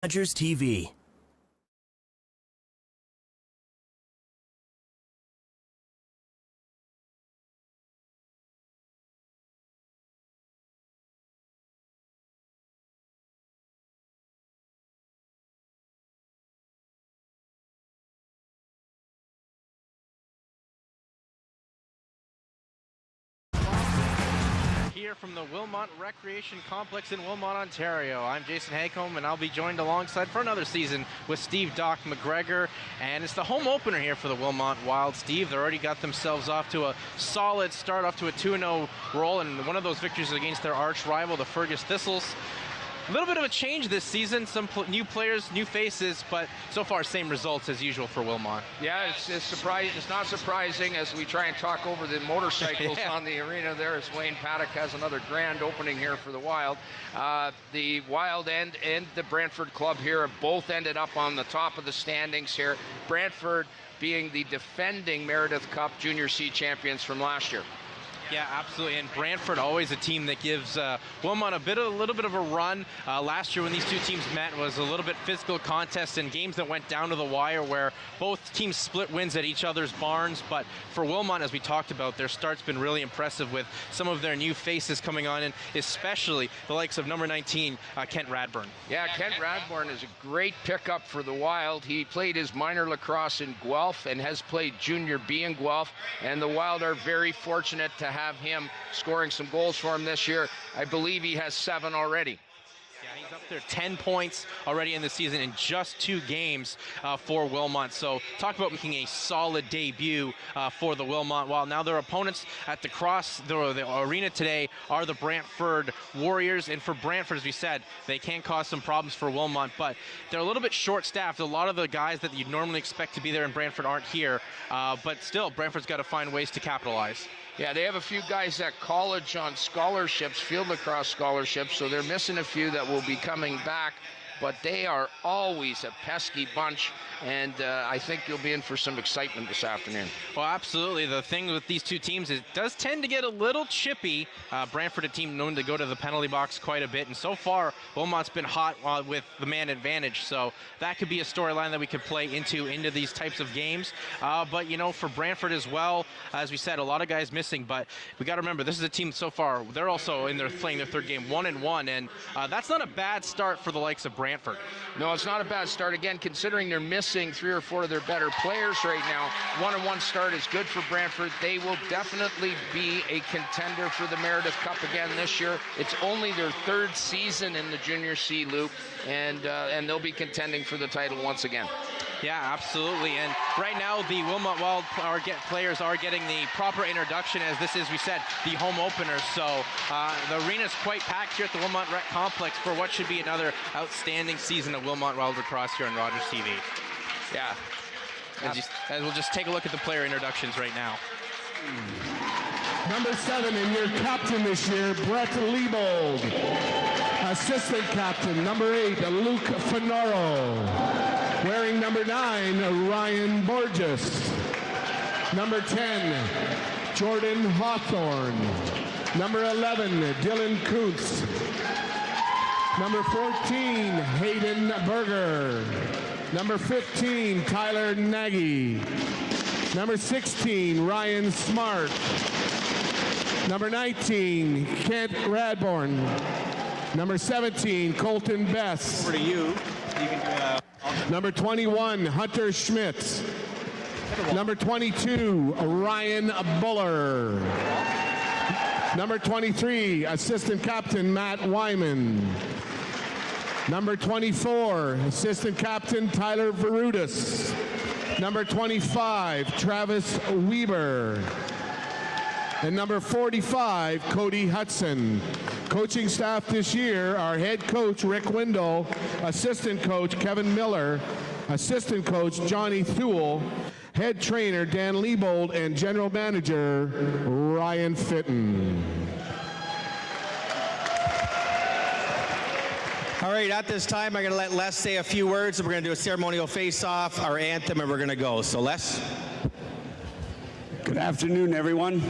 Rogers TV. Here from the Wilmot Recreation Complex in Wilmot, Ontario. I'm Jason Haycombe, and I'll be joined alongside for another season with Steve Doc McGregor. And it's the home opener here for the Wilmot Wild. Steve, they already got themselves off to a solid start, off to a 2-0 roll, and one of those victories against their arch rival, the Fergus Thistles. A little bit of a change this season, some new players, new faces, but so far same results as usual for Wilmot. Yeah, it's not surprising as we try and talk over the motorcycles on the arena there, as Wayne Paddock has another grand opening here for the Wild. The Wild and the Brantford club here have both ended up on the top of the standings here. Brantford being the defending Meredith Cup Junior C champions from last year. Yeah, absolutely. And Brantford, always a team that gives Wilmot a little bit of a run. Last year when these two teams met was a little bit physical contest and games that went down to the wire where both teams split wins at each other's barns. But for Wilmot, as we talked about, their start's been really impressive with some of their new faces coming on, and especially the likes of number 19, Kent Radburn. Yeah, Kent Radburn is a great pickup for the Wild. He played his minor lacrosse in Guelph and has played Junior B in Guelph, and the Wild are very fortunate to have him scoring some goals for him this year. I believe he has 7 already. Yeah, he's up there 10 points already in the season in just 2 games for Wilmot. So talk about making a solid debut for the Wilmot Wild. Now their opponents at the arena today are the Brantford Warriors. And for Brantford, as we said, they can cause some problems for Wilmot, but they're a little bit short-staffed. A lot of the guys that you'd normally expect to be there in Brantford aren't here, but still, Brantford's got to find ways to capitalize. Yeah, they have a few guys at college on scholarships, field lacrosse scholarships, so they're missing a few that will be coming back. But they are always a pesky bunch, and I think you'll be in for some excitement this afternoon. Well, absolutely. The thing with these two teams is it does tend to get a little chippy. Brantford, a team known to go to the penalty box quite a bit, and so far, Wilmot's been hot with the man advantage, so that could be a storyline that we could play into these types of games. But, you know, for Brantford as well, as we said, a lot of guys missing, but we got to remember, this is a team so far, they're also playing their third game 1-1, and that's not a bad start for the likes of Brantford. No, it's not a bad start. Again, considering they're missing 3 or 4 of their better players right now, 1-1 start is good for Brantford. They will definitely be a contender for the Meredith Cup again this year. It's only their 3rd season in the Junior C loop, and they'll be contending for the title once again. Yeah, absolutely. And right now, the Wilmot Wild players are getting the proper introduction, as this is, we said, the home opener. So the arena's quite packed here at the Wilmot Rec Complex for what should be another outstanding season of Wilmot Wild Lacrosse here on Rogers TV. Yeah. And we'll just take a look at the player introductions right now. Number 7, and your captain this year, Brett Liebold. Assistant captain, number 8, Luke Finaro. Wearing number 9, Ryan Borges. Number 10, Jordan Hawthorne. Number 11, Dylan Kuntz. Number 14, Hayden Berger. Number 15, Tyler Nagy. Number 16, Ryan Smart. Number 19, Kent Radborn. Number 17, Colton Bess. Over to you. Number 21, Hunter Schmitz. Number 22, Ryan Buller. Number 23, Assistant Captain Matt Wyman. Number 24, Assistant Captain Tyler Verutis. Number 25, Travis Weber. And number 45, Cody Hudson. Coaching staff this year are head coach Rick Windle, assistant coach Kevin Miller, assistant coach Johnny Thule, head trainer Dan Liebold, and general manager Ryan Fitton. All right, at this time, I'm going to let Les say a few words, and we're going to do a ceremonial face-off, our anthem, and we're going to go. So, Les? Good afternoon, everyone.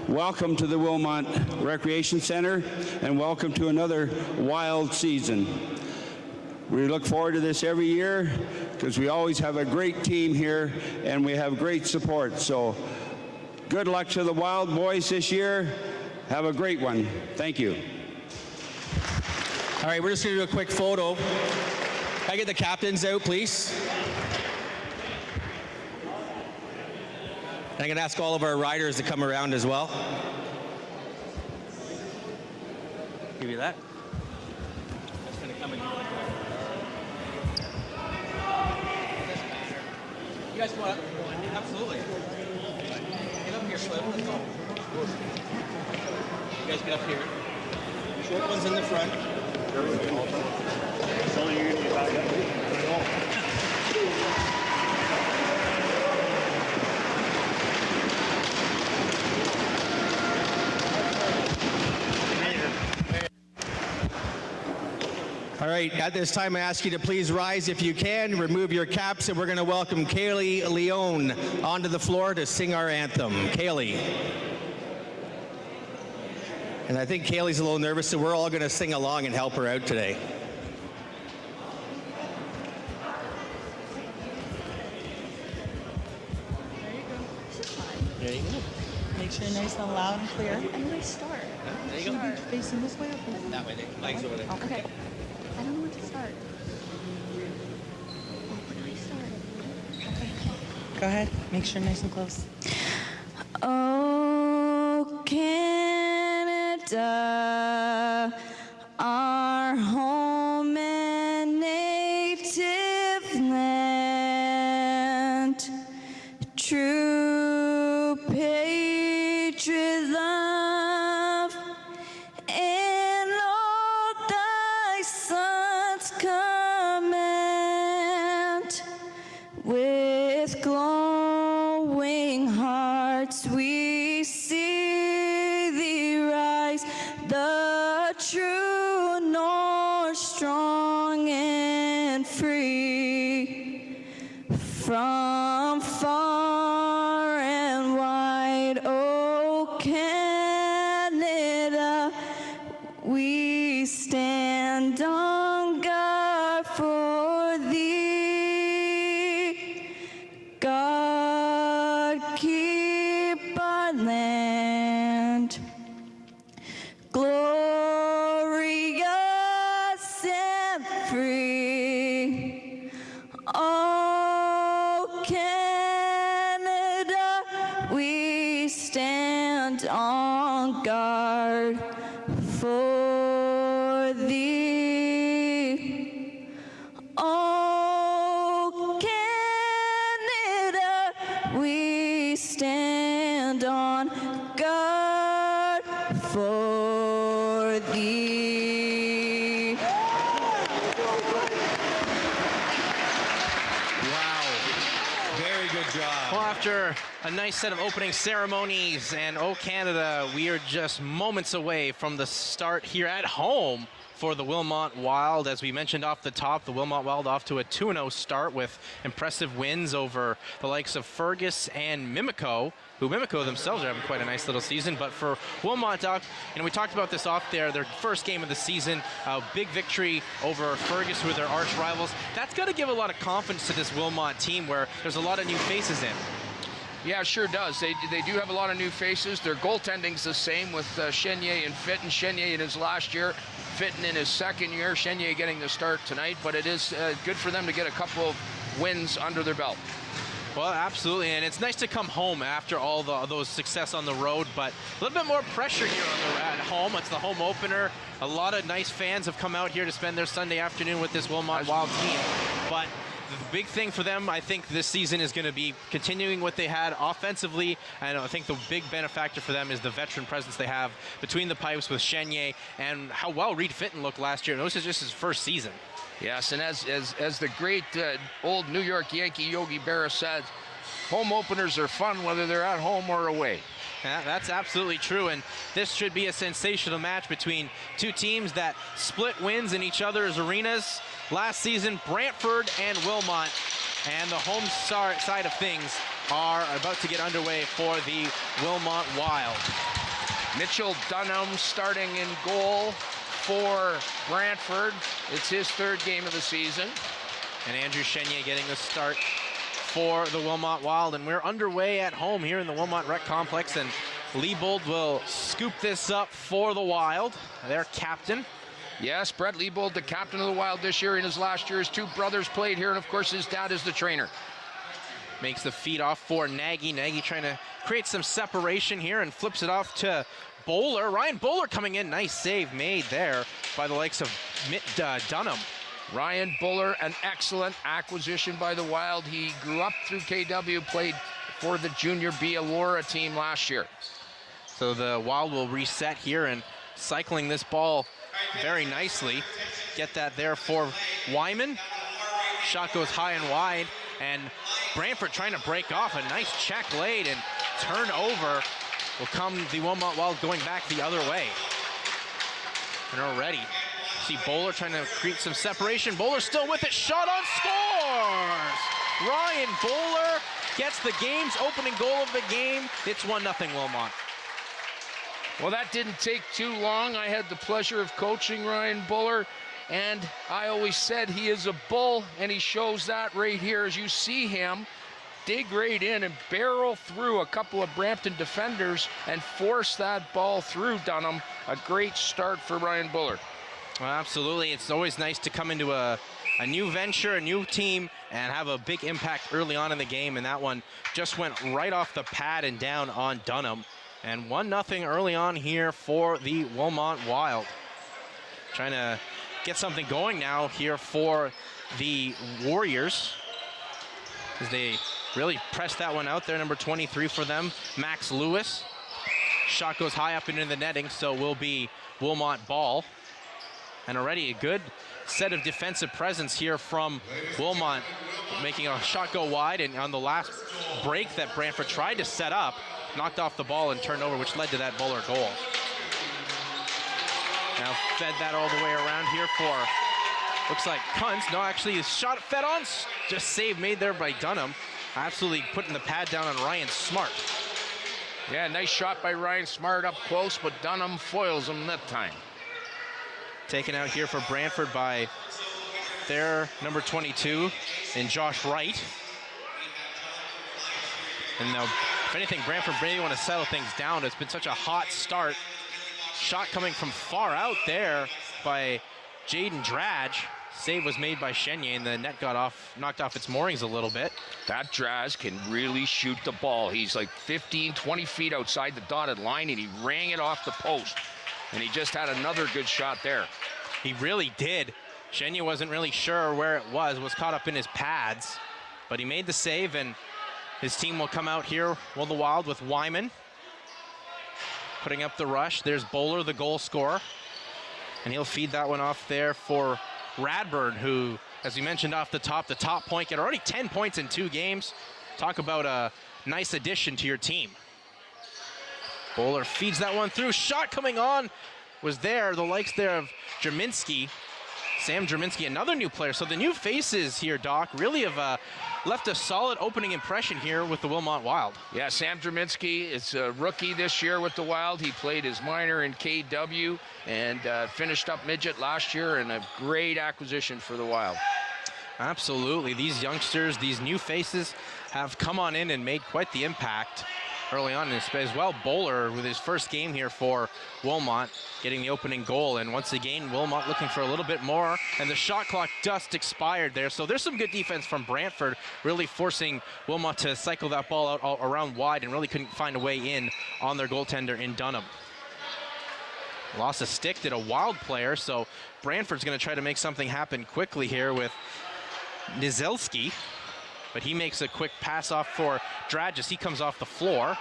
Welcome to the Wilmot Recreation Center, and welcome to another wild season. We look forward to this every year because we always have a great team here and we have great support. So good luck to the Wild boys this year. Have a great one. Thank you. All right, we're just going to do a quick photo. Can I get the captains out, please? And I'm going to ask all of our riders to come around as well. Give you that. That's going to come in. You guys want? Absolutely. Get up here, Slim. Let's go. You guys get up here. Short one's in the front. All right, at this time I ask you to please rise if you can, remove your caps, and we're going to welcome Kaylee Leone onto the floor to sing our anthem. Kaylee. And I think Kaylee's a little nervous, so we're all going to sing along and help her out today. There you go. Make sure you're nice and loud and clear. And where do I start? There you go. Facing this way or facing That way, legs over there. Okay. I don't know where to start. Where do I start? Okay. Go ahead. Make sure you're nice and close. Oh, Canada, our home and native land, true patriot love, and all thy sons command. With glowing hearts we see thee rise, the true north, strong and free. From far and wide, oh Canada, we stand on guard for thee. God, keep our land glorious and free. Oh, Canada, we stand on guard for thee. Oh, Canada, we stand on guard for thee. Wow. Very good job. Well, after a nice set of opening ceremonies and Oh Canada, we are just moments away from the start here at home for the Wilmot Wild. As we mentioned off the top, the Wilmot Wild off to a 2-0 start with impressive wins over the likes of Fergus and Mimico, who Mimico themselves are having quite a nice little season. But for Wilmot, Doc, we talked about this off there, their first game of the season, a big victory over Fergus, who are their arch rivals. That's got to give a lot of confidence to this Wilmot team where there's a lot of new faces in. Yeah, sure does. They do have a lot of new faces. Their goaltending's the same with Chenier and Fitton. Chenier in his last year, Fitton in his second year. Chenier getting the start tonight, but it is good for them to get a couple of wins under their belt. Well, absolutely, and it's nice to come home after all those success on the road, but a little bit more pressure here at home. It's the home opener. A lot of nice fans have come out here to spend their Sunday afternoon with this Wilmot Wild team, but the big thing for them, I think, this season is going to be continuing what they had offensively, and I think the big benefactor for them is the veteran presence they have between the pipes with Chenier and how well Reed Fitton looked last year. And this is just his first season. Yes, and as the great old New York Yankee Yogi Berra said, home openers are fun whether they're at home or away. Yeah, that's absolutely true, and this should be a sensational match between two teams that split wins in each other's arenas. Last season, Brantford and Wilmot, and the home side of things are about to get underway for the Wilmot Wild. Mitchell Dunham starting in goal for Brantford. It's his 3rd game of the season. And Andrew Chenier getting the start for the Wilmot Wild. And we're underway at home here in the Wilmot Rec Complex. And Leibold will scoop this up for the Wild, their captain. Yes, Brett Leibold, the captain of the Wild this year. In his last year, his 2 brothers played here, and of course his dad is the trainer. Makes the feed off for Nagy. Nagy trying to create some separation here and flips it off to Bowler. Ryan Bowler coming in. Nice save made there by the likes of Dunham. Ryan Bowler, an excellent acquisition by the Wild. He grew up through KW, played for the Junior B Allura team last year. So the Wild will reset here and cycling this ball very nicely. Get that there for Wyman. Shot goes high and wide, and Brantford trying to break off. A nice check laid, and turnover will come the Wilmot Wild going back the other way. And already see Bowler trying to create some separation. Bowler still with it. Shot on, scores! Ryan Bowler gets the game's opening goal of the game. It's 1-0 Wilmot. Well, that didn't take too long. I had the pleasure of coaching Ryan Bowler, and I always said he is a bull, and he shows that right here as you see him dig right in and barrel through a couple of Brampton defenders and force that ball through Dunham. A great start for Ryan Bowler. Well, absolutely. It's always nice to come into a new venture, a new team, and have a big impact early on in the game, and that one just went right off the pad and down on Dunham. And 1-0 early on here for the Wilmot Wild. Trying to get something going now here for the Warriors, as they really press that one out there. Number 23 for them, Max Lewis. Shot goes high up into the netting, so will be Wilmot ball. And already a good set of defensive presence here from Wilmot, making a shot go wide, and on the last break that Brantford tried to set up, knocked off the ball and turned over, which led to that Bowler goal. Now fed that all the way around here for, looks like Kuntz. No, actually his shot fed on, just save made there by Dunham. Absolutely putting the pad down on Ryan Smart. Yeah, nice shot by Ryan Smart up close, but Dunham foils him that time. Taken out here for Brantford by their number 22 and Josh Wright. And now, if anything, Brantford really want to settle things down. It's been such a hot start. Shot coming from far out there by Jaden Dradge. Save was made by Chenier, and the net got off, knocked off its moorings a little bit. That Dradge can really shoot the ball. He's like 15, 20 feet outside the dotted line, and he rang it off the post. And he just had another good shot there. He really did. Chenier wasn't really sure where it was caught up in his pads, but he made the save, and his team will come out here, well, the Wild, with Wyman putting up the rush. There's Bowler, the goal scorer, and he'll feed that one off there for Radburn, who, as we mentioned off the top point getter, already 10 points in 2 games. Talk about a nice addition to your team. Bowler feeds that one through. Shot coming on was there. The likes there of Jerminski. Sam Jerminski, another new player. So the new faces here, Doc, really have left a solid opening impression here with the Wilmot Wild. Yeah, Sam Jerminski is a rookie this year with the Wild. He played his minor in KW and finished up midget last year, and a great acquisition for the Wild. Absolutely. These youngsters, these new faces have come on in and made quite the impact early on as well. Bowler with his first game here for Wilmot, getting the opening goal, and once again Wilmot looking for a little bit more, and the shot clock just expired there. So there's some good defense from Brantford, really forcing Wilmot to cycle that ball out all around wide, and really couldn't find a way in on their goaltender in Dunham. Lost a stick, did a Wild player, so Brantford's going to try to make something happen quickly here with Nizelski. But he makes a quick pass off for Dradge as he comes off the floor.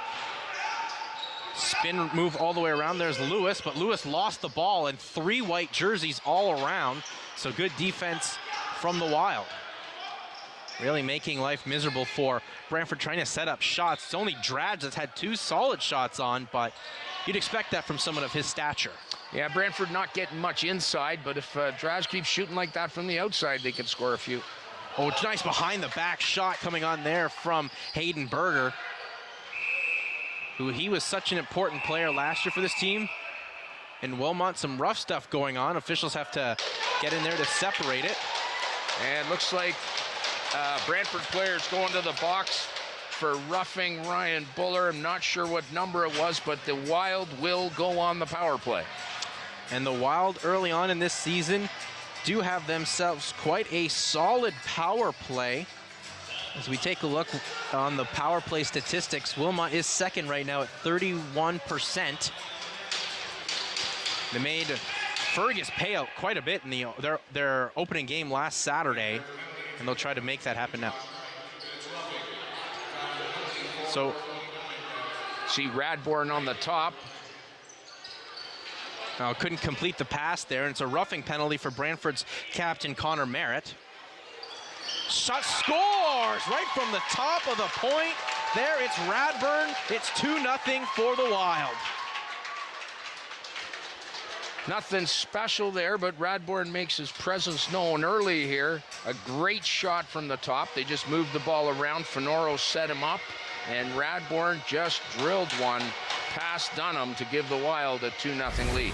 Spin move all the way around. There's Lewis, but Lewis lost the ball, and 3 white jerseys all around. So good defense from the Wild. Really making life miserable for Brantford trying to set up shots. It's only Dradge that's had 2 solid shots on, but you'd expect that from someone of his stature. Yeah, Brantford not getting much inside, but if Dradge keeps shooting like that from the outside, they can score a few. Oh, it's nice behind the back shot coming on there from Hayden Berger, who he was such an important player last year for this team. in Wilmot. Some rough stuff going on. Officials have to get in there to separate it. And looks like Brantford players going to the box for roughing Ryan Buller. I'm not sure what number it was, but the Wild will go on the power play. And the Wild early on in this season do have themselves quite a solid power play. As we take a look on the power play statistics, Wilmot is second right now at 31%. They made Fergus pay out quite a bit in their opening game last Saturday, and they'll try to make that happen now. So, see Radbourne on the top. Now couldn't complete the pass there, and it's a roughing penalty for Brantford's captain, Connor Merritt. Shot scores right from the top of the point. There, it's Radbourne. It's 2-0 for the Wild. Nothing special there, but Radbourne makes his presence known early here. A great shot from the top. They just moved the ball around. Fenoro set him up, and Radbourne just drilled one past Dunham to give the Wild a 2-0 lead.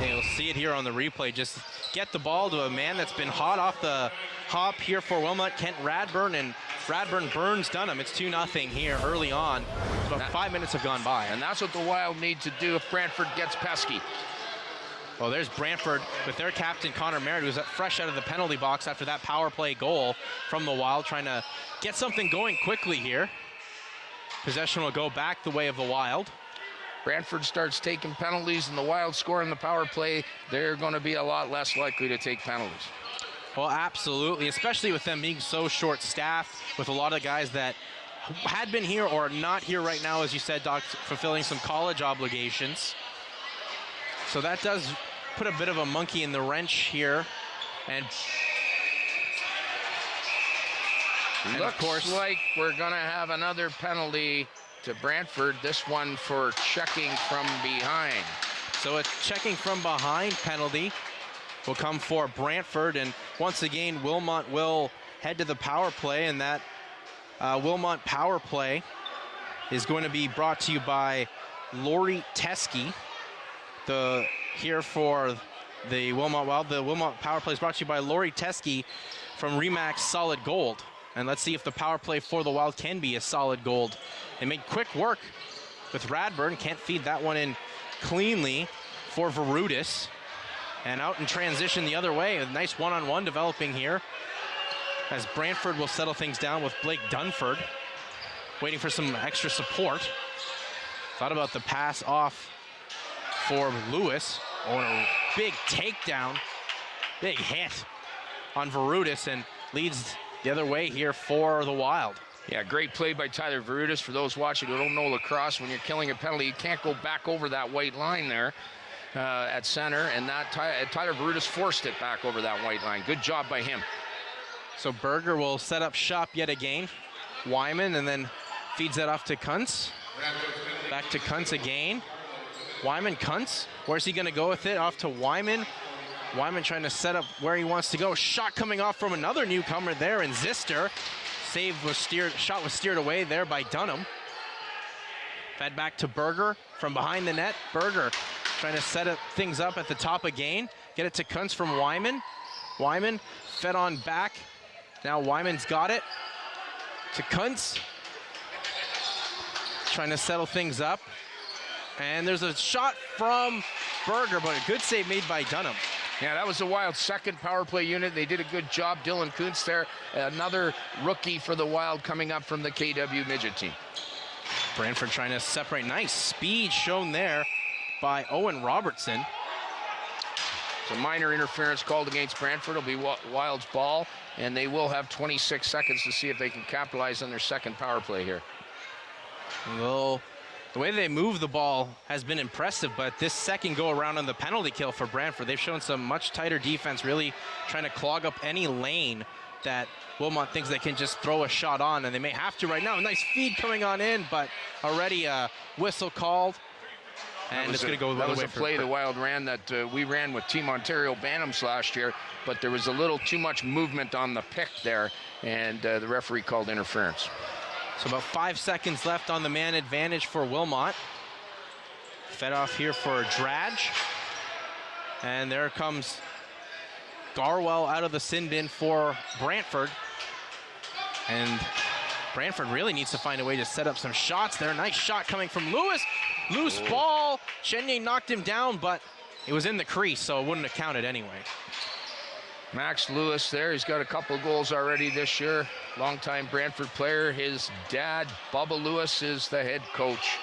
And you'll see it here on the replay. Just get the ball to a man that's been hot off the hop here for Wilmot, Kent Radbourne, and Radbourne burns Dunham. It's 2-0 here early on. About 5 minutes have gone by. And that's what the Wild need to do if Brantford gets pesky. Well, there's Brantford with their captain, Connor Merritt, who's fresh out of the penalty box after that power play goal from the Wild, trying to get something going quickly here. Possession will go back the way of the Wild. Brantford starts taking penalties and the Wild score in the power play, they're going to be a lot less likely to take penalties. Well, absolutely, especially with them being so short-staffed, with a lot of guys that had been here or not here right now, as you said, Doc, fulfilling some college obligations. So that does put a bit of a monkey in the wrench here. And looks of course, like we're going to have another penalty to Brantford, this one for checking from behind. So a checking from behind penalty will come for Brantford, and once again Wilmot will head to the power play, and that Wilmot power play is going to be brought to you by Lori Teskey. Here for the Wilmot Wild, the Wilmot power play is brought to you by Lori Teskey from Remax Solid Gold. And let's see if the power play for the Wild can be a solid gold. They made quick work with Radbourne. Can't feed that one in cleanly for Verutis. And out in transition the other way. A nice one-on-one developing here as Brantford will settle things down with Blake Dunford waiting for some extra support. Thought about the pass off for Lewis. Oh, and a big takedown. Big hit on Verutis, and leads the other way here for the Wild. Yeah, great play by Tyler Verutis. For those watching who don't know lacrosse, when you're killing a penalty, you can't go back over that white line there at center, and that Tyler Verutis forced it back over that white line. Good job by him. So Berger will set up shop yet again. Wyman, and then feeds that off to Kuntz. Back to Kuntz again. Wyman, Kuntz. Where's he going to go with it? Off to Wyman. Wyman trying to set up where he wants to go. Shot coming off from another newcomer there in Zister. Shot was steered away there by Dunham. Fed back to Berger from behind the net. Berger trying to set things up at the top again. Get it to Kuntz from Wyman. Wyman fed on back. Now Wyman's got it. To Kuntz. Trying to settle things up. And there's a shot from Berger, but a good save made by Dunham. Yeah, that was the Wild's second power play unit. They did a good job. Dylan Kuntz there, another rookie for the Wild coming up from the KW midget team. Brantford trying to separate. Nice speed shown there by Owen Robertson. It's a minor interference called against Brantford. It'll be Wild's ball, and they will have 26 seconds to see if they can capitalize on their second power play here. Well, the way they move the ball has been impressive, but this second go around on the penalty kill for Brantford, they've shown some much tighter defense, really trying to clog up any lane that Wilmot thinks they can just throw a shot on, and they may have to right now. A nice feed coming on in, but already a whistle called, and it's going to go the other way. That was a play the Wild ran that we ran with Team Ontario Bantams last year, but there was a little too much movement on the pick there, and the referee called interference. So about 5 seconds left on the man advantage for Wilmot. Fed off here for Dradge. And there comes Garwell out of the sin bin for Brantford. And Brantford really needs to find a way to set up some shots there. Nice shot coming from Lewis. Loose ball. Chenier knocked him down, but it was in the crease, so it wouldn't have counted anyway. Max Lewis there, he's got a couple goals already this year. Longtime Brantford player. His dad, Bubba Lewis, is the head coach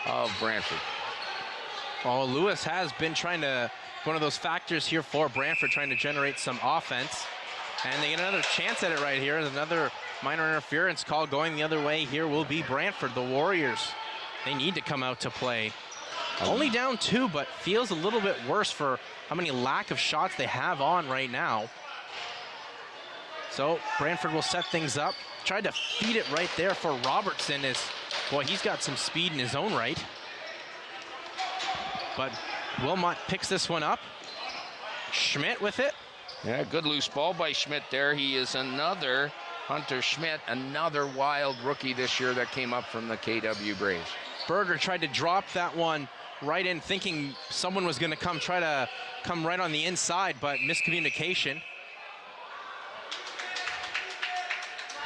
of Brantford. Well, Lewis has been trying to, one of those factors here for Brantford, trying to generate some offense. And they get another chance at it right here. Another minor interference call going the other way here will be Brantford. The Warriors, they need to come out to play. Only down 2, but feels a little bit worse for how many lack of shots they have on right now. So Brantford will set things up. Tried to feed it right there for Robertson. Boy, he's got some speed in his own right. But Wilmot picks this one up. Schmidt with it. Yeah, good loose ball by Schmidt there. He is another Hunter Schmidt, another wild rookie this year that came up from the KW Braves. Berger tried to drop that one right in, thinking someone was going to try to come right on the inside, but miscommunication.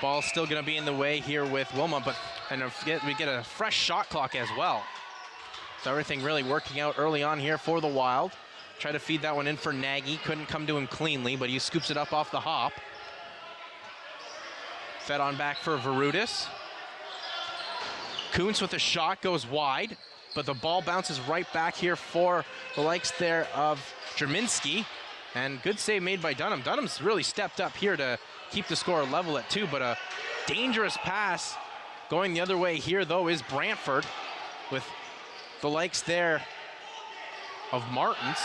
Ball's still going to be in the way here with Wilmot, and we get a fresh shot clock as well. So everything really working out early on here for the Wild. Try to feed that one in for Nagy. Couldn't come to him cleanly, but he scoops it up off the hop. Fed on back for Verutis. Kuntz with a shot goes wide, but the ball bounces right back here for the likes there of Jerminski. And good save made by Dunham. Dunham's really stepped up here to keep the score level at 2, but a dangerous pass going the other way here, though, is Brantford with the likes there of Martins.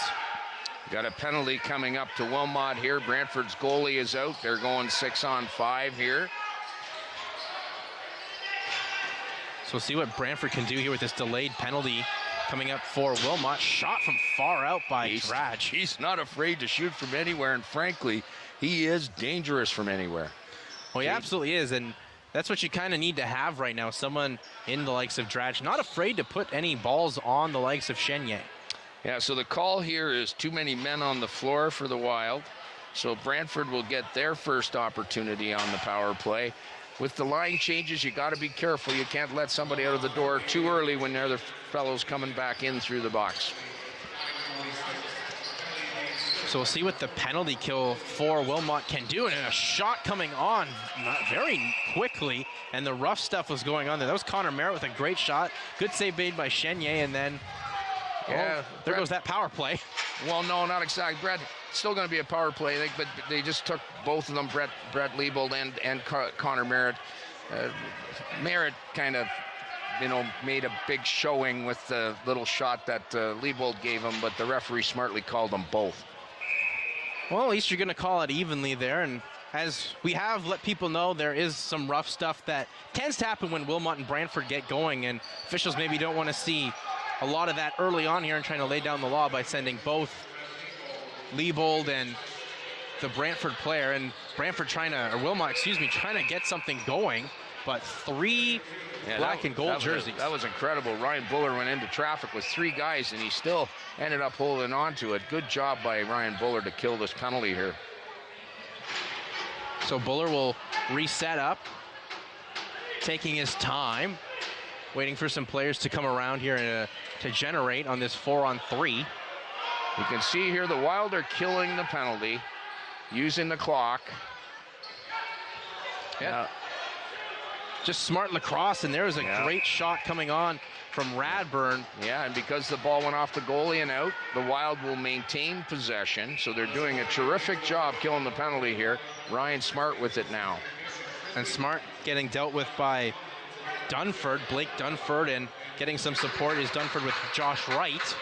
Got a penalty coming up to Wilmot here. Brantford's goalie is out. They're going 6-on-5 here. So we'll see what Brantford can do here with this delayed penalty coming up for Wilmot. Shot from far out by Dradge. He's not afraid to shoot from anywhere, and frankly, he is dangerous from anywhere. Well, he absolutely is, and that's what you kind of need to have right now. Someone in the likes of Dradge, not afraid to put any balls on the likes of Chenier. Yeah, so the call here is too many men on the floor for the Wild. So Brantford will get their first opportunity on the power play. With the line changes, you got to be careful. You can't let somebody out of the door too early when the other fellow's coming back in through the box. So we'll see what the penalty kill for Wilmot can do. And a shot coming on very quickly. And the rough stuff was going on there. That was Connor Merritt with a great shot. Good save made by Chenier. And then, there goes that power play. Well, no, not exactly. Brett, still going to be a power play, but they just took both of them, Brett Liebold and Connor Merritt. Merritt kind of, made a big showing with the little shot that Liebold gave him, but the referee smartly called them both. Well, at least you're going to call it evenly there. And as we have let people know, there is some rough stuff that tends to happen when Wilmot and Brantford get going, and officials maybe don't want to see a lot of that early on here and trying to lay down the law by sending both Liebold and the Brantford player, and Wilmot, trying to get something going, but 3 black and gold jerseys. That was incredible. Ryan Buller went into traffic with 3 guys, and he still ended up holding on to it. Good job by Ryan Buller to kill this penalty here. So Buller will reset up, taking his time, waiting for some players to come around here to generate on this 4-on-3. You can see here the Wild are killing the penalty, using the clock. Yeah. Just smart lacrosse, and there was a great shot coming on from Radburn. Yeah, and because the ball went off the goalie and out, the Wild will maintain possession. So they're doing a terrific job killing the penalty here. Ryan Smart with it now. And Smart getting dealt with by Dunford, Blake Dunford, and getting some support is Dunford with Josh Wright,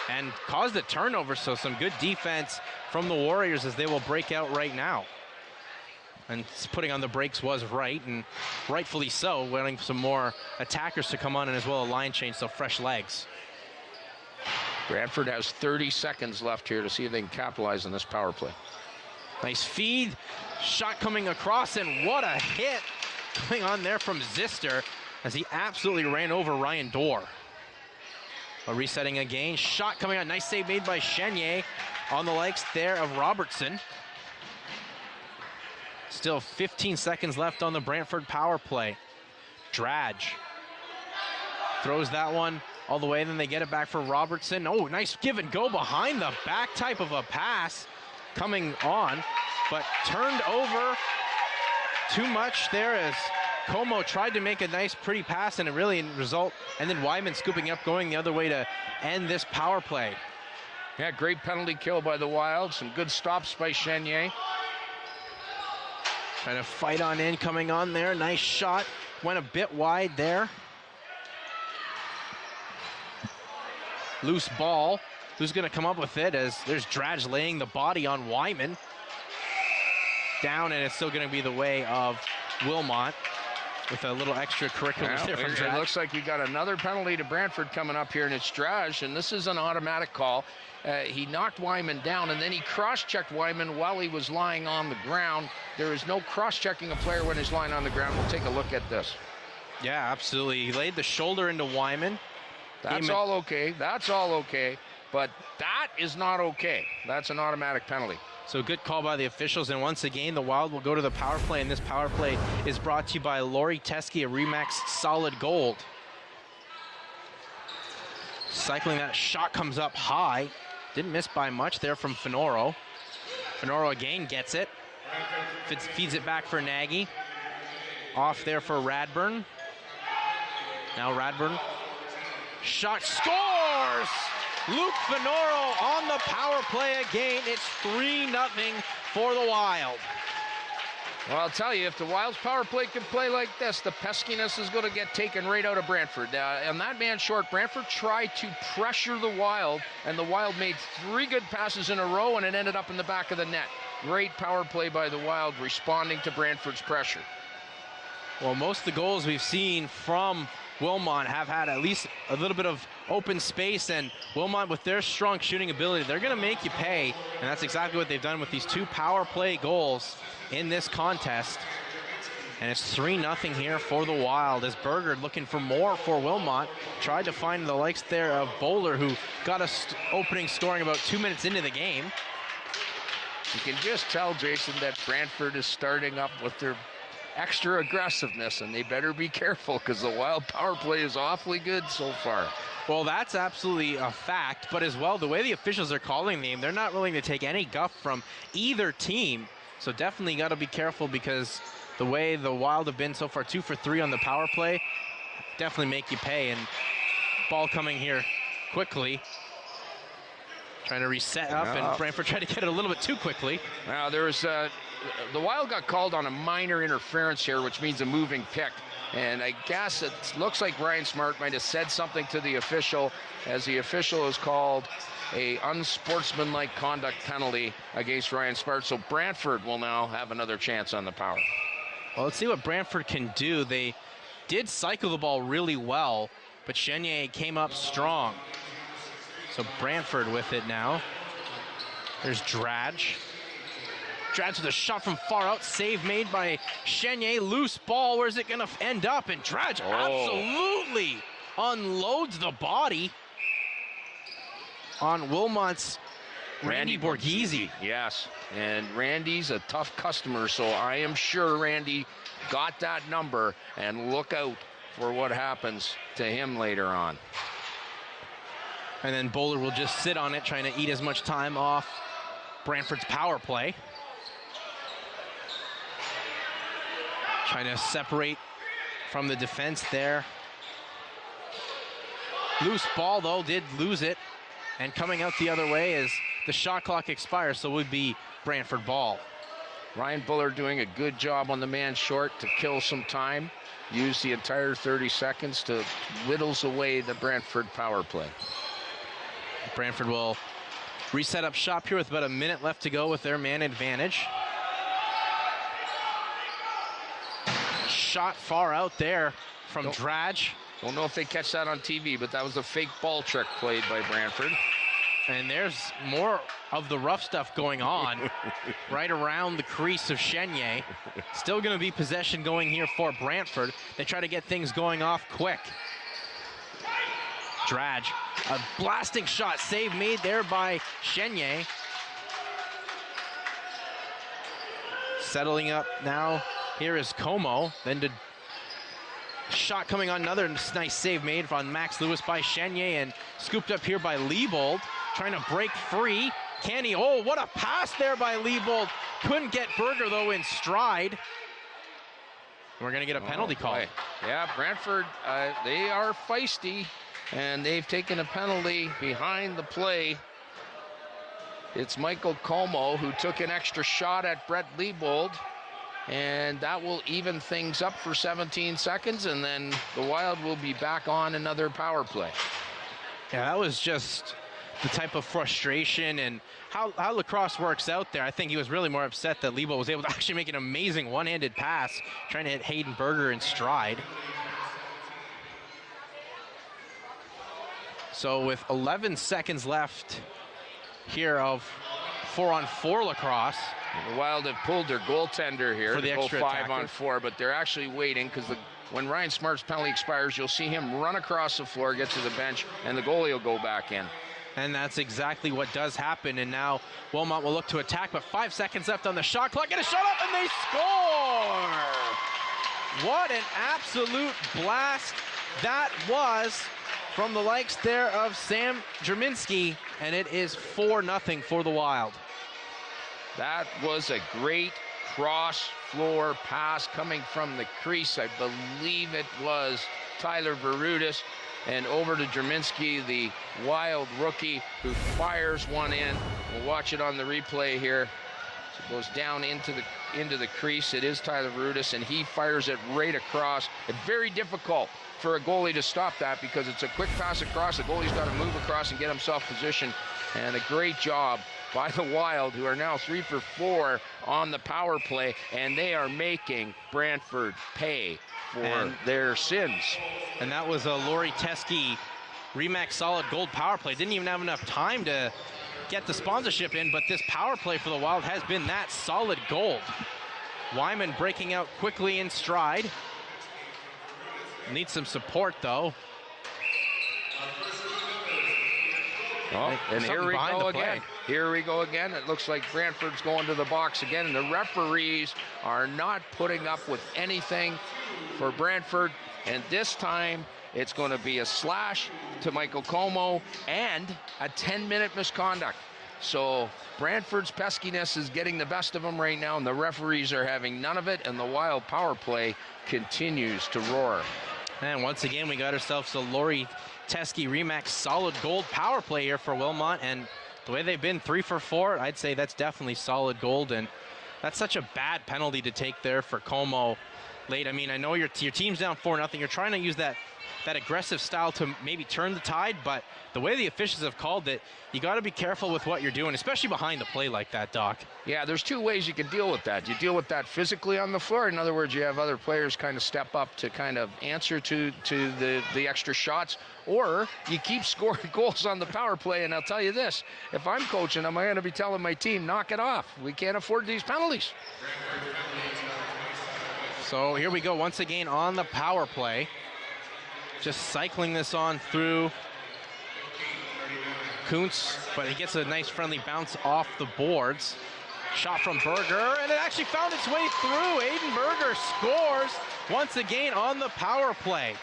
and caused a turnover, so some good defense from the Warriors as they will break out right now. And putting on the brakes was Wright, and rightfully so, wanting some more attackers to come on, and as well a line change, so fresh legs. Brantford has 30 seconds left here to see if they can capitalize on this power play. Nice feed, shot coming across, and what a hit coming on there from Zister as he absolutely ran over Ryan Dorr. But resetting again, shot coming out, nice save made by Chenier on the legs there of Robertson. Still 15 seconds left on the Brantford power play. Dradge throws that one all the way, then they get it back for Robertson. Oh, nice give and go behind the back type of a pass coming on, but turned over too much there as Como tried to make a nice, pretty pass, and it really didn't result. And then Wyman scooping up, going the other way to end this power play. Yeah, great penalty kill by the Wild. Some good stops by Chenier. Trying to fight on in, coming on there. Nice shot. Went a bit wide there. Loose ball. Who's going to come up with it as there's Dradge laying the body on Wyman. Down, and it's still going to be the way of Wilmot with a little extracurriculars there from Dradge. It looks like you got another penalty to Brantford coming up here, and it's Dradge, and this is an automatic call. He knocked Wyman down, and then he cross-checked Wyman while he was lying on the ground. There is no cross-checking a player when he's lying on the ground. We'll take a look at this. Yeah, absolutely. He laid the shoulder into Wyman. That's all okay. That's all okay. But that is not okay. That's an automatic penalty. So good call by the officials, and once again, the Wild will go to the power play, and this power play is brought to you by Lori Teskey, a Remax Solid Gold. Cycling that shot comes up high. Didn't miss by much there from Finoro. Finoro again gets it. Feeds it back for Nagy. Off there for Radburn. Now Radburn. Shot scores! Luke Finoro on the power play again. It's 3-0 for the Wild. Well, I'll tell you, if the Wild's power play can play like this, the peskiness is going to get taken right out of Brantford. And that man short, Brantford tried to pressure the Wild, and the Wild made 3 good passes in a row, and it ended up in the back of the net. Great power play by the Wild, responding to Brantford's pressure. Well, most of the goals we've seen from Wilmot have had at least a little bit of open space, and Wilmot, with their strong shooting ability, they're going to make you pay, and that's exactly what they've done with these 2 power play goals in this contest. And it's 3-0 here for the Wild, as Berger, looking for more for Wilmot, tried to find the likes there of Bowler, who got us opening scoring about 2 minutes into the game. You can just tell, Jason, that Brantford is starting up with their extra aggressiveness, and they better be careful, because the Wild power play is awfully good so far. Well, that's absolutely a fact, but as well, the way the officials are calling the game, they're not willing to take any guff from either team. So definitely got to be careful, because the way the Wild have been so far, 2 for 3 on the power play, definitely make you pay. And ball coming here quickly. Trying to reset up, and Brantford tried to get it a little bit too quickly. Now, there's the Wild got called on a minor interference here, which means a moving pick. And I guess it looks like Ryan Smart might have said something to the official, as the official has called a unsportsmanlike conduct penalty against Ryan Smart. So Brantford will now have another chance on the power. Well, let's see what Brantford can do. They did cycle the ball really well, but Chenier came up strong. So Brantford with it now. There's Dradge. Dradge with a shot from far out. Save made by Chenier. Loose ball. Where's it going to end up? And Dradge absolutely unloads the body on Wilmot's Randy Borghese. Yes, and Randy's a tough customer, so I am sure Randy got that number, and look out for what happens to him later on. And then Bowler will just sit on it, trying to eat as much time off Brantford's power play. Trying to separate from the defense there. Loose ball, though, did lose it. And coming out the other way as the shot clock expires, so it would be Brantford ball. Ryan Buller doing a good job on the man short to kill some time. Use the entire 30 seconds to whittles away the Brantford power play. Brantford will reset up shop here with about a minute left to go with their man advantage. Shot far out there from Dradge. Don't know if they catch that on TV, but that was a fake ball trick played by Brantford. And there's more of the rough stuff going on right around the crease of Chenier. Still going to be possession going here for Brantford. They try to get things going off quick. Dradge A blasting shot, save made there by Chenye. Settling up now, here is Como. Then the shot coming on, another nice save made from Max Lewis by Chenye, and scooped up here by Liebold, trying to break free. Can he? Oh, what a pass there by Liebold. Couldn't get Berger, though, in stride. We're going to get a penalty call. Yeah, Brantford, they are feisty, and they've taken a penalty behind the play. It's Michael Como who took an extra shot at Brett Liebold, and that will even things up for 17 seconds, and then the Wild will be back on another power play. Yeah, that was just the type of frustration and how Lacrosse works out there. I think he was really more upset that Liebold was able to actually make an amazing one-handed pass, trying to hit Hayden Berger in stride. So with 11 seconds left here of 4-on-4 Lacrosse. The Wild have pulled their goaltender here for the to extra go attacker. 5-on-4, but they're actually waiting because when Ryan Smart's penalty expires, you'll see him run across the floor, get to the bench, and the goalie will go back in. And that's exactly what does happen. And now Wilmot will look to attack, but 5 seconds left on the shot clock. Get a shot up, and they score! What an absolute blast that was from the likes there of Sam Jerminski, and it is 4-0 for the Wild. That was a great cross-floor pass coming from the crease. I believe it was Tyler Verutis, and over to Jerminski, the Wild rookie, who fires one in. We'll watch it on the replay here. So it goes down into the crease. It is Tyler Verutis, and he fires it right across. It's very difficult for a goalie to stop that because it's a quick pass across. The goalie's got to move across and get himself positioned, and a great job by the Wild, who are now 3 for 4 on the power play, and they are making Brantford pay for their sins. And that was a Lori Teskey Remax Solid Gold power play. Didn't even have enough time to get the sponsorship in, but this power play for the Wild has been that solid gold. Wyman breaking out quickly in stride. Needs some support, though. Oh, and here we go again. Here we go again. It looks like Brantford's going to the box again, and the referees are not putting up with anything for Brantford. And this time, it's going to be a slash to Michael Como and a 10-minute misconduct. So Brantford's peskiness is getting the best of them right now, and the referees are having none of it, and the Wild power play continues to roar. And once again, we got ourselves a Lori Teskey Remax Solid Gold power play here for Wilmot, and the way they've been 3 for 4, I'd say that's definitely solid gold, and that's such a bad penalty to take there for Como late. I mean, I know your team's down 4-0. You're trying to use that aggressive style to maybe turn the tide, but the way the officials have called it, you got to be careful with what you're doing, especially behind the play like that, Doc. Yeah, there's 2 ways you can deal with that. You deal with that physically on the floor. In other words, you have other players kind of step up to kind of answer to the extra shots, or you keep scoring goals on the power play. And I'll tell you this, if I'm coaching, I'm going to be telling my team, knock it off. We can't afford these penalties. So here we go once again on the power play. Just cycling this on through Kuntz, but he gets a nice friendly bounce off the boards. Shot from Berger, and it actually found its way through. Aiden Berger scores once again on the power play.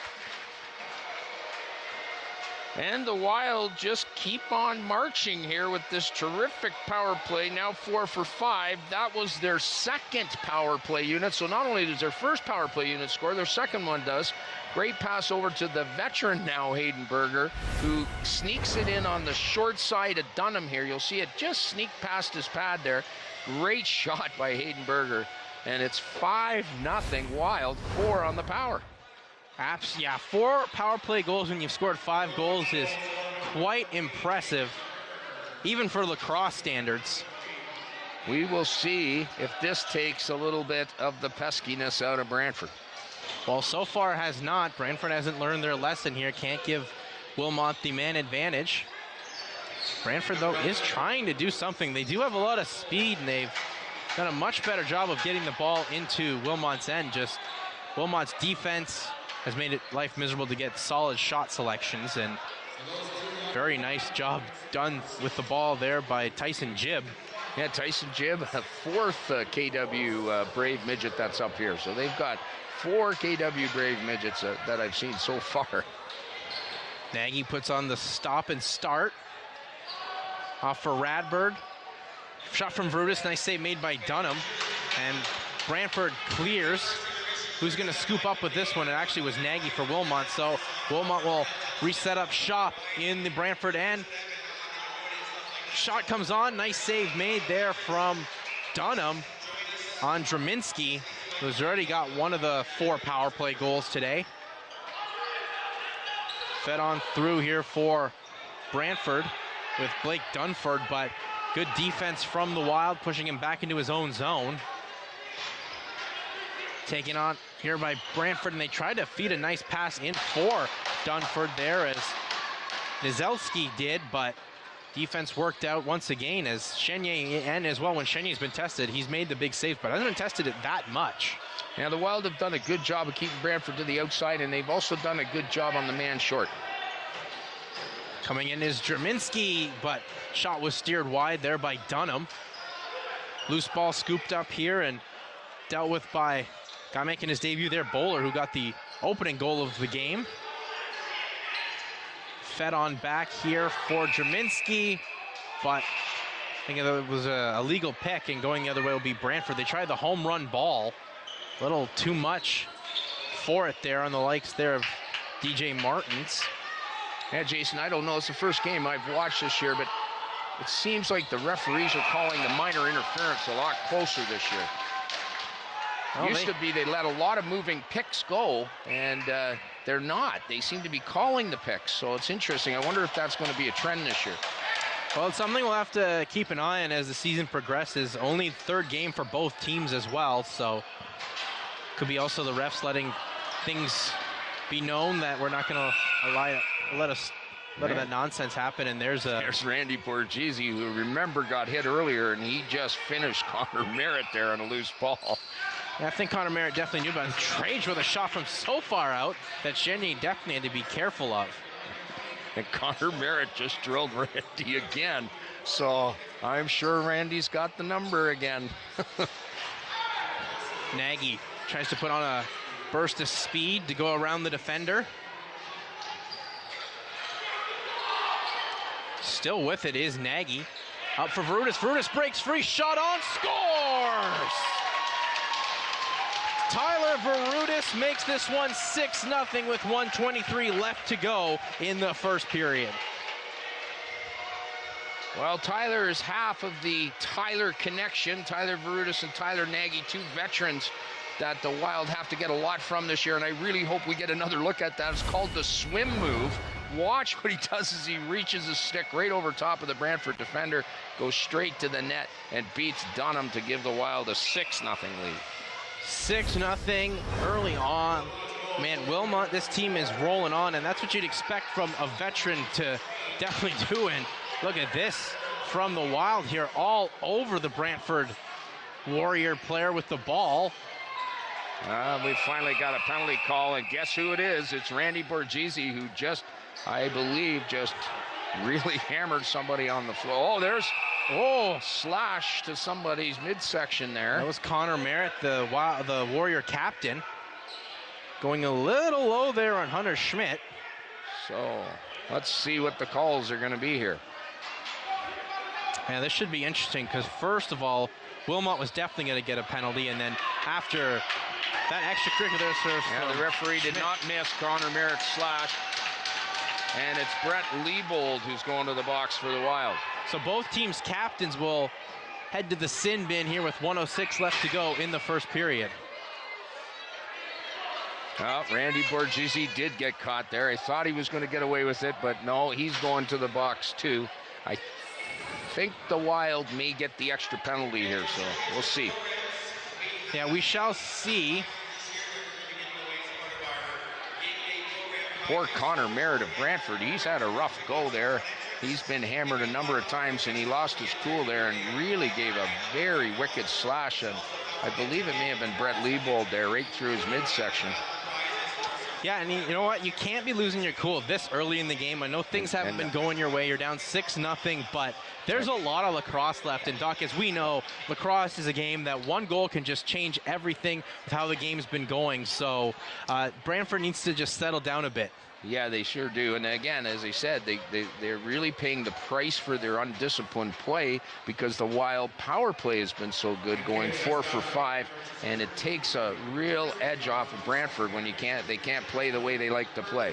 And the Wild just keep on marching here with this terrific power play, now 4 for 5. That was their second power play unit. So not only does their first power play unit score, their second one does. Great pass over to the veteran now, Hayden Berger, who sneaks it in on the short side of Dunham here. You'll see it just sneak past his pad there. Great shot by Hayden Berger. And it's 5-0 Wild, 4 on the power. Yeah, 4 power play goals when you've scored 5 goals is quite impressive, even for lacrosse standards. We will see if this takes a little bit of the peskiness out of Brantford. Well, so far it has not. Brantford hasn't learned their lesson here. Can't give Wilmot the man advantage. Brantford, though, is trying to do something. They do have a lot of speed, and they've done a much better job of getting the ball into Wilmot's end. Just Wilmot's defense has made it life miserable to get solid shot selections, and Very nice job done with the ball there by Tyson Jibb. Yeah, Tyson Jibb, a fourth KW Brave midget that's up here. So they've got 4 KW Brave midgets that I've seen so far. Nagy puts on the stop and start. Off for Radford. Shot from Brutus, nice save made by Dunham. And Brantford clears. Who's going to scoop up with this one? It actually was Nagy for Wilmot, so Wilmot will reset up shop in the Brantford end. Shot comes on, nice save made there from Dunham on Draminski, who's already got one of the 4 power play goals today. Fed on through here for Brantford with Blake Dunford, but good defense from the Wild, pushing him back into his own zone. Taken on here by Brantford, and they tried to feed a nice pass in for Dunford there as Nizelski did, but defense worked out once again as Chenier, and as well when Chenier's been tested, he's made the big saves, but hasn't tested it that much. Now the Wild have done a good job of keeping Brantford to the outside, and they've also done a good job on the man short. Coming in is Draminski, but shot was steered wide there by Dunham. Loose ball scooped up here and dealt with by guy making his debut there, Bowler, who got the opening goal of the game. Fed on back here for Draminski, but I think it was a legal pick, and going the other way will be Brantford. They tried the home run ball, a little too much for it there on the likes there of DJ Martins. Yeah, Jason, I don't know. It's the first game I've watched this year, but it seems like the referees are calling the minor interference a lot closer this year. Well, Used to be they let a lot of moving picks go, and they're not. They seem to be calling the picks, so it's interesting. I wonder if that's going to be a trend this year. Well, it's something we'll have to keep an eye on as the season progresses. Only 3rd game for both teams as well, so could be also the refs letting things be known that we're not going to let that nonsense happen. And there's Randy Borghese, who remember got hit earlier, and he just finished Connor Merritt there on a loose ball. Yeah, I think Connor Merritt definitely knew about it. Trage with a shot from so far out that Chenier definitely had to be careful of. And Connor Merritt just drilled Randy again. So I'm sure Randy's got the number again. Nagy tries to put on a burst of speed to go around the defender. Still with it is Nagy. Up for Brutus. Brutus breaks free. Shot on. Scores! Tyler Verutis makes this one 6-0 with 1:23 left to go in the first period. Well, Tyler is half of the Tyler connection. Tyler Verutis and Tyler Nagy, 2 veterans that the Wild have to get a lot from this year, and I really hope we get another look at that. It's called the swim move. Watch what he does as he reaches his stick right over top of the Brantford defender, goes straight to the net, and beats Dunham to give the Wild a 6-0 lead. 6-0 early on. Man, Wilmot, this team is rolling on, and that's what you'd expect from a veteran to definitely do. And look at this from the Wild here, all over the Brantford Warrior player with the ball. We finally got a penalty call, and guess who it is? It's Randy Borghese, who just, I believe, just really hammered somebody on the floor. Oh, there's slash to somebody's midsection there. That was Connor Merritt, the Warrior captain, going a little low there on Hunter Schmidt. So let's see what the calls are going to be here. Yeah, this should be interesting because first of all, Wilmot was definitely going to get a penalty, and then after that extracurricular serve. Yeah, the referee did not miss Connor Merritt's slash. And it's Brett Liebold who's going to the box for the Wild. So both teams' captains will head to the sin bin here with 1:06 left to go in the first period. Well, Randy Borghese did get caught there. I thought he was going to get away with it, but no, he's going to the box too. I think the Wild may get the extra penalty here, so we'll see. Yeah, we shall see. Poor Connor Merritt of Brantford, he's had a rough go there. He's been hammered a number of times, and he lost his cool there and really gave a very wicked slash. And I believe it may have been Brett Liebold there right through his midsection. Yeah, and you know what? You can't be losing your cool this early in the game. I know things haven't been going your way. You're down 6-0, but there's a lot of lacrosse left. And, Doc, as we know, lacrosse is a game that one goal can just change everything with how the game's been going. So Brantford needs to just settle down a bit. Yeah, they sure do. And again, as I said, they're really paying the price for their undisciplined play because the Wild power play has been so good, going 4 for 5, and it takes a real edge off of Brantford when they can't play the way they like to play.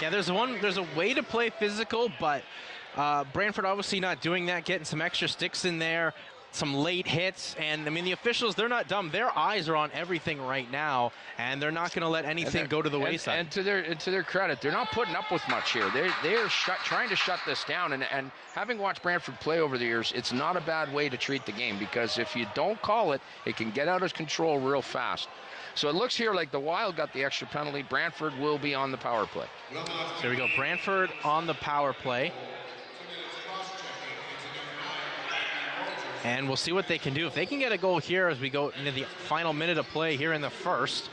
Yeah, there's a way to play physical, but Brantford obviously not doing that, getting some extra sticks in there, some late hits, and I mean the officials, they're not dumb. Their eyes are on everything right now, and they're not going to let anything go to the wayside. And to their credit, they're not putting up with much here. They're trying to shut this down, and having watched Brantford play over the years, it's not a bad way to treat the game, because if you don't call it, it can get out of control real fast. So it looks here like the Wild got the extra penalty. Brantford will be on the power play. So here we go, Brantford on the power play. And we'll see what they can do. If they can get a goal here as we go into the final minute of play here in the first.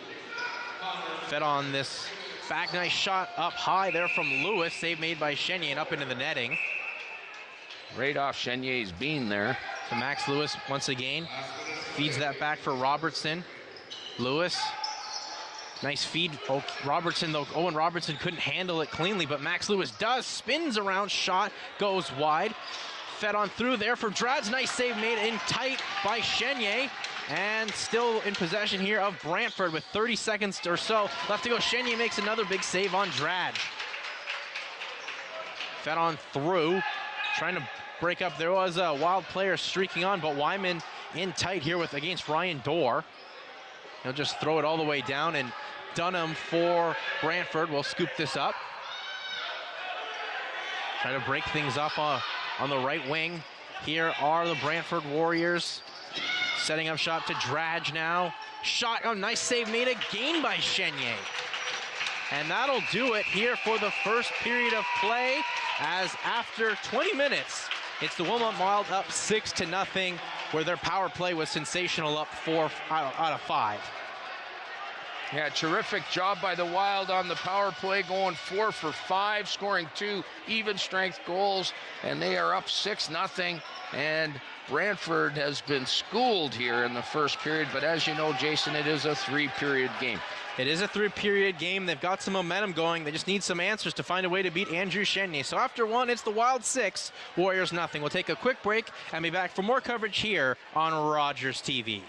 Fed on this back, nice shot up high there from Lewis. Save made by Chenier and up into the netting. Right off Chenier's beam there. So Max Lewis once again feeds that back for Robertson. Lewis, nice feed. Oh, Robertson though, Owen Robertson couldn't handle it cleanly, but Max Lewis does. Spins around, shot goes wide. Fed on through there for Drads. Nice save made in tight by Chenier. And still in possession here of Brantford with 30 seconds or so left to go. Chenier makes another big save on Drad. Fed on through, trying to break up. There was a Wild player streaking on, but Wyman in tight here against Ryan Dorr. He'll just throw it all the way down, and Dunham for Brantford will scoop this up. Trying to break things up on the right wing. Here are the Brantford Warriors. Setting up shot to Drage now. Shot, oh, nice save made again by Chenier. And that'll do it here for the first period of play, as after 20 minutes, it's the Wilmot Wild up 6-0, where their power play was sensational, up 4 out of 5. Yeah, terrific job by the Wild on the power play, going 4 for 5, scoring 2 even strength goals, and they are up 6-0. And Brantford has been schooled here in the first period, but as you know, Jason, it is a 3-period game. It is a 3-period game. They've got some momentum going. They just need some answers to find a way to beat Andrew Chenier. So after 1, it's the Wild 6, Warriors nothing. We'll take a quick break and be back for more coverage here on Rogers TV.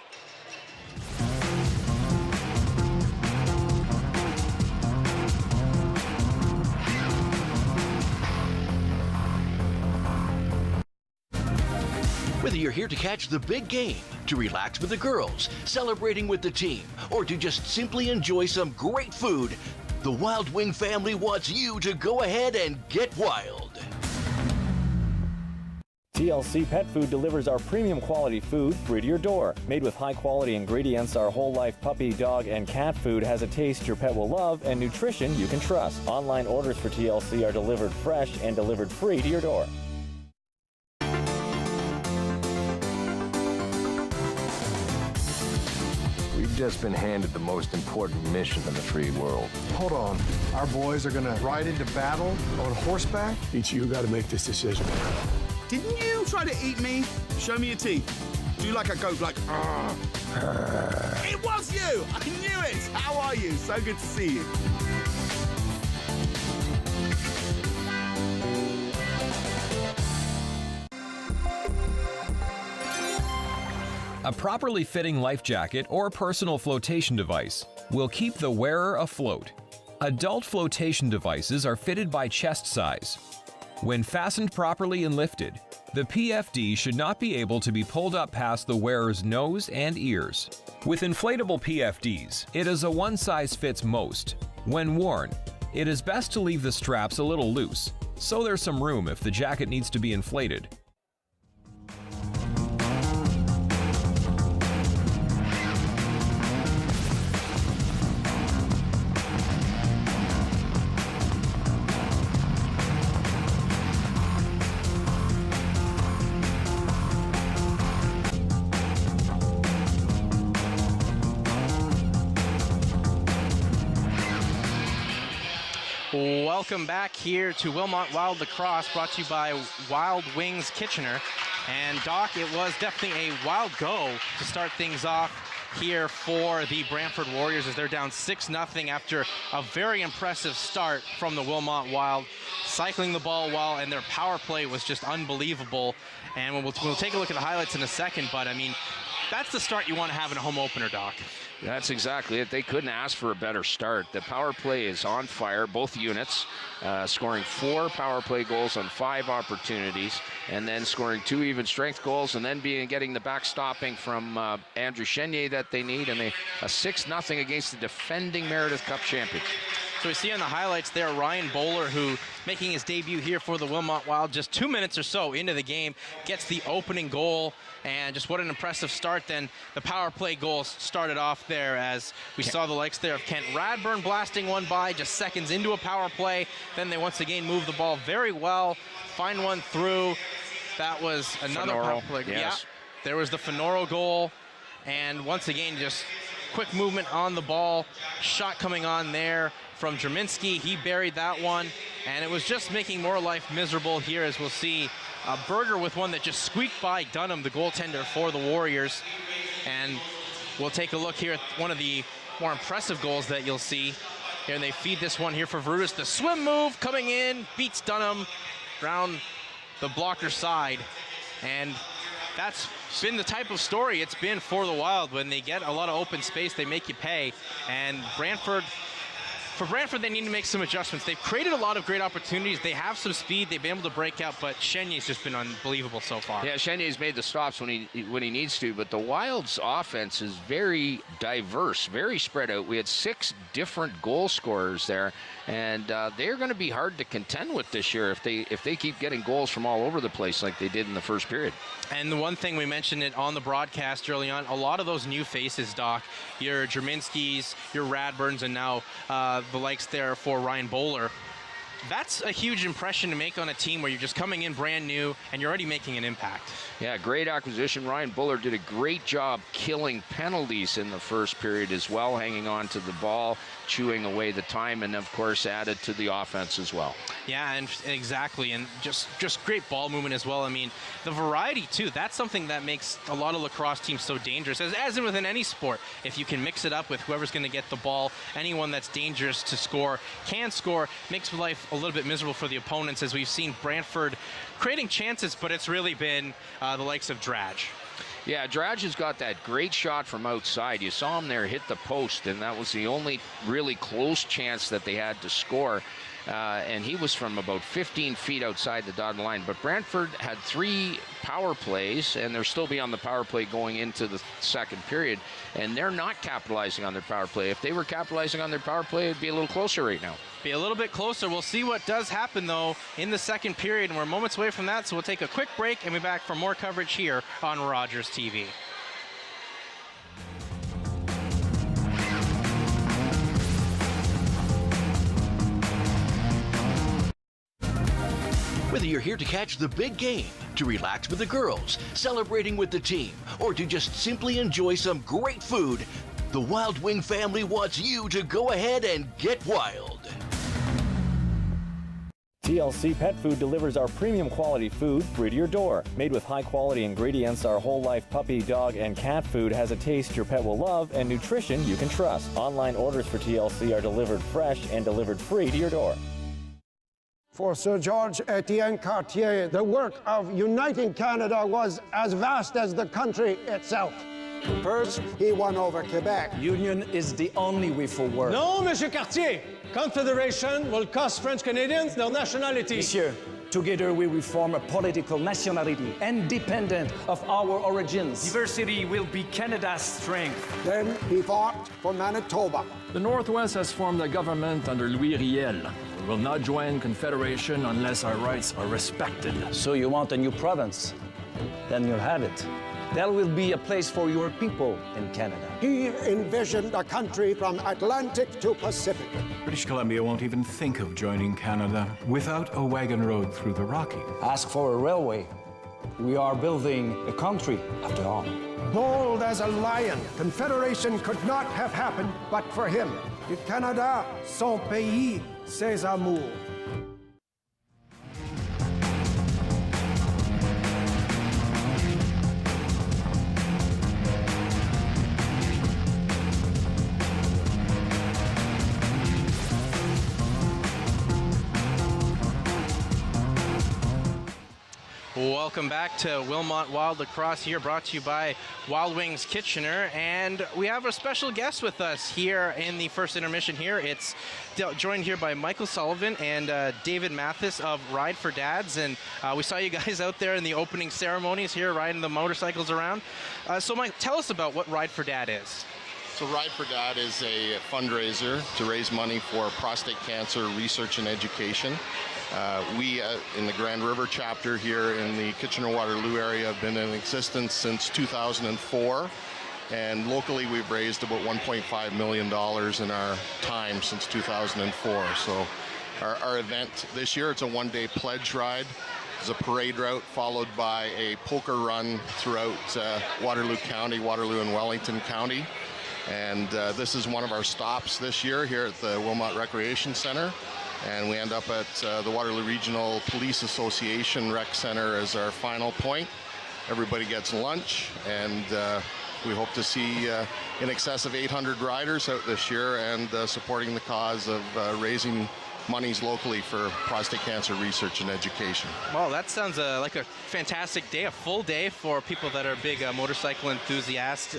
Whether you're here to catch the big game, to relax with the girls, celebrating with the team, or to just simply enjoy some great food, the Wild Wing family wants you to go ahead and get wild. TLC Pet Food delivers our premium quality food free to your door. Made with high quality ingredients, our whole life puppy, dog, and cat food has a taste your pet will love and nutrition you can trust. Online orders for TLC are delivered fresh and delivered free to your door. We've just been handed the most important mission in the free world. Hold on. Our boys are going to ride into battle on horseback? Each of you got to make this decision. Didn't you try to eat me? Show me your teeth. Do like a goat, like, It was you! I knew it! How are you? So good to see you. A properly fitting life jacket or personal flotation device will keep the wearer afloat. Adult flotation devices are fitted by chest size. When fastened properly and lifted, the PFD should not be able to be pulled up past the wearer's nose and ears. With inflatable PFDs, it is a one-size-fits-most. When worn, it is best to leave the straps a little loose, so there's some room if the jacket needs to be inflated. Welcome back here to Wilmot Wild Lacrosse, brought to you by Wild Wings Kitchener. And Doc, it was definitely a wild go to start things off here for the Brantford Warriors as they're down 6-0 after a very impressive start from the Wilmot Wild, cycling the ball well, and their power play was just unbelievable. And we'll take a look at the highlights in a second, but I mean, that's the start you want to have in a home opener, Doc. That's exactly it. They couldn't ask for a better start. The power play is on fire, both units, scoring 4 power play goals on 5 opportunities, and then scoring 2 even strength goals, and then getting the backstopping from Andrew Chenier that they need, and a 6-0 against the defending Meredith Cup champions. So we see on the highlights there Ryan Bowler, who making his debut here for the Wilmot Wild just 2 minutes or so into the game, gets the opening goal. And just what an impressive start. Then the power play goals started off there as we saw the likes there of Kent Radburn blasting one by just seconds into a power play. Then they once again moved the ball very well, find one through. That was another power play. Yes. Yeah, there was the Finoro goal. And once again, just quick movement on the ball. Shot coming on there from Jerminski. He buried that one. And it was just making more life miserable here, as we'll see. Berger with one that just squeaked by Dunham, the goaltender for the Warriors. And we'll take a look here at one of the more impressive goals that you'll see. Here, and they feed this one here for Verutis. The swim move coming in, beats Dunham around the blocker side. And that's been the type of story it's been for the Wild. When they get a lot of open space, they make you pay. And for Brantford, they need to make some adjustments. They've created a lot of great opportunities. They have some speed. They've been able to break out, but Chenier's just been unbelievable so far. Yeah, Chenier's made the stops when he needs to, but the Wild's offense is very diverse, very spread out. We had 6 different goal scorers there, and they're going to be hard to contend with this year if they keep getting goals from all over the place like they did in the first period. And the one thing we mentioned it on the broadcast early on, a lot of those new faces, Doc, your Jerminskis, your Radburns, and now the likes there for Ryan Bowler. That's a huge impression to make on a team where you're just coming in brand new and you're already making an impact. Yeah, great acquisition. Ryan Buller did a great job killing penalties in the first period as well, hanging on to the ball, chewing away the time, and of course added to the offense as well. Yeah, and exactly, and just great ball movement as well. I mean, the variety too, that's something that makes a lot of lacrosse teams so dangerous, as in within any sport. If you can mix it up with whoever's going to get the ball, anyone that's dangerous to score can score, makes life a little bit miserable for the opponents, as we've seen Brantford creating chances, but it's really been the likes of Drage. Yeah, Drage has got that great shot from outside. You saw him there hit the post, and that was the only really close chance that they had to score. And he was from about 15 feet outside the dotted line. But Brantford had 3 power plays, and they'll still be on the power play going into the second period. And they're not capitalizing on their power play. If they were capitalizing on their power play, it'd be a little closer right now. Be a little bit closer. We'll see what does happen, though, in the second period. And we're moments away from that, so we'll take a quick break and be back for more coverage here on Rogers TV. Whether you're here to catch the big game, to relax with the girls, celebrating with the team, or to just simply enjoy some great food, the Wild Wing family wants you to go ahead and get wild. TLC Pet Food delivers our premium quality food free to your door. Made with high quality ingredients, our whole life puppy, dog, and cat food has a taste your pet will love and nutrition you can trust. Online orders for TLC are delivered fresh and delivered free to your door. For Sir George Etienne Cartier, the work of uniting Canada was as vast as the country itself. First, he won over Quebec. Union is the only way forward. No, Monsieur Cartier. Confederation will cost French Canadians their nationality. Monsieur, together we will form a political nationality independent of our origins. Diversity will be Canada's strength. Then he fought for Manitoba. The Northwest has formed a government under Louis Riel. We will not join Confederation unless our rights are respected. So you want a new province? Then you'll have it. There will be a place for your people in Canada. He envisioned a country from Atlantic to Pacific. British Columbia won't even think of joining Canada without a wagon road through the Rockies. Ask for a railway. We are building a country after all. Bold as a lion, Confederation could not have happened but for him. Le Canada, son pays, ses amours. Welcome back to Wilmot Wild Lacrosse here, brought to you by Wild Wings Kitchener, and we have a special guest with us here in the first intermission here. It's joined here by Michael Sullivan and David Mathis of Ride for Dads, and we saw you guys out there in the opening ceremonies here riding the motorcycles around. So Mike, tell us about what Ride for Dad is. So Ride for Dad is a fundraiser to raise money for prostate cancer research and education. We, in the Grand River chapter here in the Kitchener-Waterloo area, have been in existence since 2004. And locally, we've raised about $1.5 million in our time since 2004. So our event this year, it's a one-day pledge ride. It's a parade route followed by a poker run throughout Waterloo County, Waterloo and Wellington County. And this is one of our stops this year here at the Wilmot Recreation Center. And we end up at the Waterloo Regional Police Association Rec Center as our final point. Everybody gets lunch, and we hope to see in excess of 800 riders out this year and supporting the cause of raising monies locally for prostate cancer research and education. Well, that sounds like a fantastic day, a full day for people that are big motorcycle enthusiasts.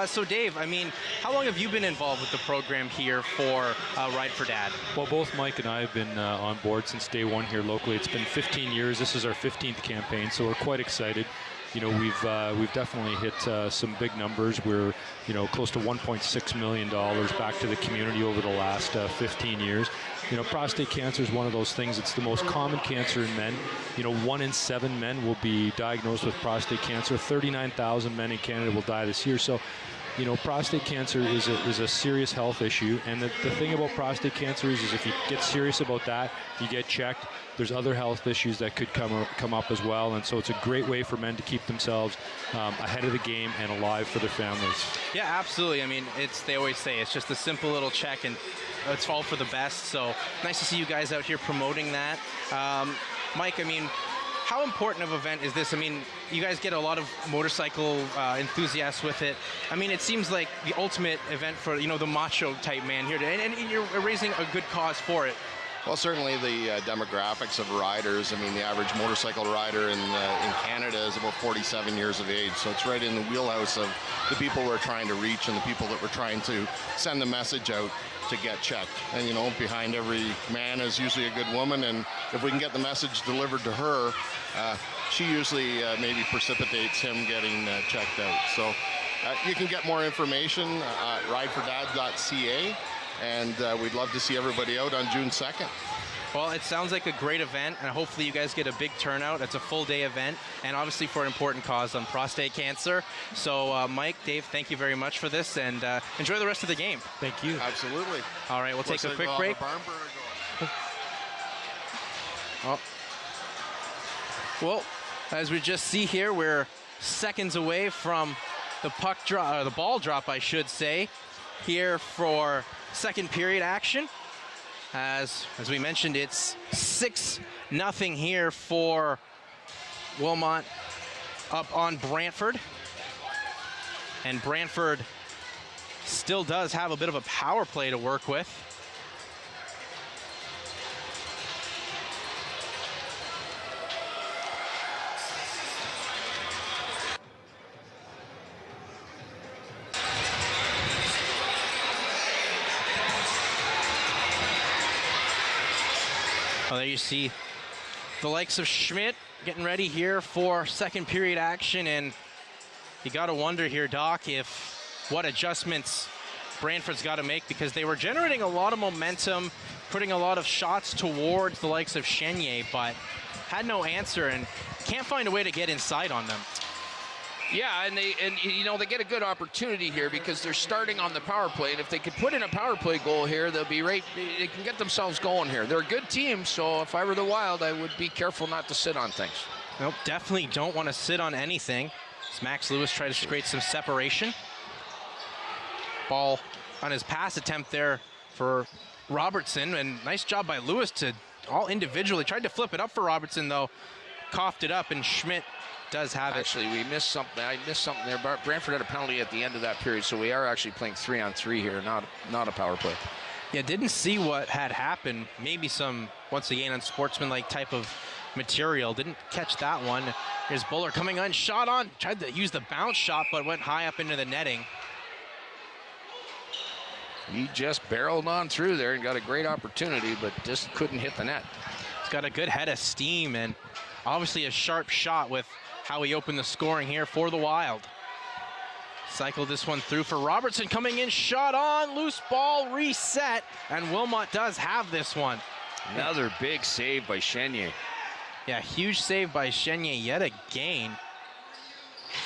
So Dave, I mean, how long have you been involved with the program here for Ride for Dad? Well, both Mike and I have been on board since day one here locally. It's been 15 years. This is our 15th campaign, so we're quite excited. You know, we've definitely hit some big numbers. We're, you know, close to $1.6 million back to the community over the last 15 years. You know, prostate cancer is one of those things. It's the most common cancer in men. You know, 1 in 7 men will be diagnosed with prostate cancer. 39,000 men in Canada will die this year. So, you know, prostate cancer is a serious health issue. And the thing about prostate cancer is if you get serious about that, you get checked, there's other health issues that could come up as well. And so it's a great way for men to keep themselves ahead of the game and alive for their families. Yeah, absolutely. I mean, they always say it's just a simple little check and it's all for the best. So nice to see you guys out here promoting that. Mike, I mean, how important of an event is this? I mean, you guys get a lot of motorcycle enthusiasts with it. I mean, it seems like the ultimate event for, you know, the macho type man here. And you're raising a good cause for it. Well, certainly the demographics of riders. I mean, the average motorcycle rider in Canada is about 47 years of age. So it's right in the wheelhouse of the people we're trying to reach and the people that we're trying to send the message out to get checked. And, you know, behind every man is usually a good woman. And if we can get the message delivered to her, she usually maybe precipitates him getting checked out. So you can get more information at ridefordad.ca. And we'd love to see everybody out on June 2nd. Well, it sounds like a great event, and hopefully you guys get a big turnout. It's a full-day event, and obviously for an important cause on prostate cancer. So, Mike, Dave, thank you very much for this, and enjoy the rest of the game. Thank you. Absolutely. All right, we'll take a quick break. Oh. Well, as we just see here, we're seconds away from the puck drop, or the ball drop, I should say, here for second period action. As we mentioned, it's 6-0 here for Wilmot up on Brantford. And Brantford still does have a bit of a power play to work with. Well, there you see the likes of Schmidt getting ready here for second period action, and you got to wonder here, Doc, what adjustments Brantford's got to make, because they were generating a lot of momentum, putting a lot of shots towards the likes of Chenier, but had no answer and can't find a way to get inside on them. Yeah, and you know, they get a good opportunity here because they're starting on the power play, and if they could put in a power play goal here, they'll be right. They can get themselves going here. They're a good team, so if I were the Wild, I would be careful not to sit on things. Nope, definitely don't want to sit on anything. As Max Lewis tries to create some separation. Ball on his pass attempt there for Robertson, and nice job by Lewis to all individually. Tried to flip it up for Robertson, though. Coughed it up, and Schmidt does have it. Actually, we missed something. I missed something there. Brantford had a penalty at the end of that period, so we are actually playing 3-on-3 here, not a power play. Yeah, didn't see what had happened. Maybe some, once again, unsportsmanlike type of material. Didn't catch that one. Here's Buller coming on, shot on. Tried to use the bounce shot, but went high up into the netting. He just barreled on through there and got a great opportunity, but just couldn't hit the net. He's got a good head of steam and obviously a sharp shot with how he opened the scoring here for the Wild. Cycled this one through for Robertson, coming in, shot on, loose ball, reset, and Wilmot does have this one. Another big save by Chenier. Yeah, huge save by Chenier yet again.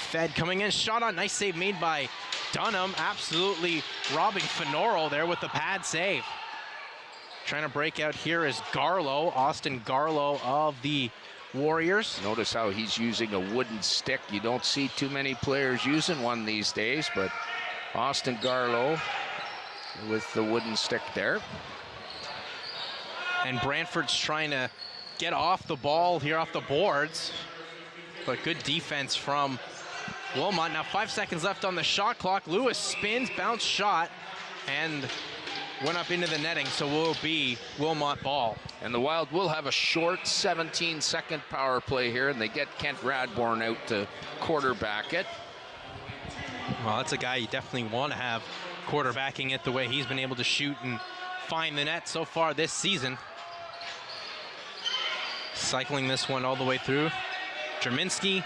Fed coming in, shot on, nice save made by Dunham, absolutely robbing Finoro there with the pad save. Trying to break out here is Garlow, Austin Garlow of the Warriors. Notice how he's using a wooden stick. You don't see too many players using one these days, but Austin Garlow with the wooden stick there. And Brantford's trying to get off the ball here off the boards, but good defense from Wilmot. Now 5 seconds left on the shot clock. Lewis spins, bounce shot, and went up into the netting, so will be Wilmot ball. And the Wild will have a short 17-second power play here, and they get Kent Radbourne out to quarterback it. Well, that's a guy you definitely want to have quarterbacking it the way he's been able to shoot and find the net so far this season. Cycling this one all the way through. Jerminski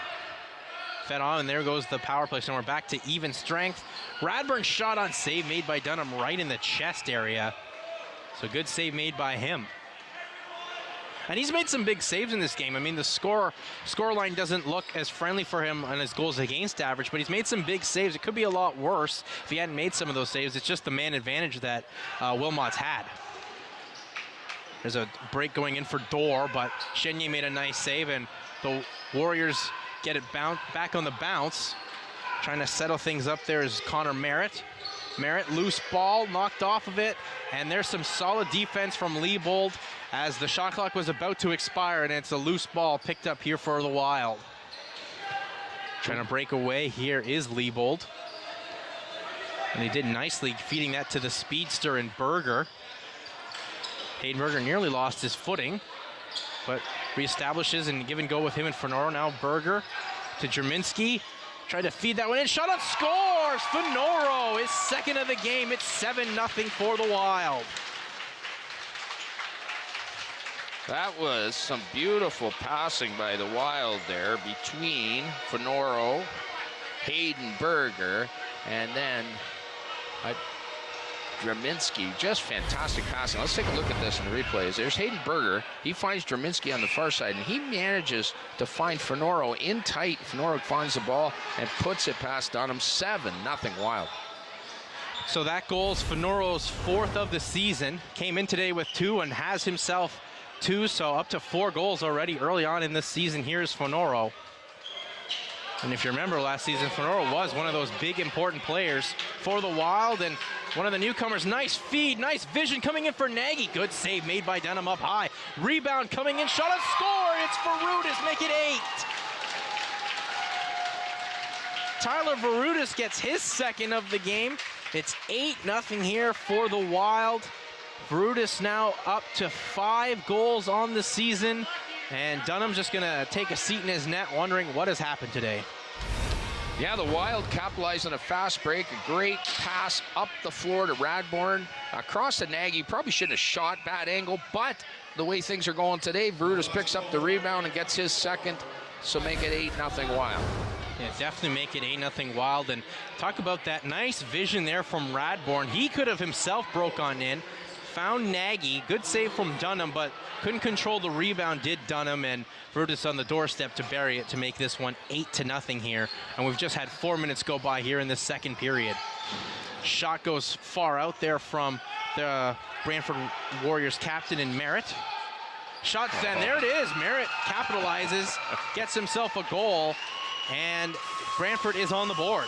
fed on, and there goes the power play. So we're back to even strength. Radbourne shot on, save made by Dunham right in the chest area. So good save made by him. And he's made some big saves in this game. I mean, the score line doesn't look as friendly for him on his goals against average, but he's made some big saves. It could be a lot worse if he hadn't made some of those saves. It's just the man advantage that Wilmot's had. There's a break going in for Dorr, but Chenier made a nice save, and the Warriors get it back on the bounce. Trying to settle things up there is Connor Merritt. Merritt, loose ball, knocked off of it, and there's some solid defense from Leibold as the shot clock was about to expire, and it's a loose ball picked up here for the Wild. Trying to break away here is Leibold. And he did nicely feeding that to the speedster and Berger. Hayden Berger nearly lost his footing, but reestablishes and give and go with him and Finoro. Now Berger to Jerminski. Tried to feed that one in. Shot on, scores! Finoro is second of the game. It's 7-0 for the Wild. That was some beautiful passing by the Wild there between Finoro, Hayden Berger, and then Jerminski. Just fantastic passing. Let's take a look at this in the replays. There's Hayden Berger. He finds Jerminski on the far side, and he manages to find Finoro in tight. Finoro finds the ball and puts it past Dunham. 7-0 Wild. So that goal is Finoro's fourth of the season. Came in today with 2 and has himself 2, so up to 4 goals already early on in this season. Here's Finoro. And if you remember last season, Finoro was one of those big important players for the Wild, and one of the newcomers. Nice feed, nice vision coming in for Nagy. Good save made by Dunham up high. Rebound coming in, shot and score. It's Varutis, make it 8. Tyler Varutis gets his second of the game. It's 8-0 here for the Wild. Varutis now up to 5 goals on the season. And Dunham's just going to take a seat in his net wondering what has happened today. Yeah, the Wild capitalized on a fast break. A great pass up the floor to Radbourne. Across to Nagy. Probably shouldn't have shot, bad angle. But the way things are going today, Varutis picks up the rebound and gets his second. So make it 8-0 Wild. Yeah, definitely make it 8-0 Wild. And talk about that nice vision there from Radbourne. He could have himself broke on in. Found Nagy, good save from Dunham, but couldn't control the rebound, did Dunham, and Varutis on the doorstep to bury it to make this one 8-0 here. And we've just had 4 minutes go by here in the second period. Shot goes far out there from the Brantford Warriors captain in Merritt. Shots, and there it is. Merritt capitalizes, gets himself a goal, and Brantford is on the board.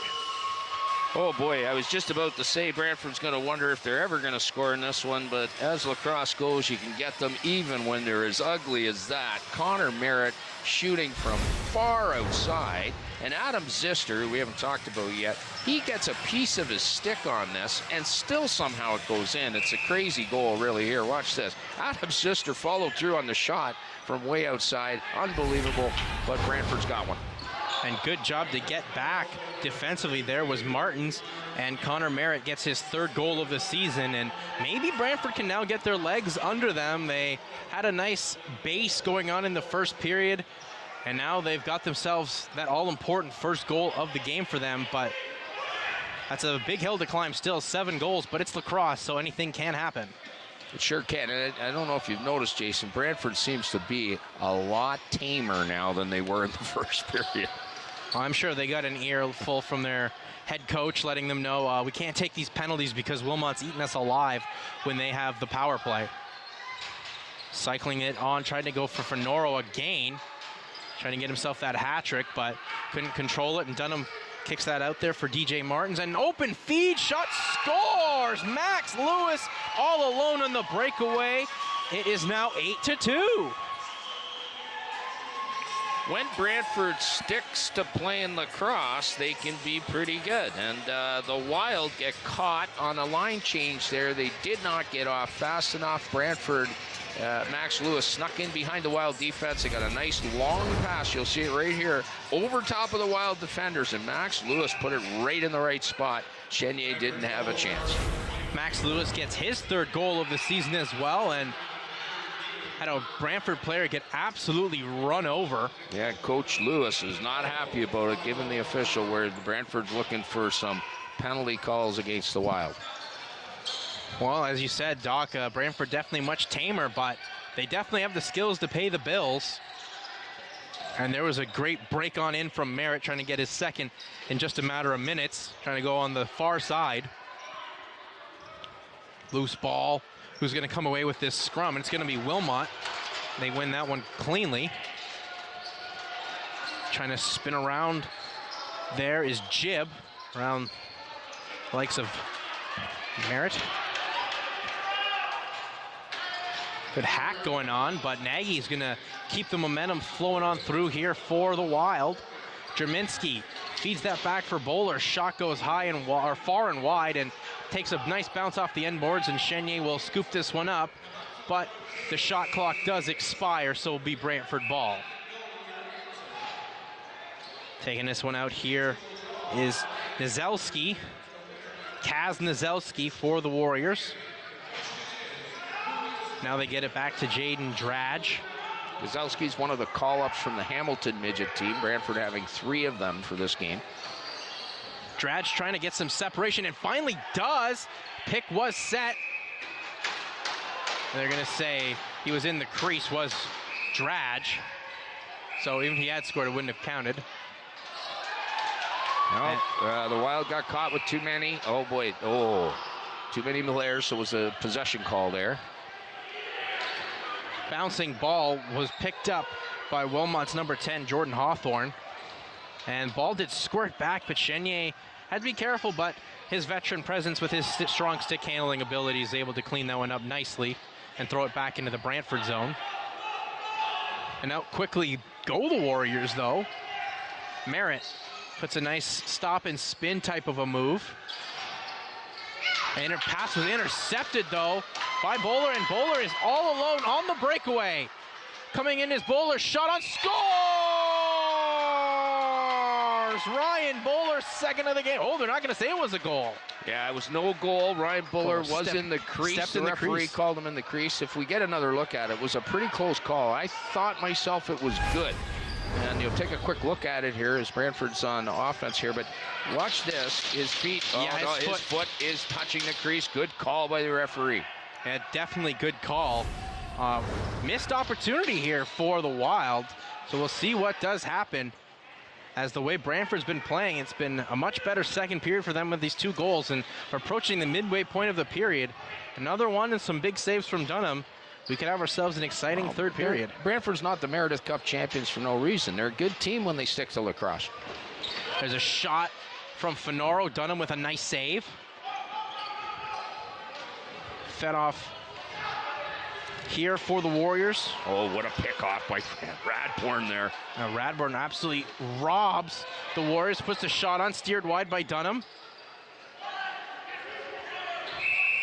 Oh boy, I was just about to say Brantford's going to wonder if they're ever going to score in this one, but as lacrosse goes, you can get them even when they're as ugly as that. Connor Merritt shooting from far outside, and Adam Zister, who we haven't talked about yet, he gets a piece of his stick on this, and still somehow it goes in. It's a crazy goal really here. Watch this. Adam Zister followed through on the shot from way outside. Unbelievable, but Brantford's got one. And good job to get back defensively there was Martins, and Connor Merritt gets his 3rd goal of the season, and maybe Brantford can now get their legs under them. They had a nice base going on in the first period, and now they've got themselves that all-important first goal of the game for them, but that's a big hill to climb still, 7 goals, but it's lacrosse, so anything can happen. It sure can. And I don't know if you've noticed, Jason, Brantford seems to be a lot tamer now than they were in the first period. I'm sure they got an earful from their head coach letting them know we can't take these penalties because Wilmot's eating us alive when they have the power play. Cycling it on, trying to go for Fenoro again, trying to get himself that hat trick, but couldn't control it, and Dunham kicks that out there for DJ Martins. An open feed shot, scores! Max Lewis all alone on the breakaway. It is now 8-2. When Brantford sticks to playing lacrosse, they can be pretty good. And the Wild get caught on a line change there. They did not get off fast enough. Brantford, Max Lewis snuck in behind the Wild defense. They got a nice long pass. You'll see it right here over top of the Wild defenders. And Max Lewis put it right in the right spot. Chenier didn't have a chance. Max Lewis gets his 3rd goal of the season as well, and had a Brantford player get absolutely run over. Yeah, Coach Lewis is not happy about it, given the official where Brantford's looking for some penalty calls against the Wild. Well, as you said, Doc, Brantford definitely much tamer, but they definitely have the skills to pay the bills. And there was a great break on in from Merritt, trying to get his 2nd in just a matter of minutes, trying to go on the far side. Loose ball. Who's going to come away with this scrum? And it's going to be Wilmot. They win that one cleanly. Trying to spin around. There is Jibb around the likes of Merritt. Good hack going on, but Nagy's going to keep the momentum flowing on through here for the Wild. Jerminski feeds that back for Bowler. Shot goes high and far and wide, and takes a nice bounce off the end boards, and Chenier will scoop this one up, but the shot clock does expire, so it'll be Brantford ball. Taking this one out here is Nizelski, Kaz Nizelski for the Warriors. Now they get it back to Jaden Dradge. Nizelski's one of the call-ups from the Hamilton midget team, Brantford having 3 of them for this game. Dradge trying to get some separation, and finally does. Pick was set. They're going to say he was in the crease, was Dradge. So even if he had scored, it wouldn't have counted. No, the Wild got caught with too many. Oh, boy. Oh, too many Millers, so it was a possession call there. Bouncing ball was picked up by Wilmot's number 10, Jordan Hawthorne. And ball did squirt back, but Chenier had to be careful, but his veteran presence with his strong stick handling ability is able to clean that one up nicely and throw it back into the Brantford zone. And out quickly go the Warriors, though. Merritt puts a nice stop and spin type of a move. And her pass was intercepted, though, by Bowler, and Bowler is all alone on the breakaway. Coming in is Bowler, shot on, scores! Ryan Bowler, 2nd of the game. Oh, they're not going to say it was a goal. Yeah, it was no goal. Ryan Bowler was in the crease. The referee called him in the crease. If we get another look at it, it was a pretty close call. I thought myself it was good. And you'll take a quick look at it here as Brantford's on offense here, but watch this. His feet, his foot is touching the crease. Good call by the referee. Yeah, definitely good call. Missed opportunity here for the Wild, so we'll see what does happen. As the way Brantford's been playing, it's been a much better 2nd period for them with these 2 goals, and approaching the midway point of the period. Another one and some big saves from Dunham. we could have ourselves an exciting third period. Brantford's not the Meredith Cup champions for no reason. They're a good team when they stick to lacrosse. There's a shot from Fenoro. Dunham with a nice save. Fed off here for the Warriors. Oh, what a pick off by Radbourne there. Now Radbourne absolutely robs the Warriors. Puts the shot on, steered wide by Dunham.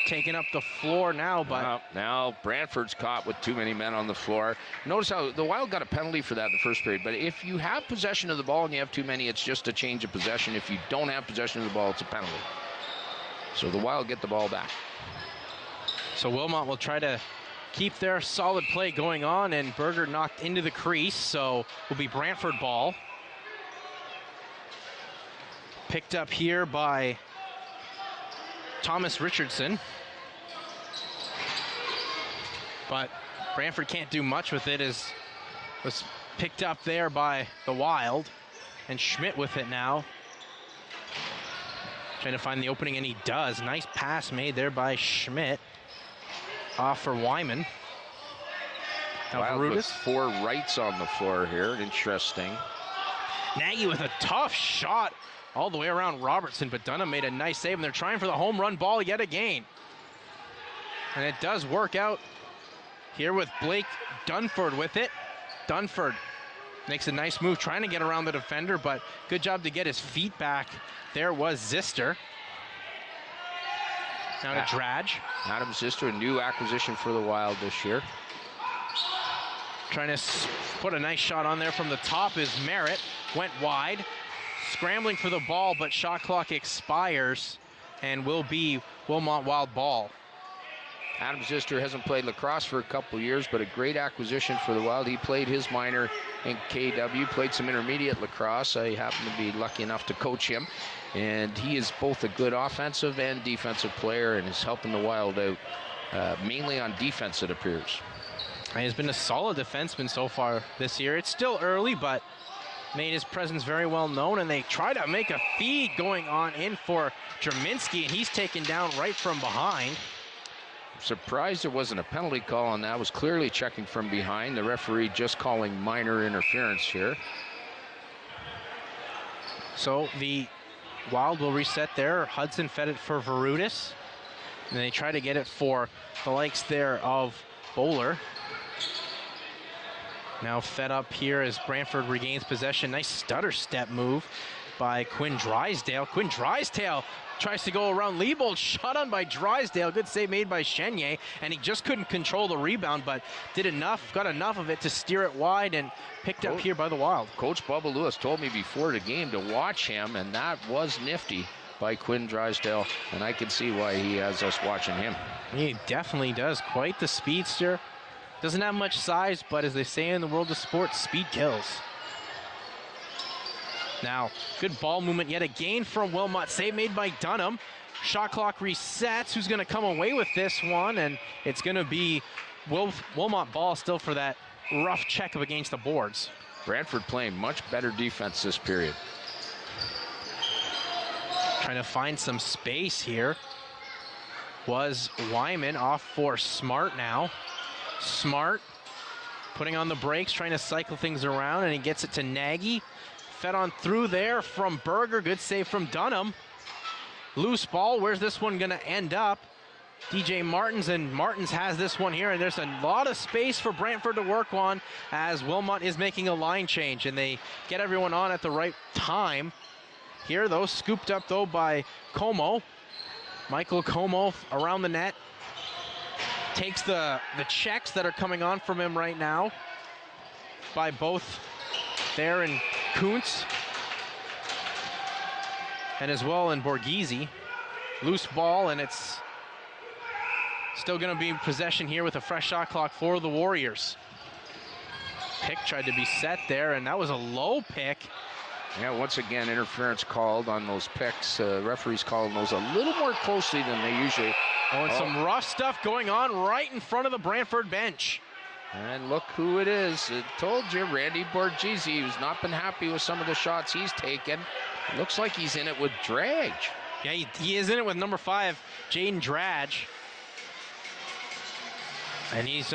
Taking up the floor now, but now Brantford's caught with too many men on the floor. Notice how the Wild got a penalty for that in the first period, but if you have possession of the ball and you have too many, it's just a change of possession. If you don't have possession of the ball, it's a penalty. So the Wild get the ball back. So Wilmot will try to keep their solid play going on, and Berger knocked into the crease, so will be Brantford ball. Picked up here by Thomas Richardson. But Brantford can't do much with it, as was picked up there by the Wild. And Schmidt with it now. Trying to find the opening, and he does. Nice pass made there by Schmidt. Off for Wyman. Now Wild with Varutis. 4 rights on the floor here. Interesting. Nagy with a tough shot all the way around Robertson, but Dunham made a nice save, and they're trying for the home run ball yet again. And it does work out here with Blake Dunford with it. Dunford makes a nice move, trying to get around the defender, but good job to get his feet back. There was Zister. Now to Drage. Adam Zister, a new acquisition for the Wild this year. Trying to put a nice shot on there from the top is Merritt. Went wide. Scrambling for the ball, but shot clock expires and will be Wilmot Wild ball. Adam Zister hasn't played lacrosse for a couple years, but a great acquisition for the Wild. He played his minor in KW, played some intermediate lacrosse. I happen to be lucky enough to coach him, and he is both a good offensive and defensive player and is helping the Wild out, mainly on defense, it appears. And he's been a solid defenseman so far this year. It's still early, but made his presence very well known, and they try to make a feed going on in for Jerminski, and he's taken down right from behind. Surprised there wasn't a penalty call on that. Was clearly checking from behind. The referee just calling minor interference here. So the Wild will reset there. Hudson fed it for Varutis, and they try to get it for the likes there of Bowler. Now fed up here as Brantford regains possession. Nice stutter step move by Quinn Drysdale. Quinn Drysdale tries to go around Liebold. Shot on by Drysdale. Good save made by Chenier, and he just couldn't control the rebound, but got enough of it to steer it wide and picked up here by the Wild. Coach Bubba Lewis told me before the game to watch him, and that was nifty by Quinn Drysdale, and I can see why he has us watching him. He definitely does. Quite the speedster. Doesn't have much size, but as they say in the world of sports, speed kills. Now, good ball movement yet again from Wilmot. Save made by Dunham. Shot clock resets. Who's going to come away with this one? And it's going to be Wilmot ball still for that rough check up against the boards. Brantford playing much better defense this period. Trying to find some space here was Wyman, off for Smart now. Smart putting on the brakes, trying to cycle things around, and he gets it to Nagy. Fed on through there from Berger. Good save from Dunham. Loose ball. Where's this one going to end up? DJ Martins, and Martins has this one here, and there's a lot of space for Brantford to work on as Wilmot is making a line change, and they get everyone on at the right time. Here, though, scooped up, though, by Como. Michael Como around the net. Takes the checks that are coming on from him right now by both there and Kuntz, and as well in Borghese. Loose ball, and it's still going to be possession here with a fresh shot clock for the Warriors. Pick tried to be set there, and that was a low pick. Yeah, once again, interference called on those picks. Referees calling those a little more closely than they usually. Oh, and some rough stuff going on right in front of the Brantford bench. And look who it is. I told you, Randy Borghese, who's not been happy with some of the shots he's taken. Looks like he's in it with Drage. Yeah, he is in it with number 5, Jaden Drage. And he's...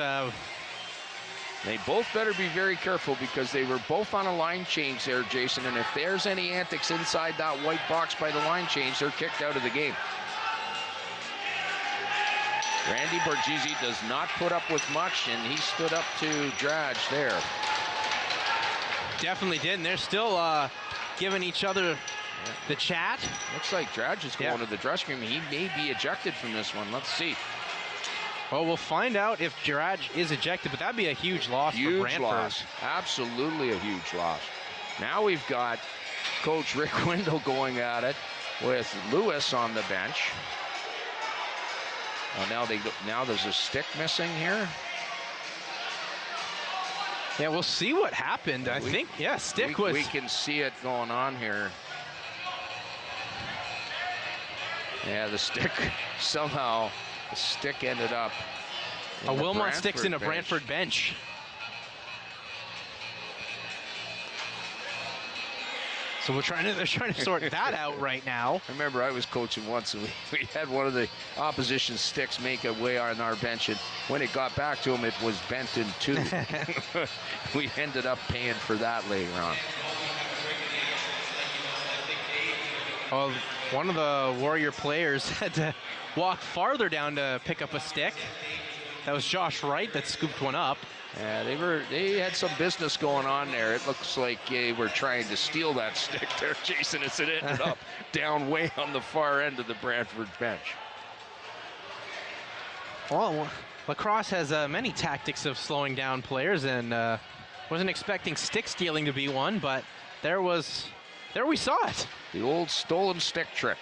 They both better be very careful because they were both on a line change there, Jason, and if there's any antics inside that white box by the line change, they're kicked out of the game. Randy Borghese does not put up with much, and he stood up to Drage there. Definitely did, and they're still giving each other the chat. Looks like Drage is going to the dressing room. He may be ejected from this one. Let's see. Well, we'll find out if Drage is ejected, but that'd be a huge loss for Brantford. Huge loss. Absolutely a huge loss. Now we've got Coach Rick Wendell going at it with Lewis on the bench. Oh, now there's a stick missing here. Yeah, we'll see what happened. I think, stick was... We can see it going on here. Yeah, the stick, somehow, the stick ended up in a Wilmot stick's in a Brantford bench. So they're trying to sort that out right now. I remember I was coaching once, and we had one of the opposition sticks make a way on our bench, and when it got back to him, it was bent in two. We ended up paying for that later on. Well, one of the Warrior players had to walk farther down to pick up a stick. That was Josh Wright that scooped one up. Yeah, they had some business going on there. It looks like they were trying to steal that stick there, Jason, as it ended up down way on the far end of the Brantford bench. Well, Lacrosse has many tactics of slowing down players, and wasn't expecting stick stealing to be one, but there we saw it. The old stolen stick trick.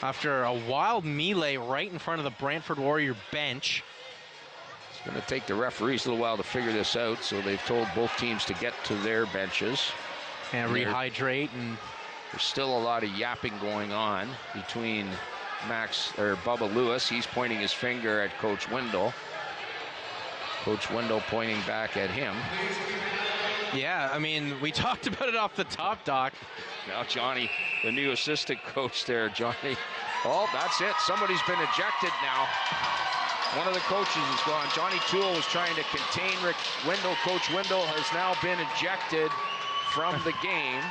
After a wild melee right in front of the Brantford Warrior bench. It's going to take the referees a little while to figure this out, so they've told both teams to get to their benches. And rehydrate. And there's still a lot of yapping going on between Bubba Lewis. He's pointing his finger at Coach Wendell. Coach Wendell pointing back at him. Yeah, I mean, we talked about it off the top, Doc. Now Johnny, the new assistant coach there, Johnny. Oh, that's it. Somebody's been ejected now. One of the coaches is gone. Johnny Toole was trying to contain Rick Wendell. Coach Wendell has now been ejected from the game.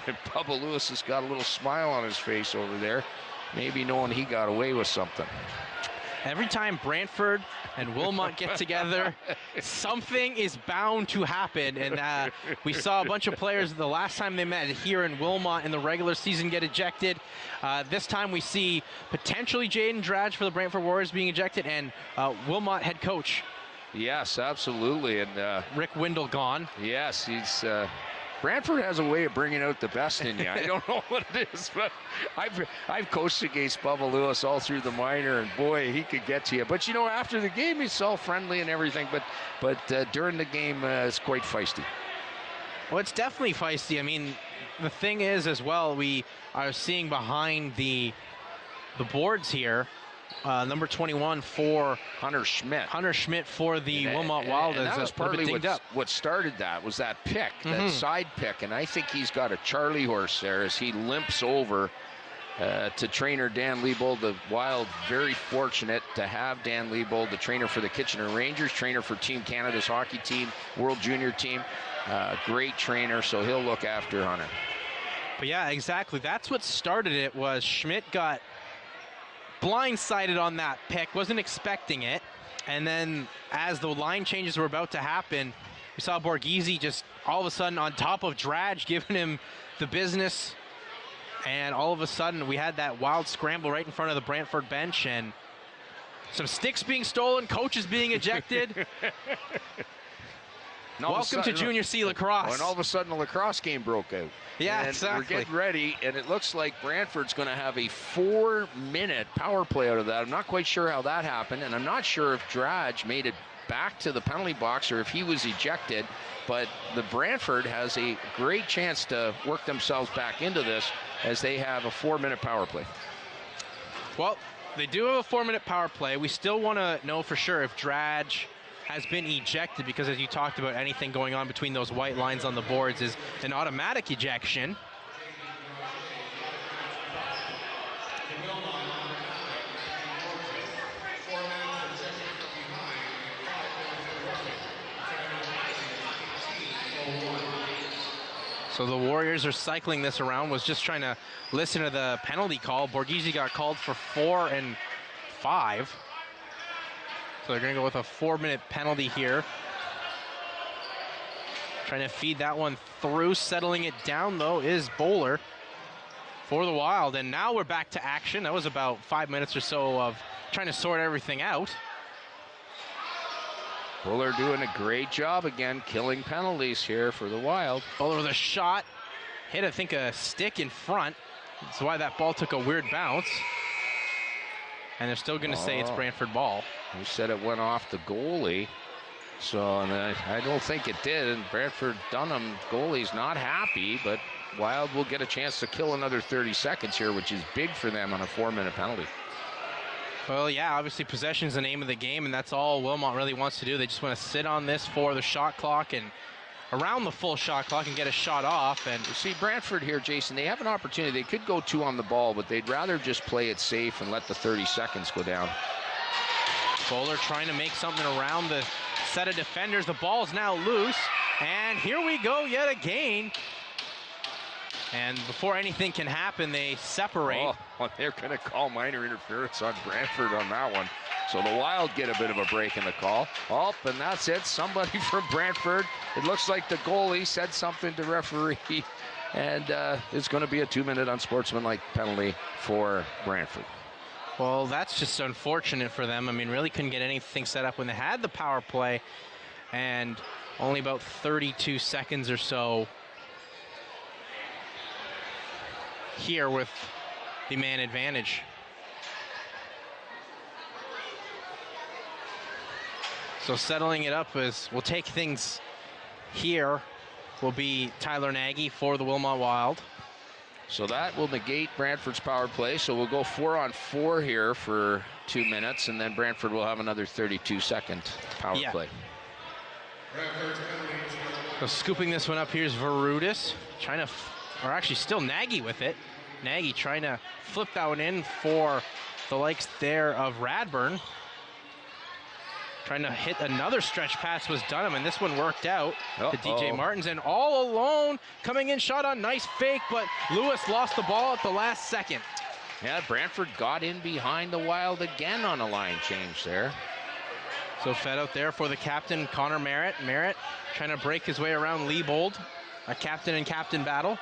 And Bubba Lewis has got a little smile on his face over there, maybe knowing he got away with something. Every time Brantford and Wilmot get together, something is bound to happen. And we saw a bunch of players the last time they met here in Wilmot in the regular season get ejected. This time we see potentially Jaden Drage for the Brantford Warriors being ejected, and Wilmot head coach. Yes, absolutely. And Rick Wendell gone. Yes, he's... Brantford has a way of bringing out the best in you. I don't know what it is, but I've coached against Bubba Lewis all through the minor, and boy, he could get to you. But you know, after the game, he's all friendly and everything. But during the game, it's quite feisty. Well, it's definitely feisty. I mean, the thing is, as well, we are seeing behind the boards here. Number 21 for Hunter Schmidt. Hunter Schmidt for the Wilmot Wild. And that was partly what started that, was that pick, that side pick. And I think he's got a Charlie horse there as he limps over to trainer Dan Leibold. The Wild very fortunate to have Dan Leibold, the trainer for the Kitchener Rangers, trainer for Team Canada's hockey team, World Junior team. Great trainer, so he'll look after Hunter. But yeah, exactly. That's what started it, was Schmidt got blindsided on that pick, wasn't expecting it, and then as the line changes were about to happen, we saw Borghese just all of a sudden on top of Drage, giving him the business, and all of a sudden we had that wild scramble right in front of the Brantford bench, and some sticks being stolen, coaches being ejected. Welcome to Junior C Lacrosse. And all of a sudden, the lacrosse game broke out. Yeah, and exactly. We're getting ready, and it looks like Brantford's going to have a 4-minute power play out of that. I'm not quite sure how that happened, and I'm not sure if Drage made it back to the penalty box or if he was ejected, but the Brantford has a great chance to work themselves back into this as they have a 4-minute power play. Well, they do have a 4-minute power play. We still want to know for sure if Drage has been ejected, because as you talked about, anything going on between those white lines on the boards is an automatic ejection. So the Warriors are cycling this around, was just trying to listen to the penalty call. Borghese got called for 4 and 5. So they're going to go with a 4-minute penalty here. Trying to feed that one through. Settling it down, though, is Bowler for the Wild. And now we're back to action. That was about 5 minutes or so of trying to sort everything out. Bowler doing a great job again, killing penalties here for the Wild. Bowler with a shot. Hit, I think, a stick in front. That's why that ball took a weird bounce. And they're still going to say it's Brantford ball. You said it went off the goalie. So and I don't think it did. And Brantford Dunham goalie's not happy, but Wild will get a chance to kill another 30 seconds here, which is big for them on a 4-minute penalty. Well, yeah, obviously possession's the name of the game, and that's all Wilmot really wants to do. They just want to sit on this for the shot clock and around the full shot clock and get a shot off. And you see Brantford here, Jason, they have an opportunity. They could go 2 on the ball, but they'd rather just play it safe and let the 30 seconds go down. Bowler trying to make something around the set of defenders. The ball's now loose, and here we go yet again. And before anything can happen, they separate. Oh, they're going to call minor interference on Brantford on that one. So the Wild get a bit of a break in the call. Oh, and that's it. Somebody from Brantford. It looks like the goalie said something to referee. And it's going to be a 2-minute unsportsmanlike penalty for Brantford. Well, that's just unfortunate for them. I mean, really couldn't get anything set up when they had the power play. And only about 32 seconds or so here with the man advantage. So settling it up is, we'll take things here, will be Tyler Nagy for the Wilmot Wild. So that will negate Brantford's power play. So we'll go 4-on-4 here for 2 minutes, and then Brantford will have another 32-second power play. So scooping this one up, here's Varudis trying to, or actually still Nagy with it. Nagy trying to flip that one in for the likes there of Radburn. Trying to hit another stretch pass was Dunham, and this one worked out to DJ Martins. And all alone, coming in, shot on, nice fake, but Lewis lost the ball at the last second. Yeah, Brantford got in behind the Wild again on a line change there. So fed out there for the captain, Connor Merritt. Merritt trying to break his way around Leibold. A captain and captain battle.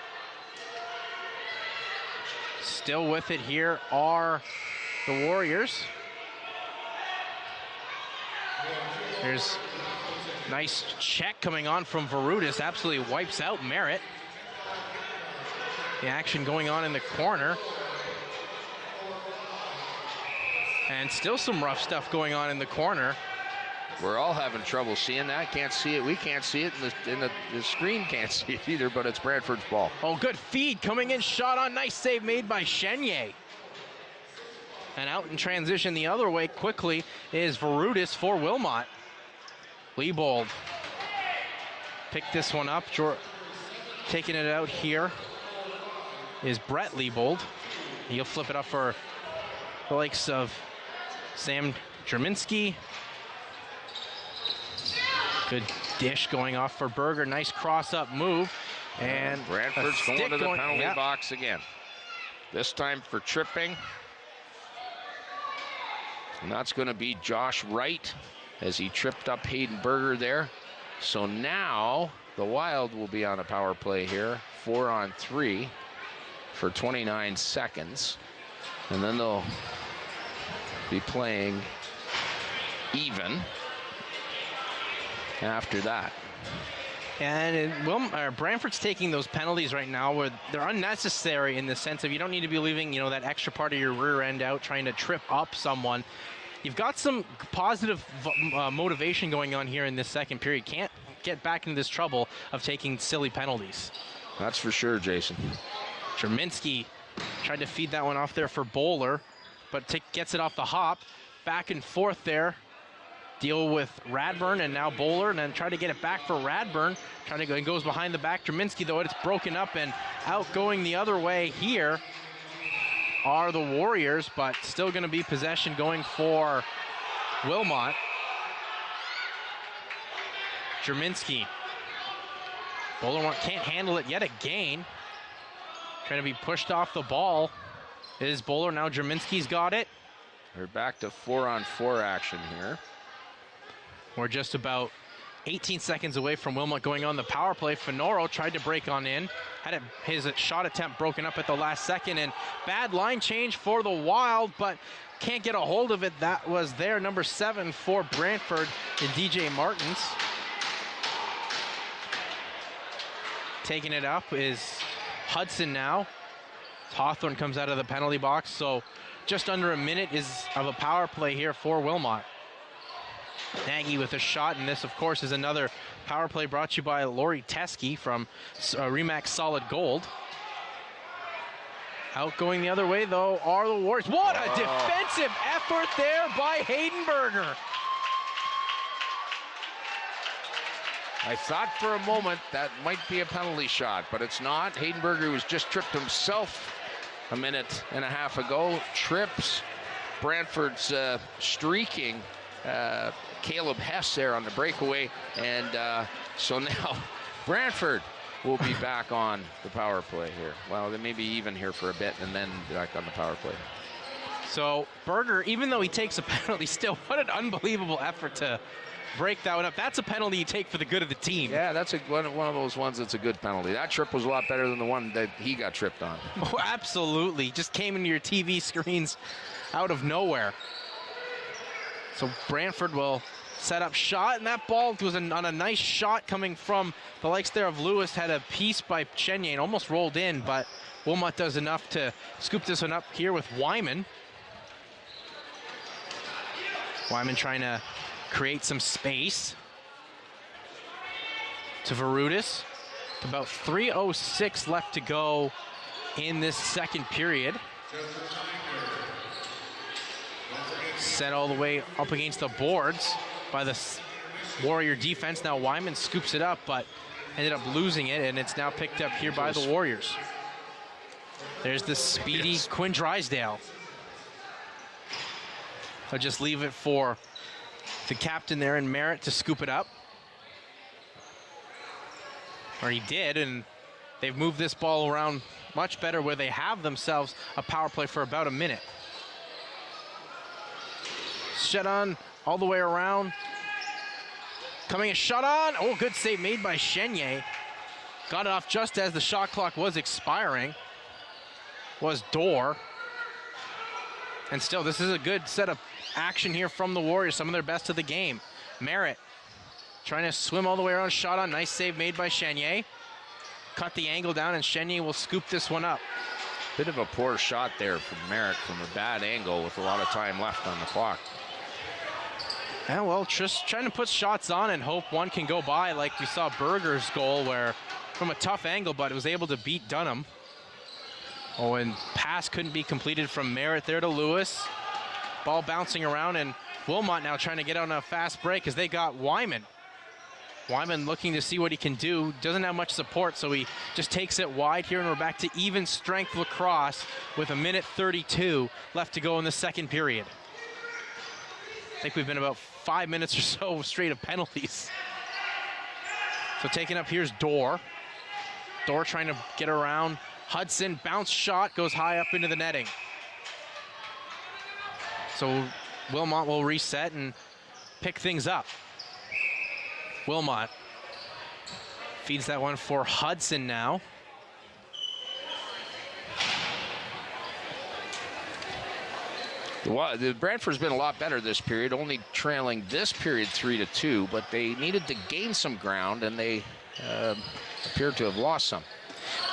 Still with it here are the Warriors. There's nice check coming on from Varudis. Absolutely wipes out Merritt. The action going on in the corner. And still some rough stuff going on in the corner. We're all having trouble seeing that. Can't see it. We can't see it. And the screen can't see it either, but it's Brantford's ball. Oh, good feed coming in. Shot on. Nice save made by Chenier. And out in transition the other way quickly is Varudis for Wilmot. Leibold picked this one up. Taking it out here is Brett Leibold. He'll flip it up for the likes of Sam Jerminski. Good dish going off for Berger. Nice cross-up move. And Brantford's going to the penalty box again. This time for tripping. And that's going to be Josh Wright as he tripped up Hayden Berger there. So now the Wild will be on a power play here, 4-on-3 for 29 seconds. And then they'll be playing even after that. And Brantford's taking those penalties right now where they're unnecessary in the sense of you don't need to be leaving, that extra part of your rear end out trying to trip up someone. You've got some positive motivation going on here in this second period. Can't get back into this trouble of taking silly penalties. That's for sure, Jason. Jerminski tried to feed that one off there for Bowler, but gets it off the hop. Back and forth there. Deal with Radburn and now Bowler, and then try to get it back for Radburn. Trying to go, and goes behind the back. Jerminski, though, it's broken up and out going the other way here are the Warriors, but still going to be possession going for Wilmot. Jerminski Bowler can't handle it yet again. Trying to be pushed off the ball is Bowler. Now Jerminski's got it. We're back to 4-on-4 action here. We're just about 18 seconds away from Wilmot going on the power play. Finoro tried to break on in, had his shot attempt broken up at the last second, and bad line change for the Wild, but can't get a hold of it. That was their number 7 for Brantford and DJ Martins. Taking it up is Hudson now. Hawthorne comes out of the penalty box, so just under a minute of a power play here for Wilmot. Nagy with a shot, and this, of course, is another power play brought to you by Lori Teskey from Remax Solid Gold. Outgoing the other way, though, are the Warriors. What a defensive effort there by Haydenberger. I thought for a moment that might be a penalty shot, but it's not. Haydenberger was just tripped himself a minute and a half ago. Trips Brantford's streaking Caleb Hess there on the breakaway, and so now Brantford will be back on the power play here. Well, they may be even here for a bit and then back on the power play. So Berger, even though he takes a penalty, still, what an unbelievable effort to break that one up. That's a penalty you take for the good of the team. Yeah, that's one of those ones that's a good penalty. That trip was a lot better than the one that he got tripped on. Oh, absolutely. Just came into your TV screens out of nowhere. So Brantford will set up shot, and that ball was on a nice shot coming from the likes there of Lewis. Had a piece by Chenye and almost rolled in, but Wilmot does enough to scoop this one up here with Wyman. Wyman trying to create some space to Varutis. About 3:06 left to go in this second period. Set all the way up against the boards by the Warrior defense. Now Wyman scoops it up, but ended up losing it, and it's now picked up here by the Warriors. There's the speedy Quinn Drysdale. I'll just leave it for the captain there in Merritt to scoop it up. Or he did, and they've moved this ball around much better where they have themselves a power play for about a minute. Shut on all the way around. Coming a shot on. Oh, good save made by Chenye. Got it off just as the shot clock was expiring. Was Dorr. And still, this is a good set of action here from the Warriors, some of their best of the game. Merritt trying to swim all the way around, shot on, nice save made by Chenye. Cut the angle down, and Chenye will scoop this one up. Bit of a poor shot there from Merritt from a bad angle with a lot of time left on the clock. Yeah, well, just trying to put shots on and hope one can go by, like we saw Berger's goal, where from a tough angle, but it was able to beat Dunham. Oh, and pass couldn't be completed from Merritt there to Lewis. Ball bouncing around, and Wilmot now trying to get on a fast break as they got Wyman. Wyman looking to see what he can do. Doesn't have much support, so he just takes it wide here, and we're back to even strength lacrosse with 1:32 left to go in the second period. I think we've been about 5 minutes or so straight of penalties. So taking up here's Dorr. Dorr trying to get around. Hudson, bounce shot, goes high up into the netting. So Wilmot will reset and pick things up. Wilmot feeds that one for Hudson now. The Brantford's been a lot better this period, only trailing this period 3-2, but they needed to gain some ground, and they appeared to have lost some.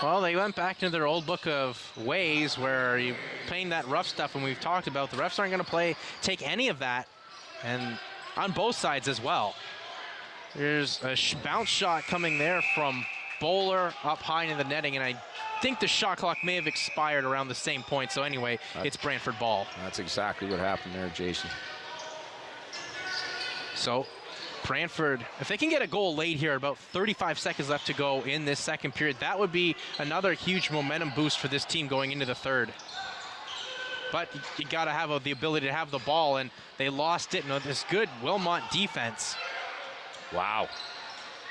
Well, they went back into their old book of ways where you're playing that rough stuff, and we've talked about the refs aren't going to take any of that, and on both sides as well. There's a bounce shot coming there from Bowler up high into the netting, and I think the shot clock may have expired around the same point. So anyway, it's Brantford ball. That's exactly what happened there, Jason. So Brantford, if they can get a goal late here, about 35 seconds left to go in this second period, that would be another huge momentum boost for this team going into the third. But you got to have the ability to have the ball, and they lost it. And this good Wilmot defense. Wow.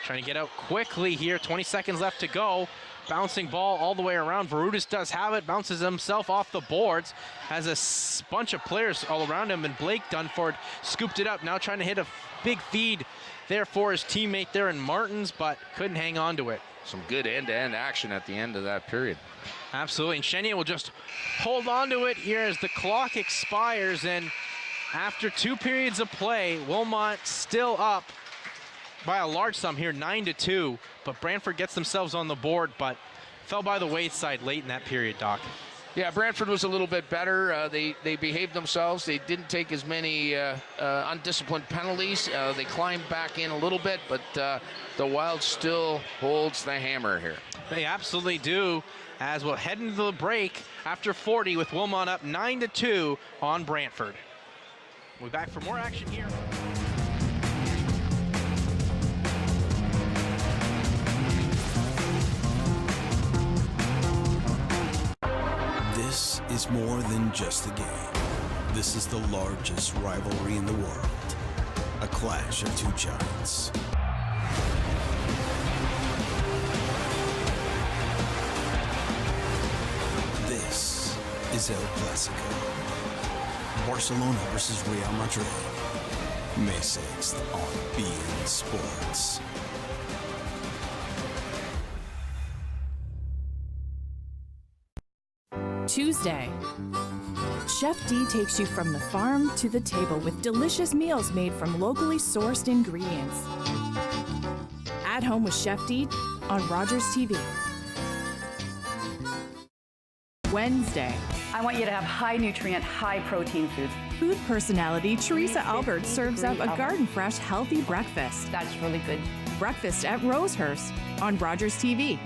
Trying to get out quickly here. 20 seconds left to go. Bouncing ball all the way around. Verutis does have it. Bounces himself off the boards. Has a bunch of players all around him. And Blake Dunford scooped it up. Now trying to hit a big feed there for his teammate there in Martins, but couldn't hang on to it. Some good end-to-end action at the end of that period. Absolutely. And Chenier will just hold on to it here as the clock expires. And after 2 periods of play, Wilmot still up by a large sum here, 9-2. But Brantford gets themselves on the board, but fell by the wayside late in that period, Doc. Yeah, Brantford was a little bit better. They behaved themselves. They didn't take as many undisciplined penalties. They climbed back in a little bit, but the Wild still holds the hammer here. They absolutely do, as we'll head into the break after 40 with Wilmot up 9-2 on Brantford. We'll be back for more action here. This is more than just a game. This is the largest rivalry in the world. A clash of 2 giants. This is El Clásico. Barcelona versus Real Madrid. May 6th on beIN Sports. Tuesday. Chef D takes you from the farm to the table with delicious meals made from locally sourced ingredients. At Home with Chef D on Rogers TV. Wednesday. I want you to have high nutrient, high protein food. Food personality Teresa Albert serves up a garden fresh, healthy breakfast. That's really good. Breakfast at Rosehurst on Rogers TV.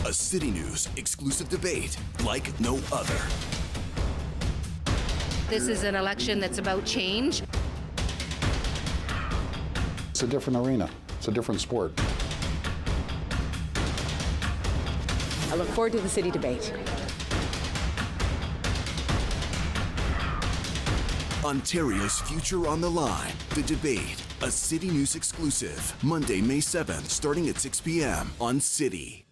A City News exclusive debate like no other. This is an election that's about change. It's a different arena. It's a different sport. I look forward to the city debate. Ontario's future on the line. The debate. A City News exclusive. Monday, May 7th, starting at 6 p.m. on City.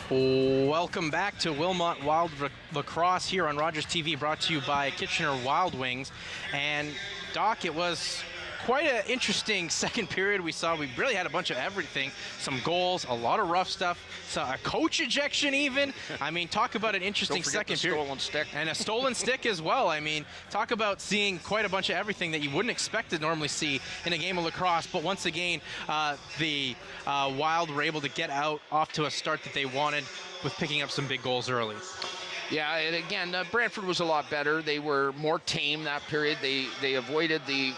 Welcome back to Wilmot Wild Lacrosse here on Rogers TV, brought to you by Kitchener Wild Wings. And Doc, it was quite an interesting second period. We really had a bunch of everything. Some goals, a lot of rough stuff, a coach ejection even. I mean, talk about an interesting second period. Stolen stick. And a stolen stick as well. I mean, talk about seeing quite a bunch of everything that you wouldn't expect to normally see in a game of lacrosse. But once again, the Wild were able to get off to a start that they wanted with picking up some big goals early. Yeah, and again, Brantford was a lot better. They were more tame that period. They avoided the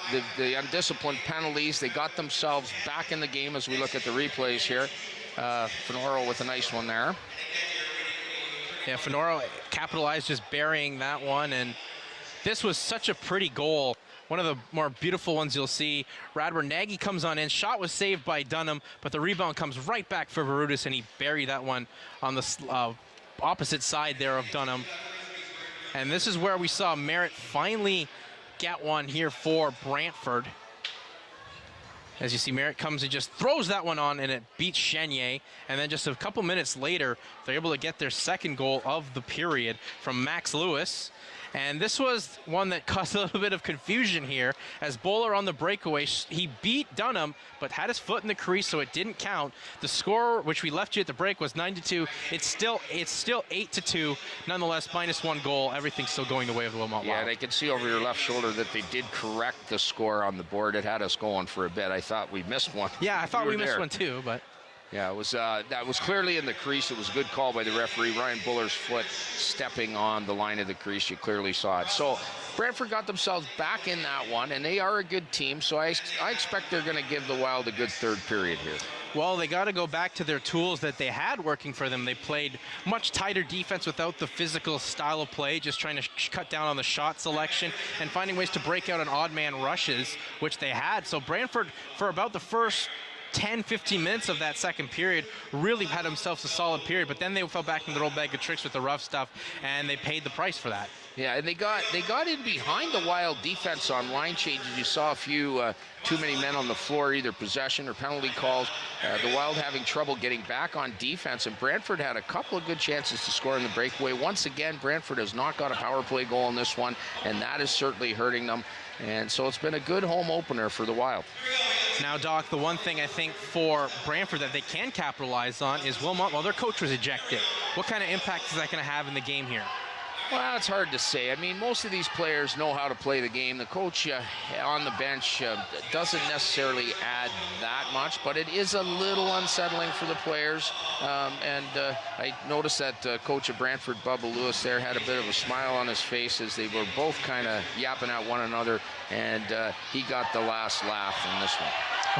undisciplined penalties. They got themselves back in the game as we look at the replays here. Fenoro with a nice one there. Yeah, Fenoro capitalized, just burying that one. And this was such a pretty goal. One of the more beautiful ones you'll see. Radwer Nagy comes on in. Shot was saved by Dunham, but the rebound comes right back for Verutis, and he buried that one on the opposite side there of Dunham. And this is where we saw Merritt finally get one here for Brantford. As you see, Merritt comes and just throws that one on, and it beats Chenier. And then just a couple minutes later, they're able to get their second goal of the period from Max Lewis. And this was one that caused a little bit of confusion here, as Bowler on the breakaway, he beat Dunham, but had his foot in the crease, so it didn't count. The score, which we left you at the break, was 9-2. It's still 8-2. Nonetheless, -1 goal. Everything's still going the way of the Wilmot Wild. Yeah, they can see over your left shoulder that they did correct the score on the board. It had us going for a bit. I thought we missed one. Yeah, I thought we missed one too, but. Yeah, it was that was clearly in the crease. It was a good call by the referee. Ryan Buller's foot stepping on the line of the crease. You clearly saw it. So Brantford got themselves back in that one, and they are a good team. So I expect they're going to give the Wild a good third period here. Well, they got to go back to their tools that they had working for them. They played much tighter defense without the physical style of play, just trying to cut down on the shot selection and finding ways to break out on odd man rushes, which they had. So Brantford, for about the first 10-15 minutes of that second period, really had themselves a solid period, but then they fell back into their old bag of tricks with the rough stuff, and they paid the price for that. Yeah, and they got in behind the Wild defense on line changes. You saw a few too many men on the floor, either possession or penalty calls. The Wild having trouble getting back on defense, and Brantford had a couple of good chances to score in the breakaway. Once again, Brantford has not got a power play goal in this one, and that is certainly hurting them. And so it's been a good home opener for the Wild. Now, Doc, the one thing I think for Brantford that they can capitalize on is Wilmot. Well, their coach was ejected. What kind of impact is that going to have in the game here? Well, it's hard to say. I mean, most of these players know how to play the game. The coach on the bench doesn't necessarily add that much, but it is a little unsettling for the players. I noticed that coach of Brantford, Bubba Lewis, there had a bit of a smile on his face as they were both kind of yapping at one another, and he got the last laugh in this one.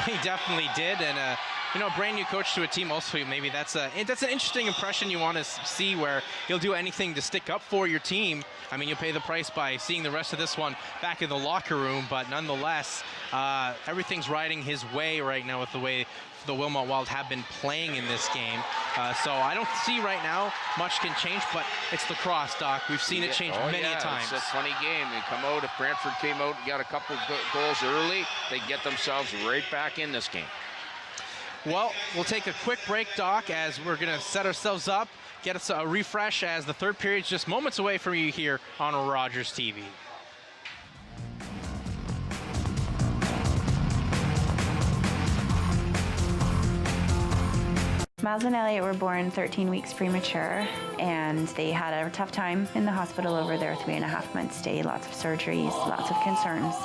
He definitely did, and you know, a brand new coach to a team also, maybe that's an interesting impression you want to see, where he'll do anything to stick up for your team. I mean, you'll pay the price by seeing the rest of this one back in the locker room, but nonetheless, everything's riding his way right now with the way the Wilmot Wild have been playing in this game. So I don't see right now much can change, but it's lacrosse, Doc. We've seen it change many times. It's a funny game. They come out, if Brantford came out and got a couple goals early, they get themselves right back in this game. Well, we'll take a quick break, Doc, as we're going to set ourselves up, get us a refresh, as the third period is just moments away from you here on Rogers TV. Miles and Elliot were born 13 weeks premature, and they had a tough time in the hospital over their 3.5-month stay. Lots of surgeries, lots of concerns.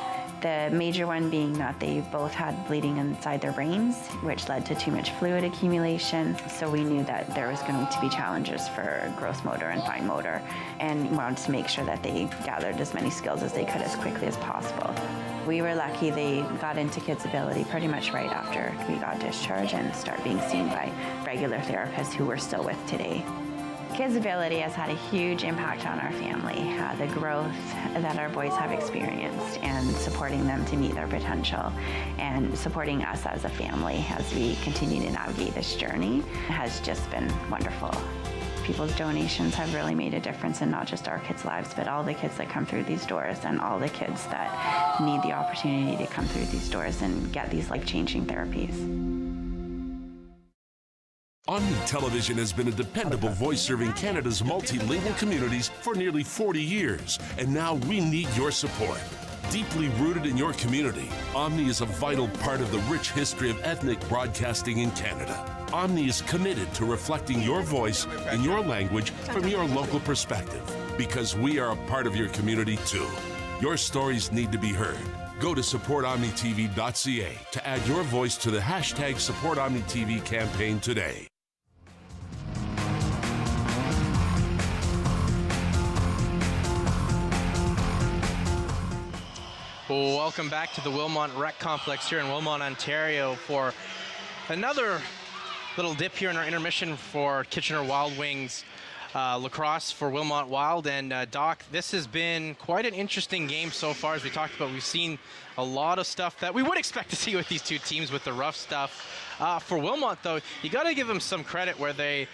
The major one being that they both had bleeding inside their brains, which led to too much fluid accumulation. So we knew that there was going to be challenges for gross motor and fine motor, and wanted to make sure that they gathered as many skills as they could as quickly as possible. We were lucky they got into Kids Ability pretty much right after we got discharged and started being seen by regular therapists who we're still with today. Kids Ability has had a huge impact on our family, the growth that our boys have experienced, and supporting them to meet their potential, and supporting us as a family as we continue to navigate this journey has just been wonderful. People's donations have really made a difference in not just our kids' lives, but all the kids that come through these doors and all the kids that need the opportunity to come through these doors and get these life-changing therapies. Omni Television has been a dependable voice serving Canada's multilingual communities for nearly 40 years, and now we need your support. Deeply rooted in your community, Omni is a vital part of the rich history of ethnic broadcasting in Canada. Omni is committed to reflecting your voice in your language from your local perspective, because we are a part of your community too. Your stories need to be heard. Go to supportomnitv.ca to add your voice to the hashtag SupportOmniTV campaign today. Welcome back to the Wilmot Rec Complex here in Wilmot, Ontario, for another little dip here in our intermission for Kitchener Wild Wings lacrosse for Wilmot Wild. And Doc, this has been quite an interesting game so far. As we talked about, we've seen a lot of stuff that we would expect to see with these two teams with the rough stuff. For Wilmot, though, you got to give them some credit where they've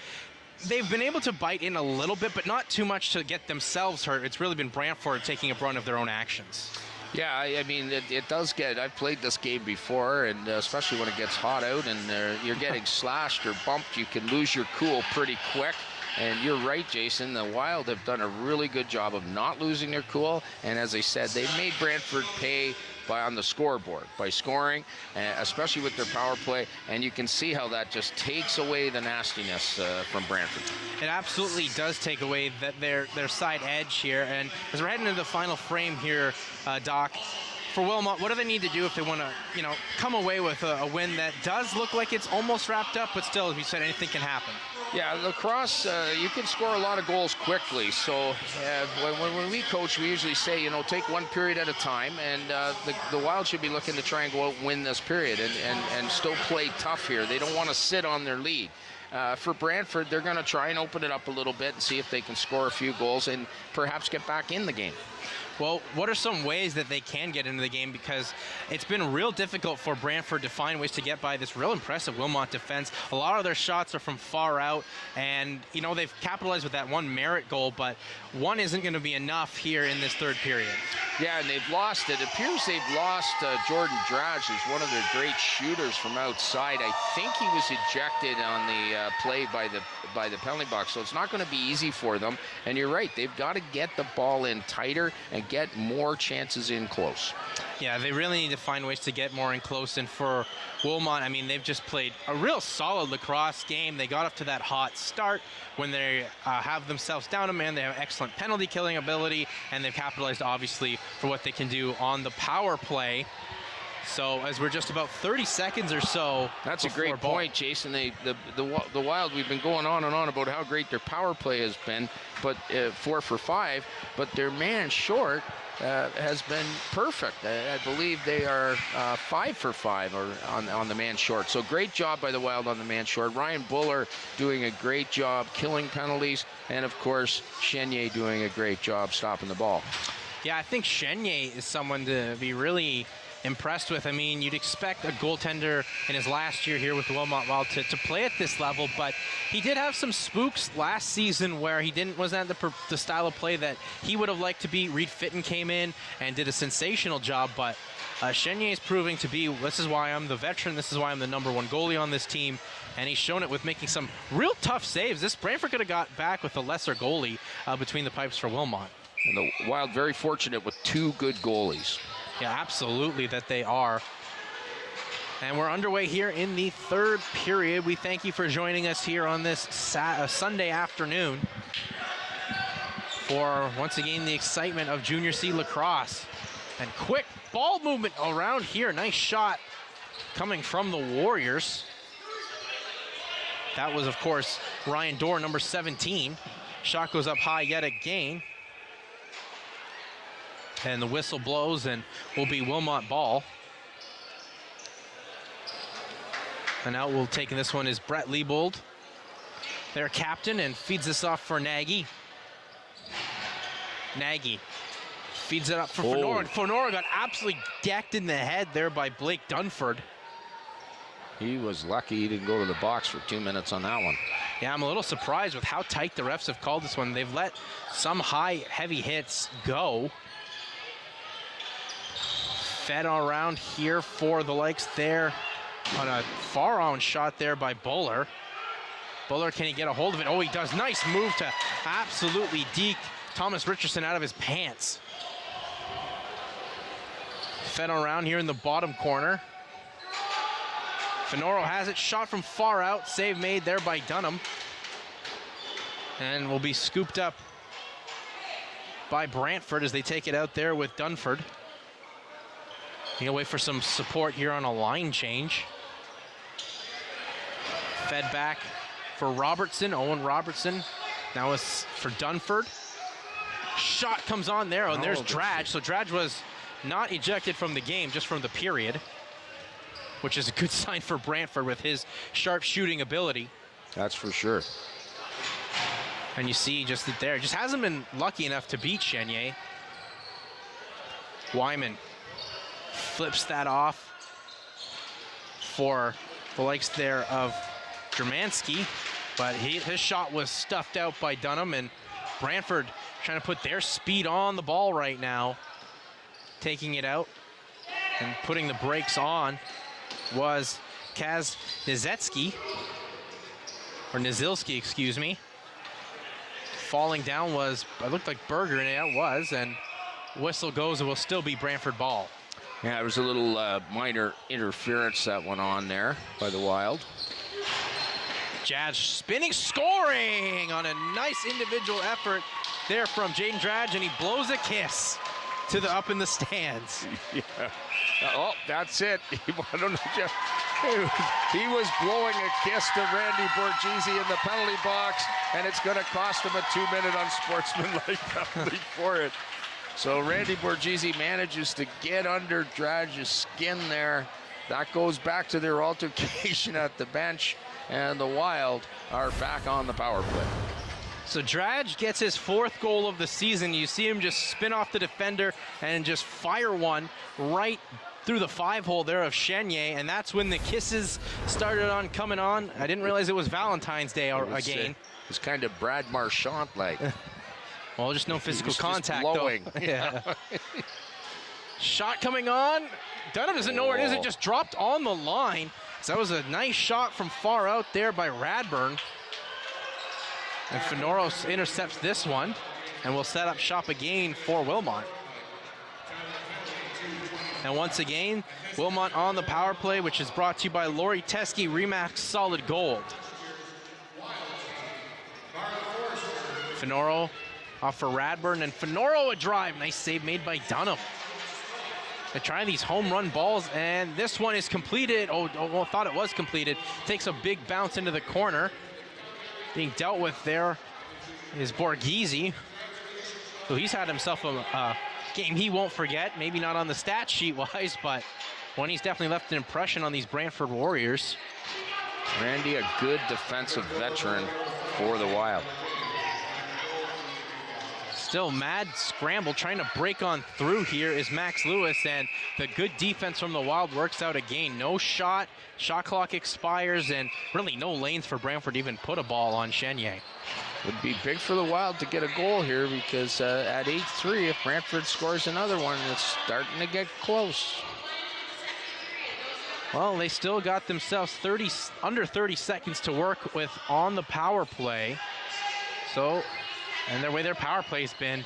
been able to bite in a little bit, but not too much to get themselves hurt. It's really been Brantford taking a brunt of their own actions. Yeah, I mean, it does get, I've played this game before, and especially when it gets hot out and you're getting slashed or bumped, you can lose your cool pretty quick. And you're right, Jason, the Wild have done a really good job of not losing their cool. And as I said, they've made Brantford pay on the scoreboard, by scoring, especially with their power play. And you can see how that just takes away the nastiness from Brantford. It absolutely does take away their side edge here. And as we're heading into the final frame here, Doc, for Wilmot, what do they need to do if they want to, come away with a win that does look like it's almost wrapped up, but still, as you said, anything can happen? Yeah, Lacrosse, you can score a lot of goals quickly. So when we coach, we usually say, take one period at a time, and the Wild should be looking to try and go out and win this period and still play tough here. They don't want to sit on their lead. For Brantford, they're going to try and open it up a little bit and see if they can score a few goals and perhaps get back in the game. Well, what are some ways that they can get into the game? Because it's been real difficult for Brantford to find ways to get by this real impressive Wilmot defense. A lot of their shots are from far out, and, they've capitalized with that one Merritt goal, but one isn't going to be enough here in this third period. Yeah, and they've lost. It appears they've lost Jordan Drage, who's one of their great shooters from outside. I think he was ejected on the play by the penalty box, so it's not going to be easy for them. And you're right, they've got to get the ball in tighter and get more chances in close. Yeah, they really need to find ways to get more in close. And for Wilmot, they've just played a real solid lacrosse game. They got up to that hot start when they have themselves down a man. They have excellent penalty killing ability, and they've capitalized, obviously, for what they can do on the power play. So as we're just about 30 seconds or so. That's a great point, Jason. The Wild, we've been going on and on about how great their power play has been, but 4 for 5, but their man short has been perfect. I believe they are 5 for 5 on the man short. So great job by the Wild on the man short. Ryan Buller doing a great job killing penalties, and of course Chenier doing a great job stopping the ball. Yeah, I think Chenier is someone to be really impressed with. You'd expect a goaltender in his last year here with the Wilmot Wild to play at this level, but he did have some spooks last season where he wasn't the style of play that he would have liked to be. Reed Fitton came in and did a sensational job, but Chenier is proving to be, this is why I'm the veteran, this is why I'm the #1 goalie on this team, and he's shown it with making some real tough saves. This Brantford could have got back with a lesser goalie between the pipes for Wilmot. And the Wild very fortunate with 2 good goalies. Yeah, absolutely that they are. And we're underway here in the third period. We thank you for joining us here on this Sunday afternoon for, once again, the excitement of Junior C lacrosse. And quick ball movement around here. Nice shot coming from the Warriors. That was, of course, Ryan Dorr, number 17. Shot goes up high yet again. And the whistle blows and will be Wilmot ball. And out will taking this one is Brett Liebold, their captain, and feeds this off for Nagy. Nagy feeds it up for Fenora. Fenora got absolutely decked in the head there by Blake Dunford. He was lucky he didn't go to the box for 2 minutes on that one. Yeah, I'm a little surprised with how tight the refs have called this one. They've let some high, heavy hits go. Fed around here for the likes there on a far-on shot there by Buller. Buller, can he get a hold of it? Oh, he does. Nice move to absolutely deke Thomas Richardson out of his pants. Fed around here in the bottom corner. Fenoro has it, shot from far out, save made there by Dunham. And will be scooped up by Brantford as they take it out there with Dunford. He'll wait for some support here on a line change. Fed back for Robertson, Owen Robertson. Now it's for Dunford. Shot comes on there, and there's Drage. So Drage was not ejected from the game, just from the period, which is a good sign for Brantford with his sharp shooting ability. That's for sure. And you see just that there, just hasn't been lucky enough to beat Chenier. Wyman flips that off for the likes there of Dramansky, but his shot was stuffed out by Dunham, and Brantford trying to put their speed on the ball right now. Taking it out and putting the brakes on was Kaz Nizetsky, or Nizilski, excuse me. Falling down was, it looked like Berger, and it was, and whistle goes, it will still be Brantford ball. Yeah, there was a little minor interference that went on there by the Wild. Jazz spinning, scoring on a nice individual effort there from Jaden Drage, and he blows a kiss. to the up in the stands. Yeah. Oh, that's it. I don't know, Jeff. He was blowing a kiss to Randy Borghese in the penalty box, and it's going to cost him a 2-minute unsportsmanlike penalty for it. So Randy Borghese manages to get under Drage's skin there. That goes back to their altercation at the bench, and the Wild are back on the power play. So Drage gets his 4th goal of the season. You see him just spin off the defender and just fire one right through the 5-hole there of Chenier, and that's when the kisses started on coming on. I didn't realize it was Valentine's Day again. It's kind of Brad Marchand-like. Well, just no physical contact, blowing. though. Yeah. Shot coming on. Dunham doesn't know where it is. It just dropped on the line. So that was a nice shot from far out there by Radburn. And Fenoro intercepts this one and will set up shop again for Wilmot. And once again, Wilmot on the power play, which is brought to you by Lori Teske Remax Solid Gold. Fenoro off for Radburn, and Fenoro a drive. Nice save made by Dunham. They're trying these home run balls, and this one is completed. Thought it was completed. Takes a big bounce into the corner. Being dealt with there is Borghese. So he's had himself a game he won't forget. Maybe not on the stat sheet wise, but one he's definitely left an impression on these Brantford Warriors. Randy, a good defensive veteran for the Wild. Still mad scramble, trying to break on through here is Max Lewis, and the good defense from the Wild works out again. No shot clock expires, and really no lanes for Brantford to even put a ball on Chenier. Would be big for the Wild to get a goal here, because at 8-3, if Brantford scores another one, it's starting to get close. Well, they still got themselves under 30 seconds to work with on the power play. So, and the way their power play's been,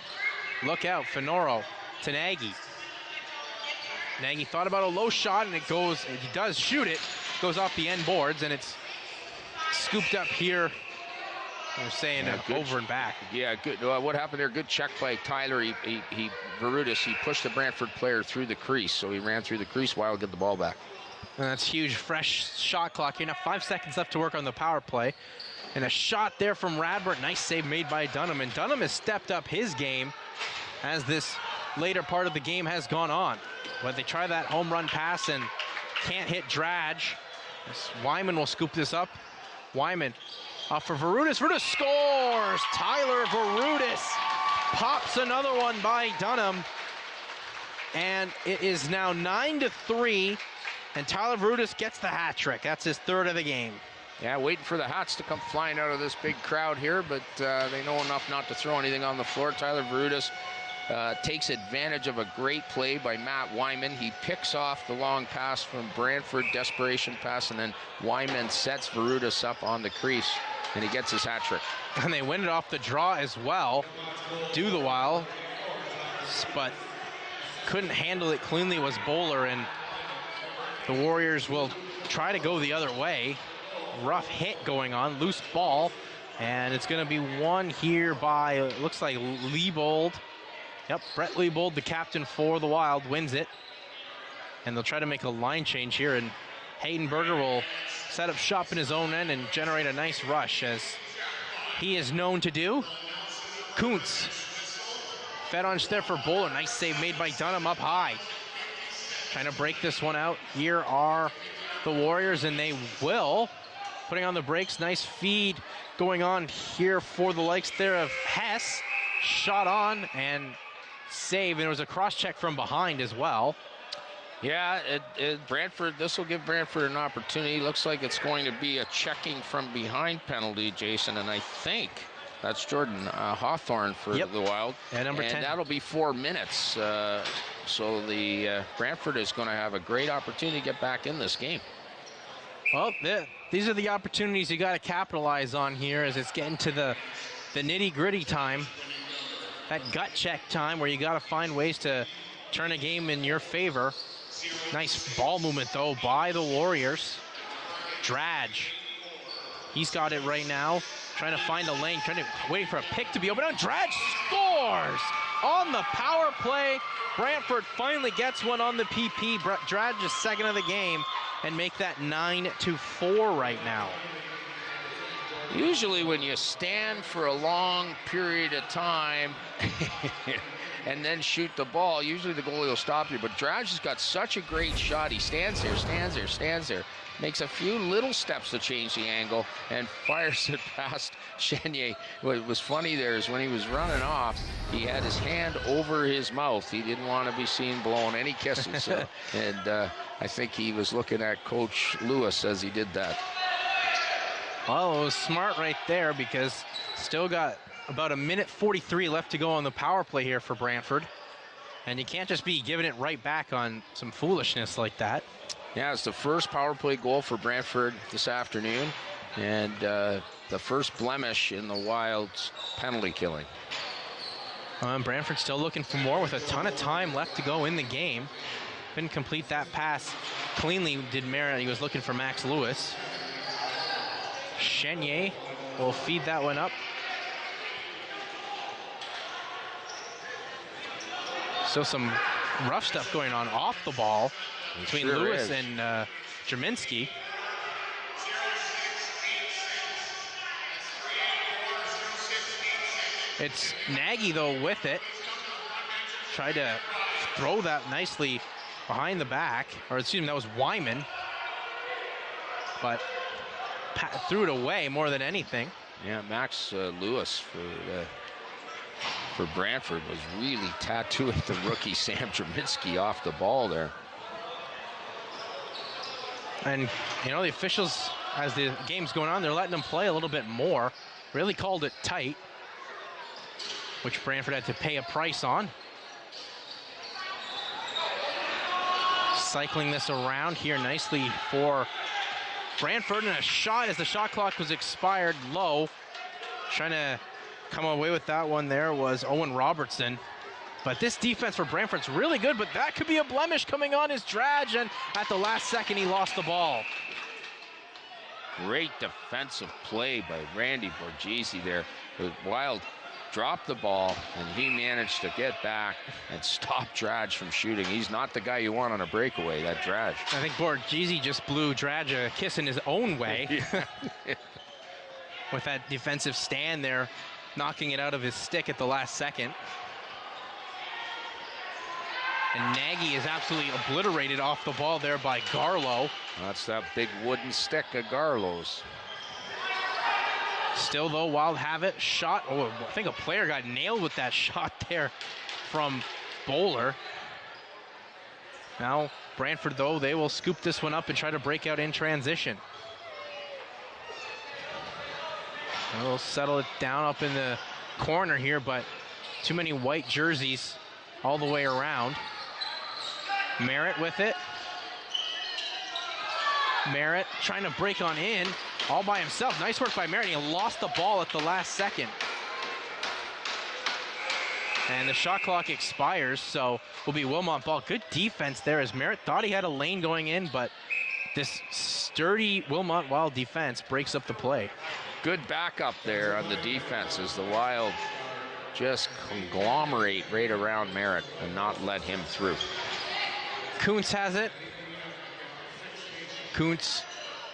look out, Fenoro to Nagy. Nagy thought about a low shot, and it goes, he does shoot it, goes off the end boards, and it's scooped up here. They're saying over and back. Yeah, good. What happened there? Good check by Tyler. Verutis, he pushed the Brantford player through the crease, so he ran through the crease. Wild get the ball back. And that's huge, fresh shot clock here. Now 5 seconds left to work on the power play. And a shot there from Radburn. Nice save made by Dunham. And Dunham has stepped up his game as this later part of the game has gone on. But they try that home run pass and can't hit Drage. Wyman will scoop this up. Wyman off for Verutis. Verutis scores! Tyler Verutis pops another one by Dunham. And it is now 9-3. And Tyler Verutis gets the hat trick. That's his 3rd of the game. Yeah, waiting for the hats to come flying out of this big crowd here, but they know enough not to throw anything on the floor. Tyler Verutis takes advantage of a great play by Matt Wyman. He picks off the long pass from Brantford, desperation pass, and then Wyman sets Verutis up on the crease, and he gets his hat trick. And they win it off the draw as well. Do the Wild, but couldn't handle it cleanly was Bowler, and the Warriors will try to go the other way. Rough hit going on, loose ball, and it's going to be won here by, it looks like Leibold. Yep, Brett Leibold, the captain for the Wild, wins it. And they'll try to make a line change here, and Haydenberger will set up shop in his own end and generate a nice rush, as he is known to do. Kuntz fed on there for Bowler. Nice save made by Dunham up high. Trying to break this one out. Here are the Warriors, and they will. Putting on the brakes, nice feed going on here for the likes there of Hess. Shot on and save, and there was a cross check from behind as well. Yeah, Brantford, this will give Brantford an opportunity. Looks like it's going to be a checking from behind penalty, Jason, and I think that's Jordan Hawthorne for the Wild. And number 10. And that'll be 4 minutes. So the Brantford is going to have a great opportunity to get back in this game. Well, these are the opportunities you got to capitalize on here as it's getting to the nitty-gritty time. That gut check time where you got to find ways to turn a game in your favor. Nice ball movement, though, by the Warriors. Drage. He's got it right now. Trying to find a lane, waiting for a pick to be open. Oh, Drage scores! on the power play. Brantford finally gets one on the PP. Dradge is second of the game and make that 9-4 right now. Usually when you stand for a long period of time and then shoot the ball, usually the goalie will stop you. But Dradge has got such a great shot. He stands there, makes a few little steps to change the angle and fires it past Chenier. What was funny there is when he was running off, he had his hand over his mouth. He didn't want to be seen blowing any kisses. And I think he was looking at Coach Lewis as he did that. Well, it was smart right there because still got about 1:43 left to go on the power play here for Brantford. And you can't just be giving it right back on some foolishness like that. Yeah, it's the first power play goal for Brantford this afternoon. And the first blemish in the Wild's penalty killing. Brantford still looking for more with a ton of time left to go in the game. Couldn't complete that pass cleanly, did Meredith. He was looking for Max Lewis. Chenier will feed that one up. Still some rough stuff going on off the ball between Lewis and Jerminski. It's Nagy, though, with it. Tried to throw that nicely behind the back. Or excuse me, that was Wyman. But threw it away more than anything. Yeah, Max Lewis for Brantford was really tattooing the rookie Sam Jerminski off the ball there. And, you know, the officials, as the game's going on, they're letting them play a little bit more. Really called it tight, which Brantford had to pay a price on. Cycling this around here nicely for Brantford, and a shot as the shot clock was expired low. Trying to come away with that one there was Owen Robertson. But this defense for Brantford's really good, but that could be a blemish coming on his Dradge, and at the last second he lost the ball. Great defensive play by Randy Borghese there. The Wild dropped the ball, and he managed to get back and stop Dradge from shooting. He's not the guy you want on a breakaway, that Dradge. I think Borghese just blew Dradge a kiss in his own way. With that defensive stand there, knocking it out of his stick at the last second. And Nagy is absolutely obliterated off the ball there by Garlow. That's that big wooden stick of Garlow's. Still, though, Wild have it. Shot. Oh, I think a player got nailed with that shot there from Bowler. Now, Brantford, though, they will scoop this one up and try to break out in transition. They'll settle it down up in the corner here, but too many white jerseys all the way around. Merritt with it. Merritt trying to break on in all by himself. Nice work by Merritt. He lost the ball at the last second. And the shot clock expires, so will be Wilmot ball. Good defense there as Merritt thought he had a lane going in, but this sturdy Wilmot Wild defense breaks up the play. Good backup there on the defense as the Wild just conglomerate right around Merritt and not let him through. Kuntz has it. Kuntz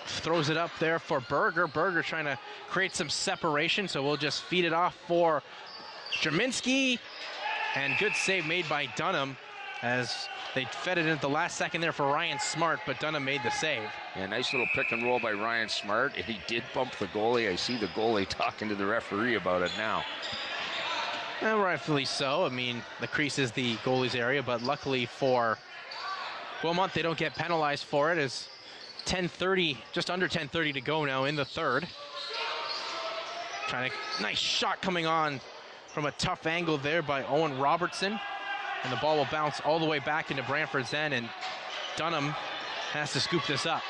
throws it up there for Berger. Berger trying to create some separation, so we'll just feed it off for Jerminski. And good save made by Dunham as they fed it in at the last second there for Ryan Smart, but Dunham made the save. Yeah, nice little pick and roll by Ryan Smart, and he did bump the goalie. I see the goalie talking to the referee about it now. And rightfully so. I mean, the crease is the goalie's area, but luckily for Wilmot, they don't get penalized for it as 10:30, just under 10:30 to go now in the third. Nice shot coming on from a tough angle there by Owen Robertson. And the ball will bounce all the way back into Brantford's end, and Dunham has to scoop this up.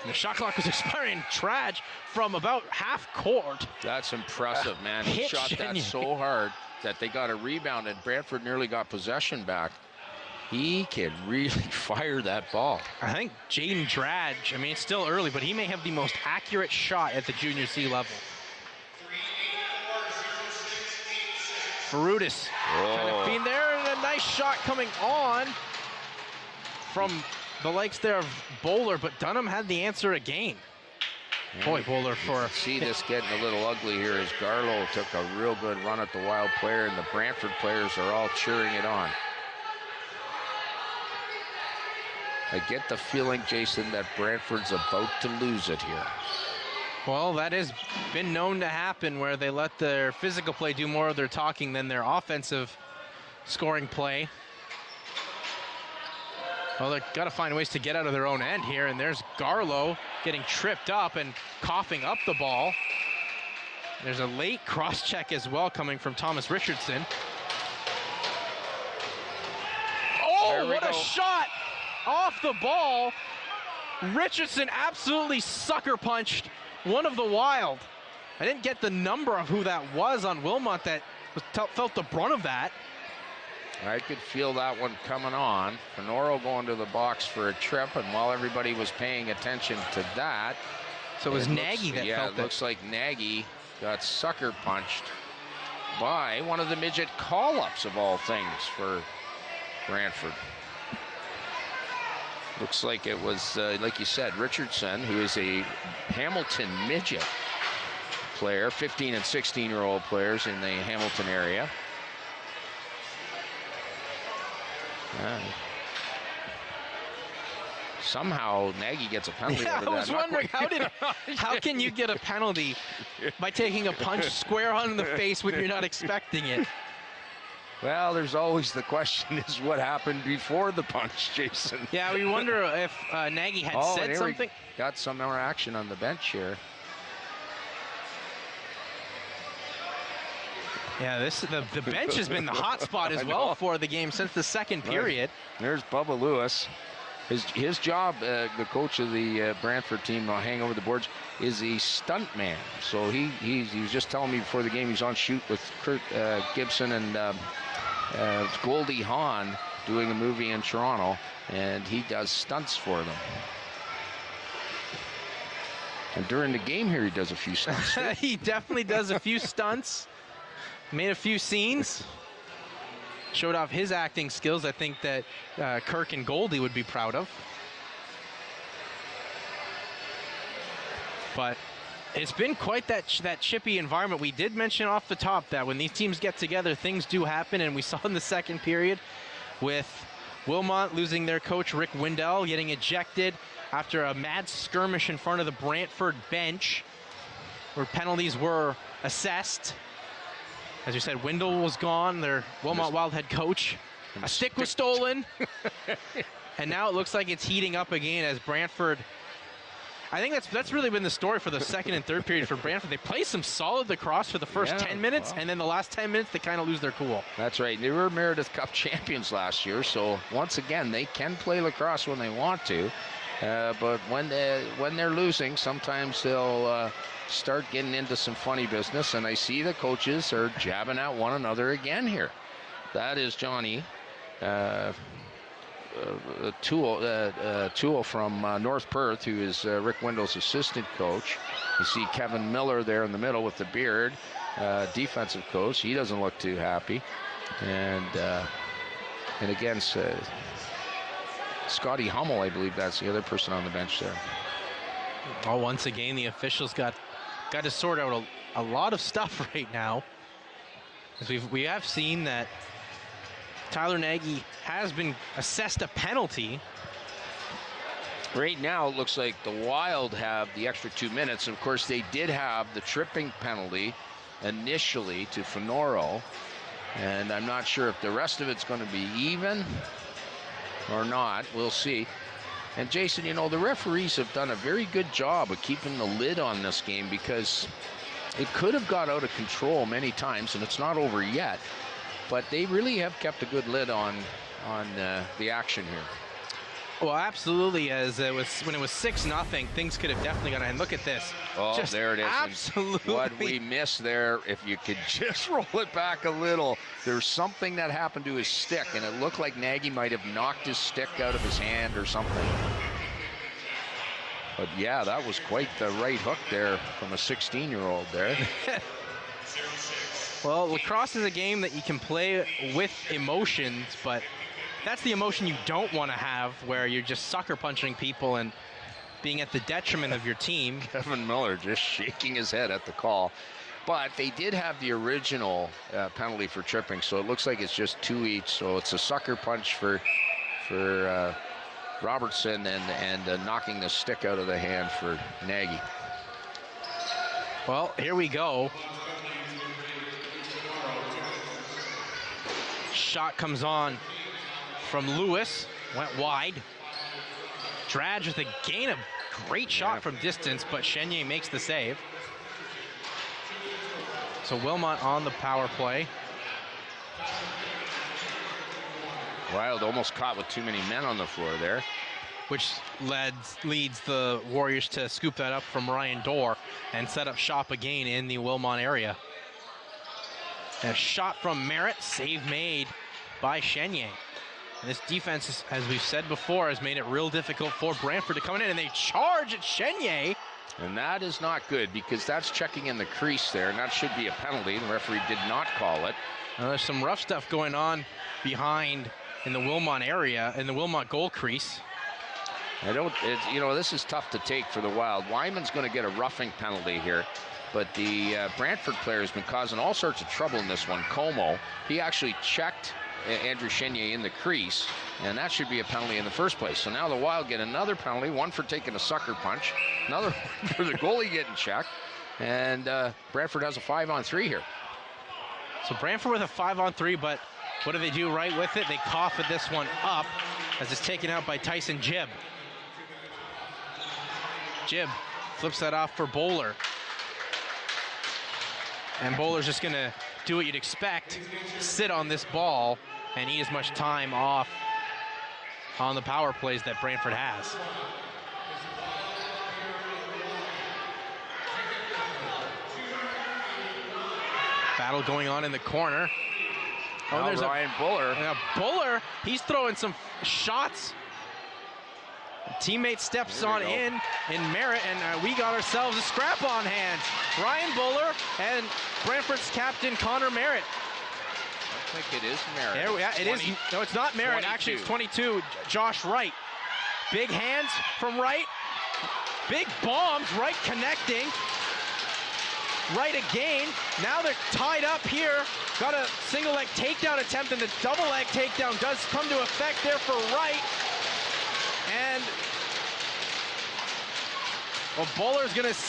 And the shot clock was expiring. Dradge from about half court. That's impressive, man. He shot that so hard that they got a rebound, and Brantford nearly got possession back. He can really fire that ball. I think Jaden Dradge, I mean, it's still early, but he may have the most accurate shot at the junior C level. Ferudis kind of being there, and a nice shot coming on from the likes there of Bowler, but Dunham had the answer again. Boy, Bowler for... See this getting a little ugly here as Garlow took a real good run at the Wild player, and the Brantford players are all cheering it on. I get the feeling, Jason, that Brantford's about to lose it here. Well, that has been known to happen, where they let their physical play do more of their talking than their offensive scoring play. Well, they've got to find ways to get out of their own end here, and there's Garlow getting tripped up and coughing up the ball. There's a late cross-check as well coming from Thomas Richardson. Oh, what a shot off the ball. Richardson absolutely sucker punched one of the Wild. I didn't get the number of who that was on Wilmot that felt the brunt of that. I could feel that one coming on. Fenoro going to the box for a trip, and while everybody was paying attention to that, so it was Nagy that felt it. Yeah, it looks like Nagy got sucker punched by one of the midget call-ups of all things for Brantford. Looks like it was, like you said, Richardson, who is a Hamilton midget player, 15 and 16-year-old players in the Hamilton area. Somehow Nagy gets a penalty. Yeah, out of I was that. wondering how can you get a penalty by taking a punch square on in the face when you're not expecting it? Well, there's always the question is what happened before the punch, Jason. Yeah, we wonder if Nagy had said something. Got some more action on the bench here. Yeah, the bench has been the hot spot as well for the game since the second period. There's Bubba Lewis. His job, the coach of the Brantford team, hang over the boards, is a stunt man. So he was just telling me before the game he's on shoot with Kurt Gibson and Goldie Hawn doing a movie in Toronto, and he does stunts for them. And during the game here, he does a few stunts. He definitely does a few stunts. Made a few scenes. Showed off his acting skills, I think that Kirk and Goldie would be proud of. But it's been quite that chippy environment. We did mention off the top that when these teams get together, things do happen, and we saw in the second period with Wilmot losing their coach, Rick Windell, getting ejected after a mad skirmish in front of the Brantford bench where penalties were assessed. As you said, Windell was gone, their Wilmot Wild head coach. A stick was stolen. And now it looks like it's heating up again as Brantford. I think that's really been the story for the second and third period for Brantford. They play some solid lacrosse for the first 10 minutes, and then the last 10 minutes, they kind of lose their cool. That's right. They were Meredith Cup champions last year, so once again, they can play lacrosse when they want to. But when they're losing, sometimes they'll start getting into some funny business, and I see the coaches are jabbing at one another again here. That is Johnny Toole from North Perth, who is Rick Wendell's assistant coach. You see Kevin Miller there in the middle with the beard, defensive coach. He doesn't look too happy. And again, Scotty Hummel, I believe that's the other person on the bench there. Well, once again, the officials got to sort out a lot of stuff right now. As we have seen that Tyler Nagy has been assessed a penalty. Right now, it looks like the Wild have the extra 2 minutes. Of course, they did have the tripping penalty initially to Fenoro. And I'm not sure if the rest of it's going to be even or not. We'll see. And Jason, you know, the referees have done a very good job of keeping the lid on this game, because it could have got out of control many times, and it's not over yet. But they really have kept a good lid on the action here. Well, absolutely. As it was when it was 6-0, things could have definitely gone. And look at this. Oh, just there it is. Absolutely. What we missed there, if you could just roll it back a little, there's something that happened to his stick, and it looked like Nagy might have knocked his stick out of his hand or something. But yeah, that was quite the right hook there from a 16-year-old there. Well, lacrosse is a game that you can play with emotions, but that's the emotion you don't want to have, where you're just sucker punching people and being at the detriment of your team. Kevin Miller just shaking his head at the call. But they did have the original penalty for tripping, so it looks like it's just 2 each. So it's a sucker punch for Robertson and knocking the stick out of the hand for Nagy. Well, here we go. Shot comes on from Lewis, went wide. Drage with a gain, a great shot from distance, but Chenier makes the save. So Wilmot on the power play. Wild almost caught with too many men on the floor there. Which leads the Warriors to scoop that up from Ryan Dorr and set up shop again in the Wilmot area. And a shot from Merritt, save made by Chenier. And this defense, as we've said before, has made it real difficult for Brantford to come in, and they charge at Chenier. And that is not good, because that's checking in the crease there, and that should be a penalty. The referee did not call it. Now, there's some rough stuff going on behind in the Wilmot area, in the Wilmot goal crease. This is tough to take for the Wild. Wyman's going to get a roughing penalty here, but the Brantford player has been causing all sorts of trouble in this one. Como, he actually checked Andrew Chenier in the crease, and that should be a penalty in the first place. So now the Wild get another penalty, one for taking a sucker punch, another one for the goalie getting checked, and Brantford has a 5-on-3 here. So Brantford with a 5-on-3, but what do they do right with it? They cough at this one up as it's taken out by Tyson Jibb. Jibb flips that off for Bowler. And Bowler's just going to do what you'd expect, sit on this ball and eat as much time off on the power plays that Brantford has. Battle going on in the corner. Oh, there's Ryan Buller. Buller, he's throwing some shots. Teammate steps on in Merritt, and we got ourselves a scrap on hands. Ryan Buller and Brantford's captain Connor Merritt. I think it is Merritt. Yeah, it is. No, it's not Merritt. 22. Actually, it's 22. Josh Wright. Big hands from Wright. Big bombs. Wright connecting. Wright again. Now they're tied up here. Got a single leg takedown attempt, and the double leg takedown does come to effect there for Wright. And Buller's going to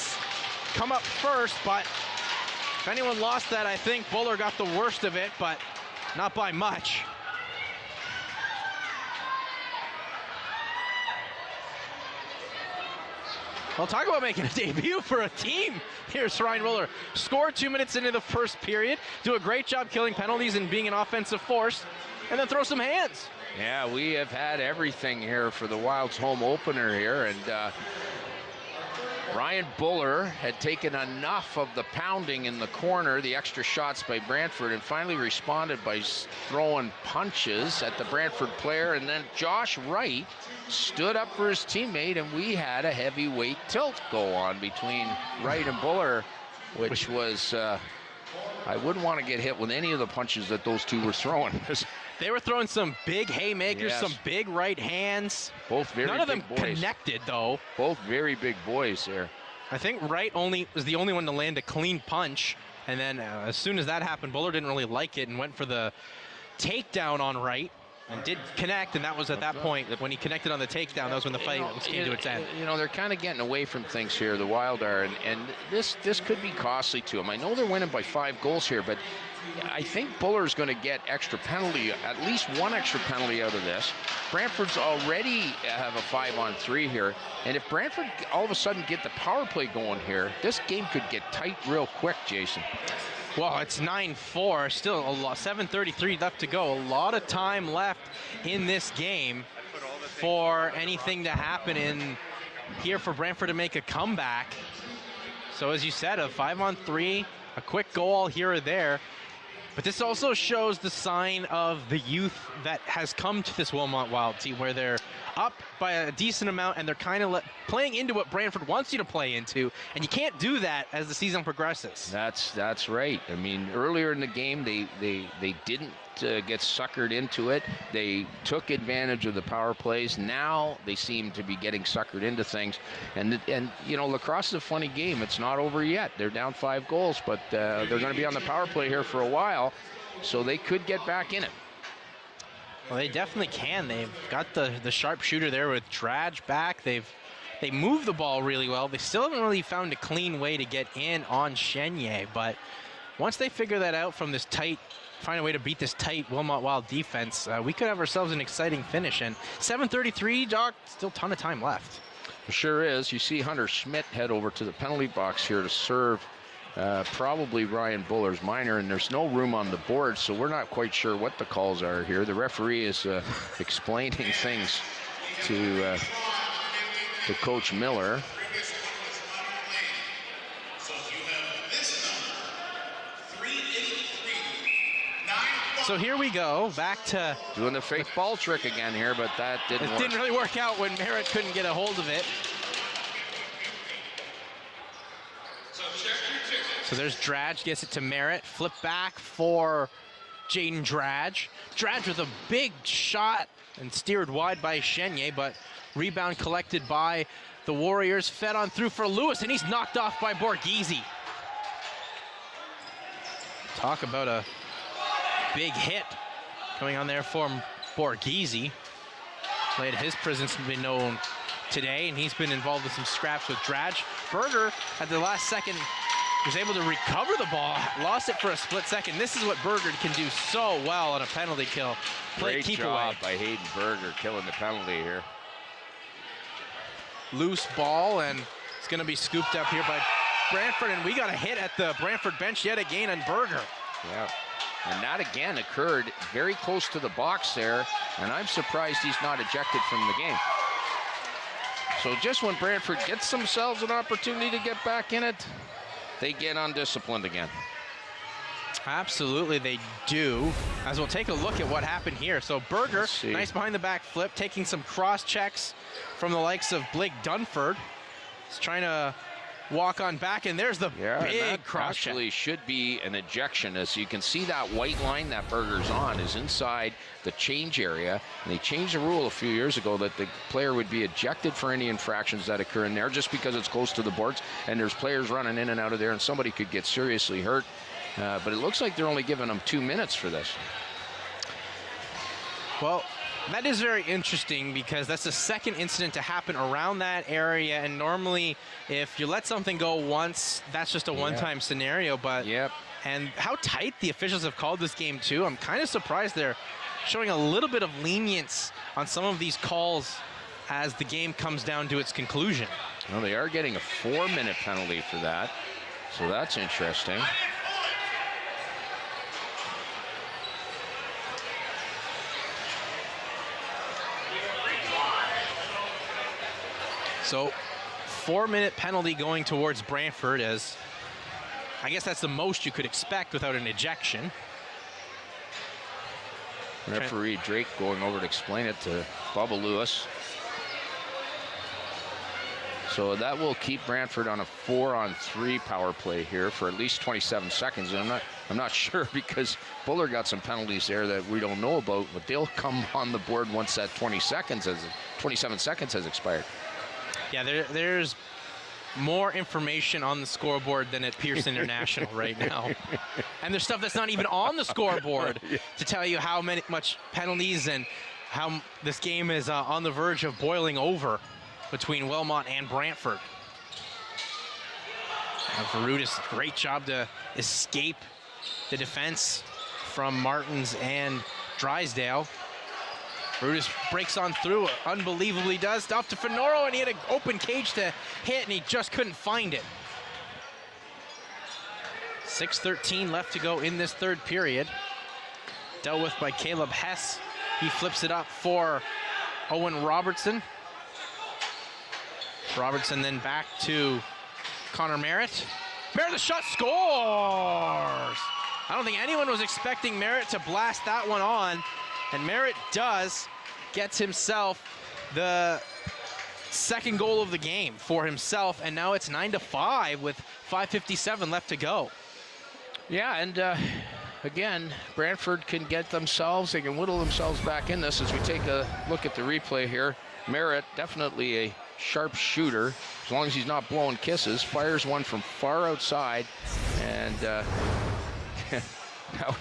come up first, but if anyone lost that, I think Buller got the worst of it, but not by much. Well, talk about making a debut for a team. Here's Ryan Buller. Score 2 minutes into the first period. Do a great job killing penalties and being an offensive force, and then throw some hands. Yeah, we have had everything here for the Wild's home opener here, and Ryan Buller had taken enough of the pounding in the corner, the extra shots by Brantford, and finally responded by throwing punches at the Brantford player, and then Josh Wright stood up for his teammate, and we had a heavyweight tilt go on between Wright and Buller, which was, I wouldn't want to get hit with any of the punches that those two were throwing. They were throwing some big haymakers, Yes. some big right hands. Both very None of them big boys. connected, though. Both very big boys there. I think Wright was the only one to land a clean punch. And then as soon as that happened, Buller didn't really like it and went for the takedown on Wright and did connect. And that was at that point, when he connected on the takedown, that was when the fight came to its end. You know, they're kind of getting away from things here, the Wild are, and this could be costly to them. I know they're winning by 5 goals here, but I think Buller's going to get extra penalty, at least one extra penalty out of this. Brantford's already have a 5-on-3 here, and if Brantford all of a sudden get the power play going here, this game could get tight real quick, Jason. Well, it's 9-4, still 7:33 left to go. A lot of time left in this game for anything to happen in here for Brantford to make a comeback. So as you said, a 5-on-3, a quick goal here or there. But this also shows the sign of the youth that has come to this Wilmot Wild team, where they're up by a decent amount and they're kind of playing into what Brantford wants you to play into, and you can't do that as the season progresses. That's right. I mean, earlier in the game, they didn't get suckered into it. They took advantage of the power plays. Now they seem to be getting suckered into things. And you know, Lacrosse is a funny game. It's not over yet. They're down 5 goals, but they're going to be on the power play here for a while, so they could get back in it. Well, they definitely can. They've got the sharpshooter there with Drage back. They move the ball really well. They still haven't really found a clean way to get in on Chenier, but once they figure that out from this tight, find a way to beat this tight Wilmot Wild defense, we could have ourselves an exciting finish. And 7:33, Doc, still a ton of time left. It sure is. You see Hunter Schmidt head over to the penalty box here to serve probably Ryan Buller's minor, and there's no room on the board, so we're not quite sure what the calls are here. The referee is explaining things to Coach Miller. So here we go, back to doing the fake ball trick again here, but that didn't work. It didn't really work out when Meredith couldn't get a hold of it. So there's Drage, gets it to Meredith, flip back for Jaden Drage. Drage with a big shot and steered wide by Chenier, but rebound collected by the Warriors, fed on through for Lewis, and he's knocked off by Borghese. Talk about a big hit coming on there from Borghese. Played his presence has been known today, and he's been involved with some scraps with Drage. Berger at the last second was able to recover the ball, lost it for a split second. This is what Berger can do so well on a penalty kill. Great job by Hayden Berger killing the penalty here. Loose ball, and it's going to be scooped up here by Brantford, and we got a hit at the Brantford bench yet again on Berger. Yeah. And that again occurred very close to the box there, and I'm surprised he's not ejected from the game. So just when Brantford gets themselves an opportunity to get back in it, they get undisciplined again. Absolutely they do, as we'll take a look at what happened here. So Berger, nice behind the back flip, taking some cross checks from the likes of Blake Dunford. He's trying to walk on back, and there's the big cross check. Actually should be an ejection. As you can see, that white line that Berger's on is inside the change area, and they changed the rule a few years ago that the player would be ejected for any infractions that occur in there, just because it's close to the boards and there's players running in and out of there, and somebody could get seriously hurt. But it looks like they're only giving them 2 minutes for this. Well, that is very interesting, because that's the second incident to happen around that area, and normally if you let something go once, that's just a one-time scenario. But and how tight the officials have called this game too. I'm kind of surprised they're showing a little bit of lenience on some of these calls as the game comes down to its conclusion. Well, they are getting a 4-minute penalty for that, so that's interesting. So 4-minute penalty going towards Brantford, as I guess that's the most you could expect without an ejection. Referee Drake going over to explain it to Bubba Lewis. So that will keep Brantford on a 4-on-3 power play here for at least 27 seconds. And I'm not sure, because Buller got some penalties there that we don't know about, but they'll come on the board once that 27 seconds has expired. Yeah, there's more information on the scoreboard than at Pierce International right now. And there's stuff that's not even on the scoreboard to tell you how much penalties and how this game is on the verge of boiling over between Wilmot and Brantford. Varudis, great job to escape the defense from Martins and Drysdale. Brutus breaks on through, unbelievably does. Off to Fenoro, and he had an open cage to hit, and he just couldn't find it. 6:13 left to go in this third period. Dealt with by Caleb Hess. He flips it up for Owen Robertson. Robertson then back to Connor Merritt. Merritt, the shot scores! I don't think anyone was expecting Merritt to blast that one on, and Merritt does, gets himself the second goal of the game for himself, and now it's 9-5 with 5:57 left to go. Yeah, and again, Brantford can get themselves, they can whittle themselves back in this as we take a look at the replay here. Merritt, definitely a sharp shooter, as long as he's not blowing kisses, fires one from far outside, and now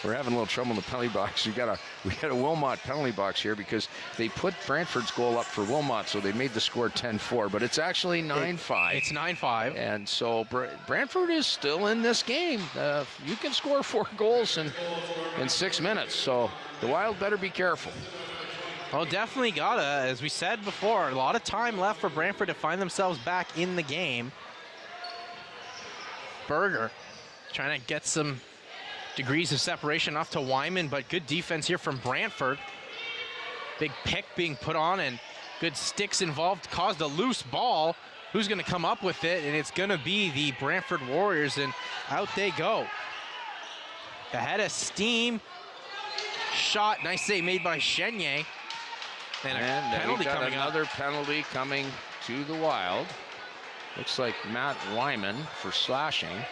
we're having a little trouble in the penalty box. We got a Wilmot penalty box here because they put Brantford's goal up for Wilmot, so they made the score 10-4, but it's actually 9-5. It's 9-5. And so Brantford is still in this game. You can score 4 goals in 6 minutes, so the Wild better be careful. Well, definitely gotta, as we said before, a lot of time left for Brantford to find themselves back in the game. Berger trying to get some degrees of separation off to Wyman, but good defense here from Brantford. Big pick being put on and good sticks involved, caused a loose ball. Who's gonna come up with it? And it's gonna be the Brantford Warriors, and out they go. Ahead of steam. Shot, nice save made by Chenier. And a penalty coming up. Another penalty coming to the Wild. Looks like Matt Wyman for slashing.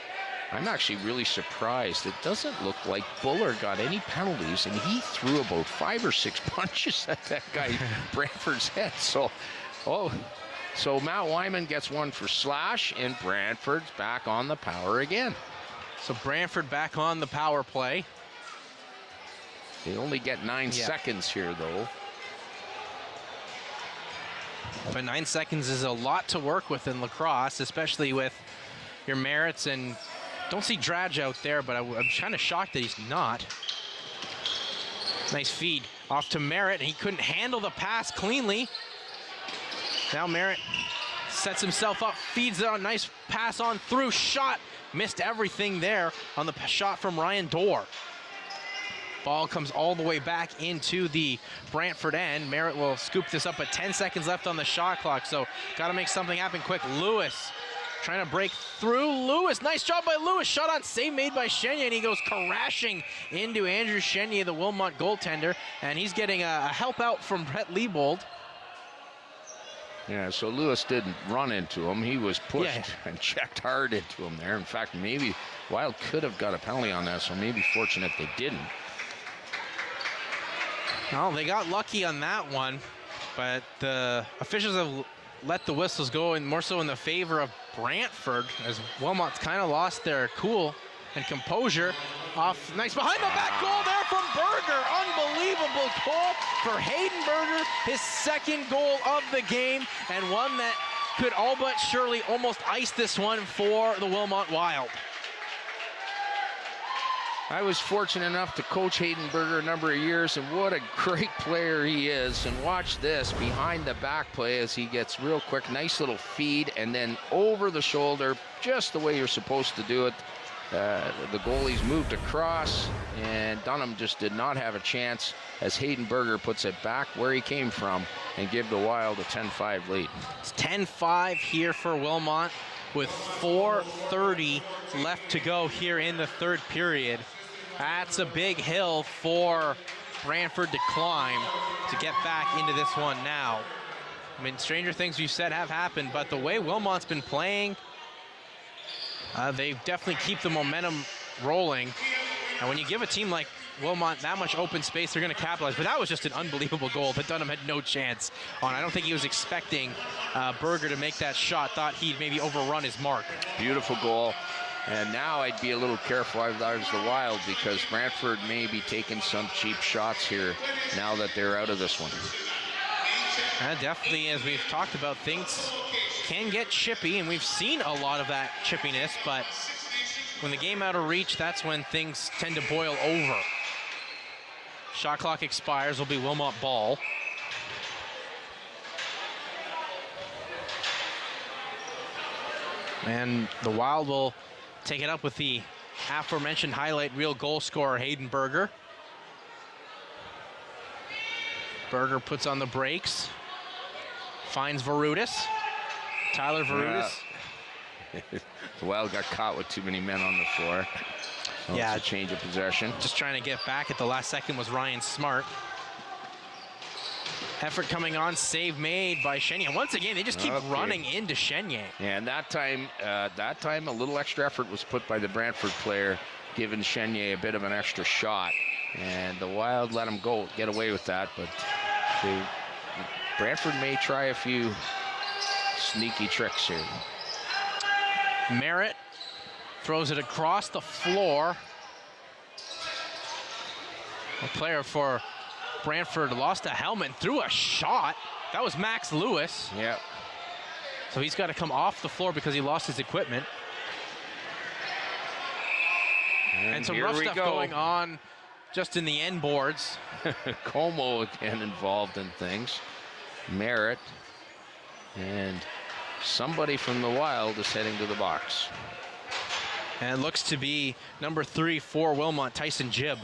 I'm actually really surprised. It doesn't look like Buller got any penalties, and he threw about 5 or 6 punches at that guy Brantford's head. So Matt Wyman gets one for slash, and Brantford's back on the power again. So Brantford back on the power play. They only get 9 seconds here, though. But 9 seconds is a lot to work with in lacrosse, especially with your Merritts, and don't see Dradge out there, but I'm kind of shocked that he's not. Nice feed off to Merritt, and he couldn't handle the pass cleanly. Now Merritt sets himself up, feeds it on, nice pass on through, shot, missed everything there on the shot from Ryan Dorr. Ball comes all the way back into the Brantford end. Merritt will scoop this up, but 10 seconds left on the shot clock, so got to make something happen quick. Lewis trying to break through. Lewis, nice job by Lewis. Shot on save made by Chenier, and he goes crashing into Andrew Chenier, the Wilmot goaltender, and he's getting a help out from Brett Liebold. Yeah, so Lewis didn't run into him. He was pushed and checked hard into him there. In fact, maybe Wild could have got a penalty on that, so maybe fortunate they didn't. Well, they got lucky on that one, but the officials have let the whistles go, and more so in the favor of Brantford, as Wilmot's kind of lost their cool and composure. Off, nice behind the back goal there from Berger. Unbelievable goal for Hayden Berger, his second goal of the game, and one that could all but surely almost ice this one for the Wilmot Wild. I was fortunate enough to coach Hayden Berger a number of years, and what a great player he is. And watch this behind the back play as he gets real quick, nice little feed, and then over the shoulder, just the way you're supposed to do it. The goalie's moved across, and Dunham just did not have a chance as Hayden Berger puts it back where he came from and give the Wild a 10-5 lead. It's 10-5 here for Wilmot with 4:30 left to go here in the third period. That's a big hill for Brantford to climb to get back into this one now. I mean, stranger things we've said have happened, but the way Wilmot's been playing, they definitely keep the momentum rolling. And when you give a team like Wilmot that much open space, they're going to capitalize. But that was just an unbelievable goal that Dunham had no chance on. I don't think he was expecting Berger to make that shot. Thought he'd maybe overrun his mark. Beautiful goal. And now I'd be a little careful if I was the Wild, because Brantford may be taking some cheap shots here now that they're out of this one. Definitely, as we've talked about, things can get chippy, and we've seen a lot of that chippiness, but when the game out of reach, that's when things tend to boil over. Shot clock expires, will be Wilmot ball. And the Wild will take it up with the aforementioned highlight reel goal scorer, Hayden Berger. Berger puts on the brakes, finds Varutis. Tyler Varutis. The Wild got caught with too many men on the floor. Oh, Yeah, it's a change of possession. Just trying to get back at the last second was Ryan Smart. Effort coming on, save made by Chenier. Once again, they just keep running into Chenier. Yeah, and that time a little extra effort was put by the Brantford player, giving Chenier a bit of an extra shot. And the Wild let him get away with that, but Brantford may try a few sneaky tricks here. Merritt throws it across the floor. A player for Brantford lost a helmet and threw a shot. That was Max Lewis. Yeah. So he's got to come off the floor because he lost his equipment. And some rough stuff going on just in the end boards. Como again involved in things. Merritt. And somebody from the Wild is heading to the box. And it looks to be number 3 for Wilmot, Tyson Jibb.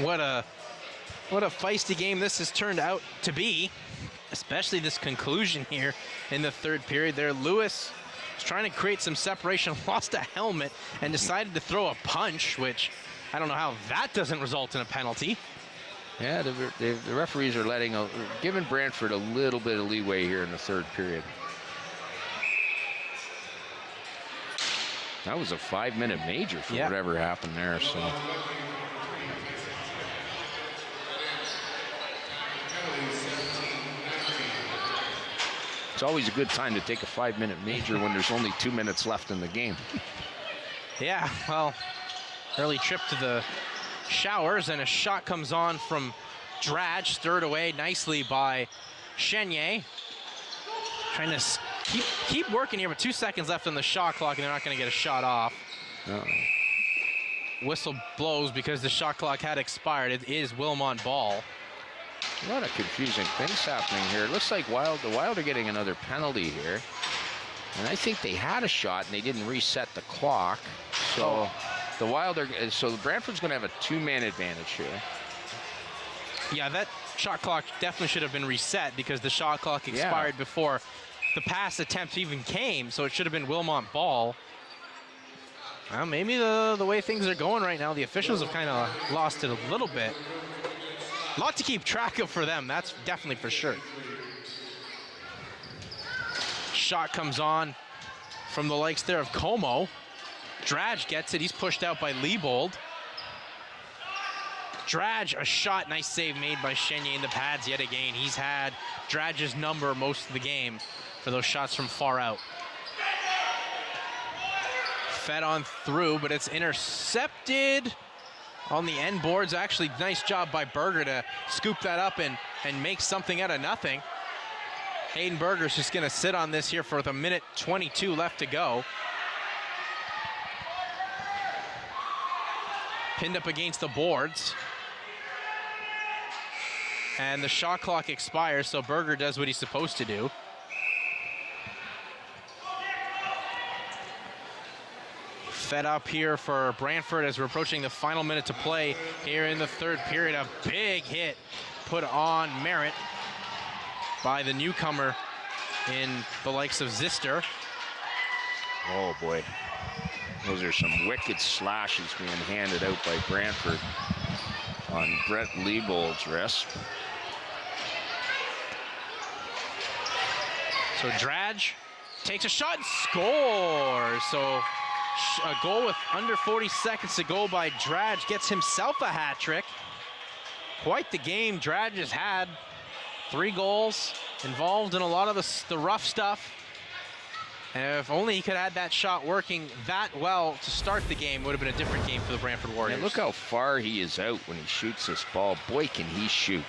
What a feisty game this has turned out to be, especially this conclusion here in the third period there. Lewis was trying to create some separation, lost a helmet, and decided to throw a punch, which I don't know how that doesn't result in a penalty. Yeah, the referees are giving Brantford a little bit of leeway here in the third period. That was a 5-minute major for whatever happened there. So. It's always a good time to take a 5-minute major when there's only 2 minutes left in the game. Yeah, well, early trip to the showers, and a shot comes on from Dradge, stirred away nicely by Chenier. Trying to keep working here, but 2 seconds left on the shot clock, and they're not going to get a shot off. Whistle blows because the shot clock had expired. It is Wilmot ball. A lot of confusing things happening here. It looks like the Wild are getting another penalty here. And I think they had a shot and they didn't reset the clock. So the Wild so Brantford's going to have a 2-man advantage here. Yeah, that shot clock definitely should have been reset because the shot clock expired before the pass attempt even came. So it should have been Wilmot ball. Well, maybe the way things are going right now, the officials have kind of lost it a little bit. A lot to keep track of for them, that's definitely for sure. Shot comes on from the likes there of Como. Dradge gets it, he's pushed out by Leibold. Dradge, a shot, nice save made by Chenier in the pads yet again. He's had Dradge's number most of the game for those shots from far out. Fed on through, but it's intercepted on the end boards. Actually, nice job by Berger to scoop that up and make something out of nothing. Hayden Berger's just going to sit on this here for the 1:22 left to go. Pinned up against the boards. And the shot clock expires, so Berger does what he's supposed to do. Fed up here for Brantford as we're approaching the final minute to play here in the third period. A big hit put on Merritt by the newcomer in the likes of Zister. Oh boy, those are some wicked slashes being handed out by Brantford on Brett Leibold's wrist. So Dradge takes a shot and scores. So a goal with under 40 seconds to go by Dradge gets himself a hat trick. Quite the game Dradge has had. 3 goals, involved in a lot of the rough stuff. And if only he could have had that shot working that well to start the game, would have been a different game for the Brantford Warriors. And look how far he is out when he shoots this ball. Boy, can he shoot.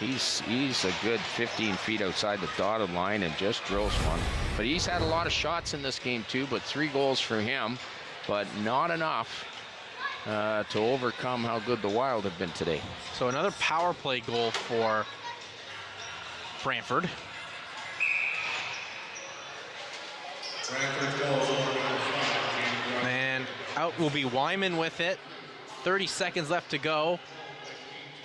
He's a good 15 feet outside the dotted line and just drills one. But he's had a lot of shots in this game too, but 3 goals for him, but not enough to overcome how good the Wild have been today. So another power play goal for Brantford. And out will be Wyman with it. 30 seconds left to go.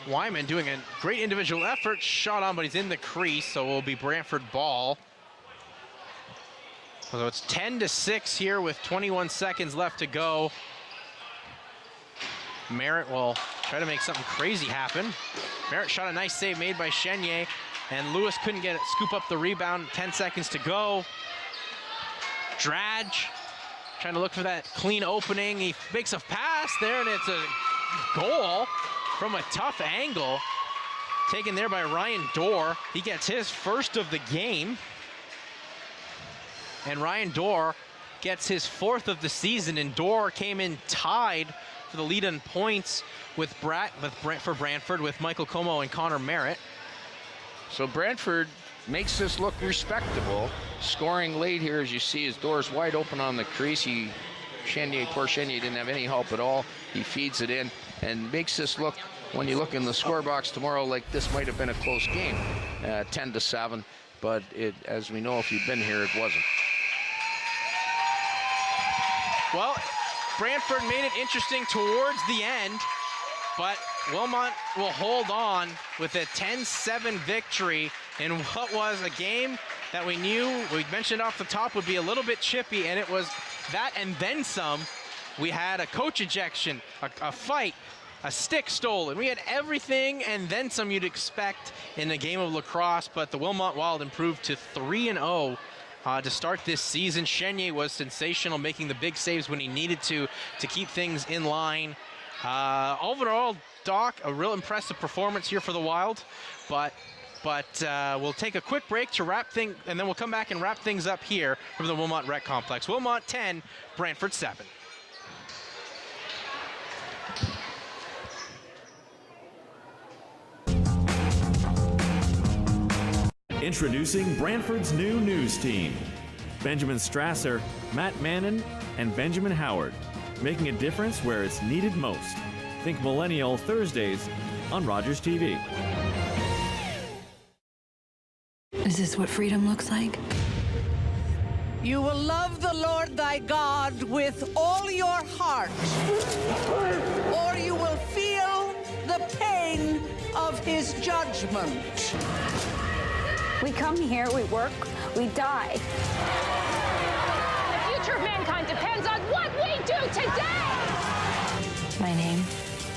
Wyman doing a great individual effort, shot on, but he's in the crease, so it will be Brantford ball. So it's 10-6 here with 21 seconds left to go. Merritt will try to make something crazy happen. Merritt shot a nice save made by Chenier, and Lewis couldn't get it, scoop up the rebound. 10 seconds to go. Drage trying to look for that clean opening. He makes a pass there, and it's a goal from a tough angle. Taken there by Ryan Dorr. He gets his first of the game. And Ryan Dorr gets his fourth of the season, and Dorr came in tied for the lead in points with for Brantford with Michael Como and Connor Merritt. So Brantford makes this look respectable. Scoring late here, as you see, his Dorr's wide open on the crease. Poor Chenier didn't have any help at all. He feeds it in and makes this look, when you look in the score box tomorrow, like this might have been a close game, 10-7. But as we know, if you've been here, it wasn't. Well, Brantford made it interesting towards the end, but Wilmot will hold on with a 10-7 victory in what was a game that we mentioned off the top would be a little bit chippy, and it was that and then some. We had a coach ejection, a fight, a stick stolen. We had everything and then some you'd expect in a game of lacrosse, but the Wilmot Wild improved to 3-0. To start this season. Chenier was sensational, making the big saves when he needed to keep things in line. Overall, Doc, a real impressive performance here for the Wild, but we'll take a quick break to wrap things, and then we'll come back and wrap things up here from the Wilmot Rec Complex. Wilmot 10, Brantford 7. Introducing Brantford's new news team. Benjamin Strasser, Matt Mannon, and Benjamin Howard, making a difference where it's needed most. Think Millennial Thursdays on Rogers TV. Is this what freedom looks like? You will love the Lord thy God with all your heart, or you will feel the pain of his judgment. We come here, we work, we die. The future of mankind depends on what we do today! My name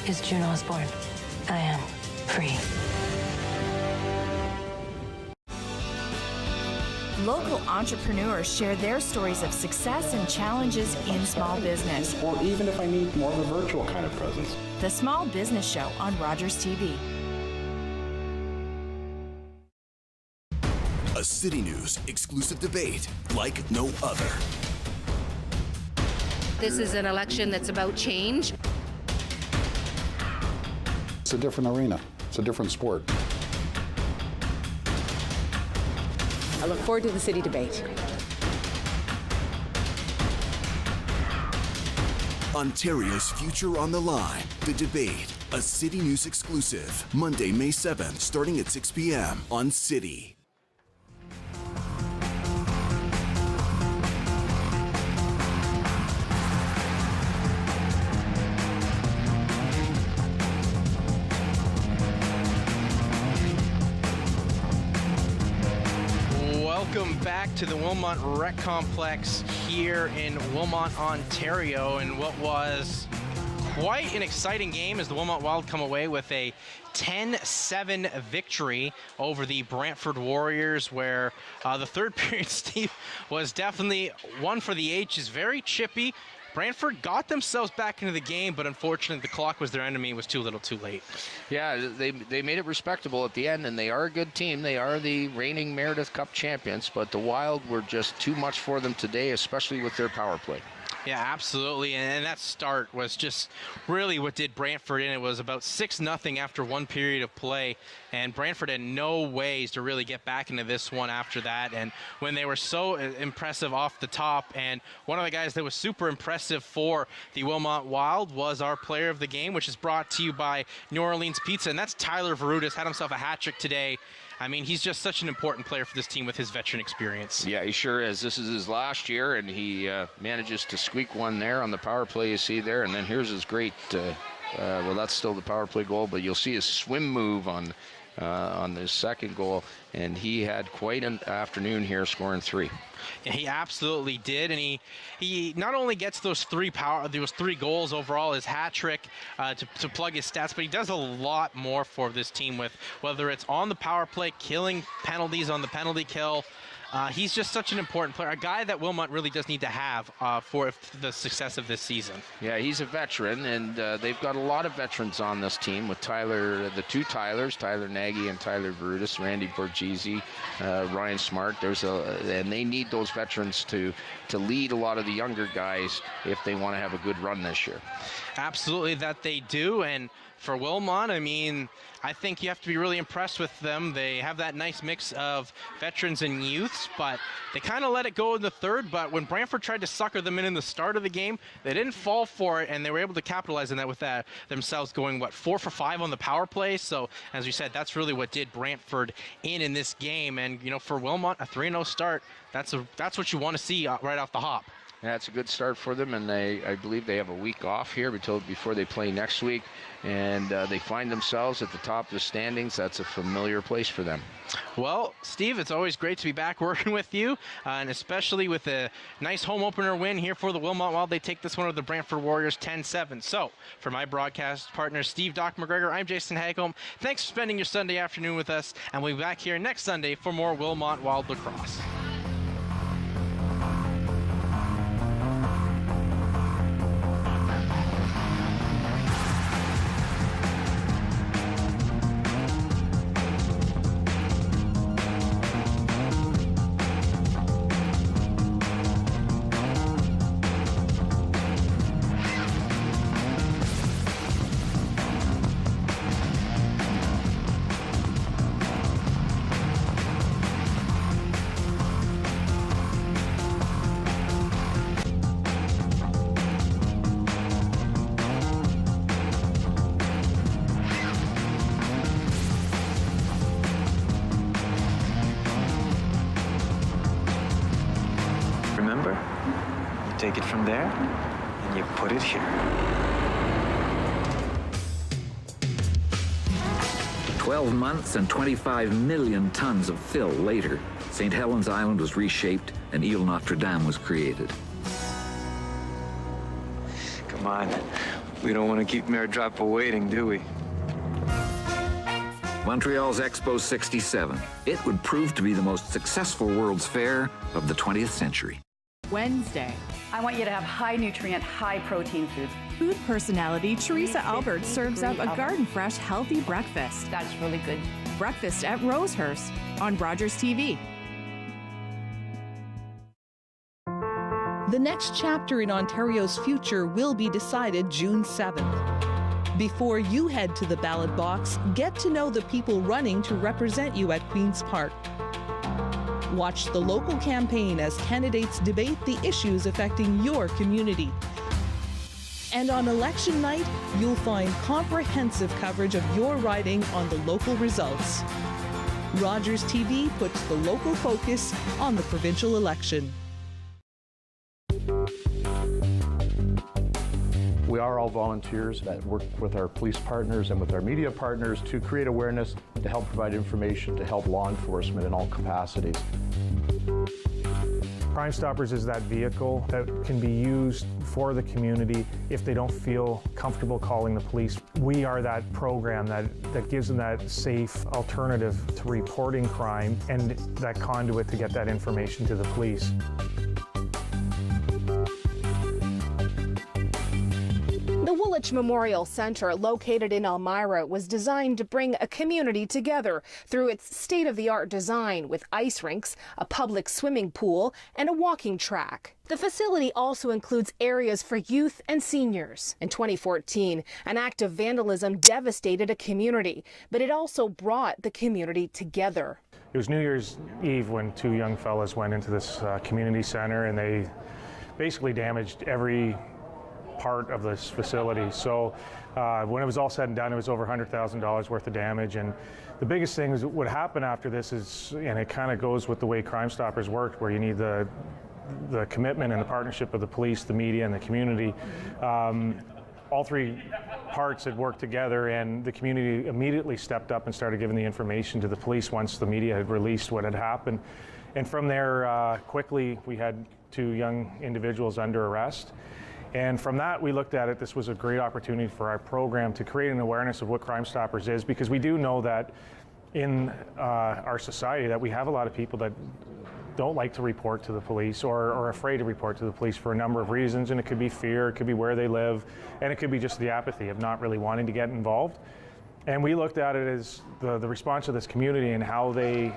is June Osborne. I am free. Local entrepreneurs share their stories of success and challenges in small business. Or even if I need more of a virtual kind of presence. The Small Business Show on Rogers TV. A City News exclusive debate like no other. This is an election that's about change. It's a different arena. It's a different sport. I look forward to the city debate. Ontario's future on the line. The debate. A City News exclusive. Monday, May 7th, starting at 6 p.m. on City. Welcome back to the Wilmot Rec Complex here in Wilmot, Ontario, and what was quite an exciting game as the Wilmot Wild come away with a 10-7 victory over the Brantford Warriors, where the third period, Steve, was definitely one for the H's. Very chippy. Brantford got themselves back into the game, but unfortunately the clock was their enemy. It was too little too late. Yeah, they made it respectable at the end, and they are a good team. They are the reigning Meredith Cup champions, but the Wild were just too much for them today, especially with their power play. Yeah, absolutely, and that start was just really what did Brantford in. It was about 6-0 after one period of play, and Brantford had no ways to really get back into this one after that. And when they were so impressive off the top, and one of the guys that was super impressive for the Wilmot Wild was our player of the game, which is brought to you by New Orleans Pizza, and that's Tyler Varutis. Had himself a hat trick today. I mean, he's just such an important player for this team with his veteran experience. Yeah, he sure is. This is his last year, and he manages to squeak one there on the power play you see there, and then here's his great well, that's still the power play goal, but you'll see his swim move on his second goal, and he had quite an afternoon here scoring 3. And he absolutely did, and he not only gets those 3 goals overall, his hat trick to plug his stats, but he does a lot more for this team, with whether it's on the power play, killing penalties on the penalty kill. He's just such an important player, a guy that Wilmot really does need to have for the success of this season. Yeah, he's a veteran, and they've got a lot of veterans on this team with the 2 Tylers, Tyler Nagy and Tyler Brutus, Randy Borgese, Ryan Smart. And they need those veterans to lead a lot of the younger guys if they want to have a good run this year. Absolutely, that they do. And for Wilmot, I mean, I think you have to be really impressed with them. They have that nice mix of veterans and youths, but they kind of let it go in the third. But when Brantford tried to sucker them in the start of the game, they didn't fall for it, and they were able to capitalize on that with that themselves going, 4 for 5 on the power play. So, as you said, that's really what did Brantford in this game. And, for Wilmot, a 3-0 start, that's what you want to see right off the hop. Yeah, it's a good start for them, and I believe they have a week off here before they play next week, and they find themselves at the top of the standings. That's a familiar place for them. Well, Steve, it's always great to be back working with you, and especially with a nice home opener win here for the Wilmot Wild. They take this one of the Brantford Warriors 10-7. So, for my broadcast partner, Steve Doc McGregor, I'm Jason Hagholm. Thanks for spending your Sunday afternoon with us, and we'll be back here next Sunday for more Wilmot Wild Lacrosse. Remember, you take it from there and you put it here. 12 months and 25 million tons of fill later, St. Helens Island was reshaped and Ile Notre Dame was created. Come on, we don't want to keep Mayor Drappa waiting, do we? Montreal's Expo 67. It would prove to be the most successful World's Fair of the 20th century. Wednesday. I want you to have high nutrient, high protein foods. Food personality Teresa Albert serves up a garden fresh, healthy breakfast. That's really good. Breakfast at Rosehurst on Rogers TV. The next chapter in Ontario's future will be decided June 7th. Before you head to the ballot box, get to know the people running to represent you at Queen's Park. Watch the local campaign as candidates debate the issues affecting your community. And on election night, you'll find comprehensive coverage of your riding on the local results. Rogers TV puts the local focus on the provincial election. We are all volunteers that work with our police partners and with our media partners to create awareness, to help provide information, to help law enforcement in all capacities. Crime Stoppers is that vehicle that can be used for the community if they don't feel comfortable calling the police. We are that program that gives them that safe alternative to reporting crime and that conduit to get that information to the police. The Woolwich Memorial Centre, located in Elmira, was designed to bring a community together through its state-of-the-art design with ice rinks, a public swimming pool, and a walking track. The facility also includes areas for youth and seniors. In 2014, an act of vandalism devastated a community, but it also brought the community together. It was New Year's Eve when 2 young fellas went into this community center and they basically damaged every part of this facility. So when it was all said and done, it was over $100,000 worth of damage. And the biggest thing is what happened after this is, and it kind of goes with the way Crime Stoppers worked, where you need the commitment and the partnership of the police, the media, and the community. all three parts had worked together, and the community immediately stepped up and started giving the information to the police once the media had released what had happened. And from there, quickly, we had 2 young individuals under arrest. And from that, we looked at it, this was a great opportunity for our program to create an awareness of what Crime Stoppers is, because we do know that in our society that we have a lot of people that don't like to report to the police or are afraid to report to the police for a number of reasons, and it could be fear, it could be where they live, and it could be just the apathy of not really wanting to get involved. And we looked at it as the response of this community and how they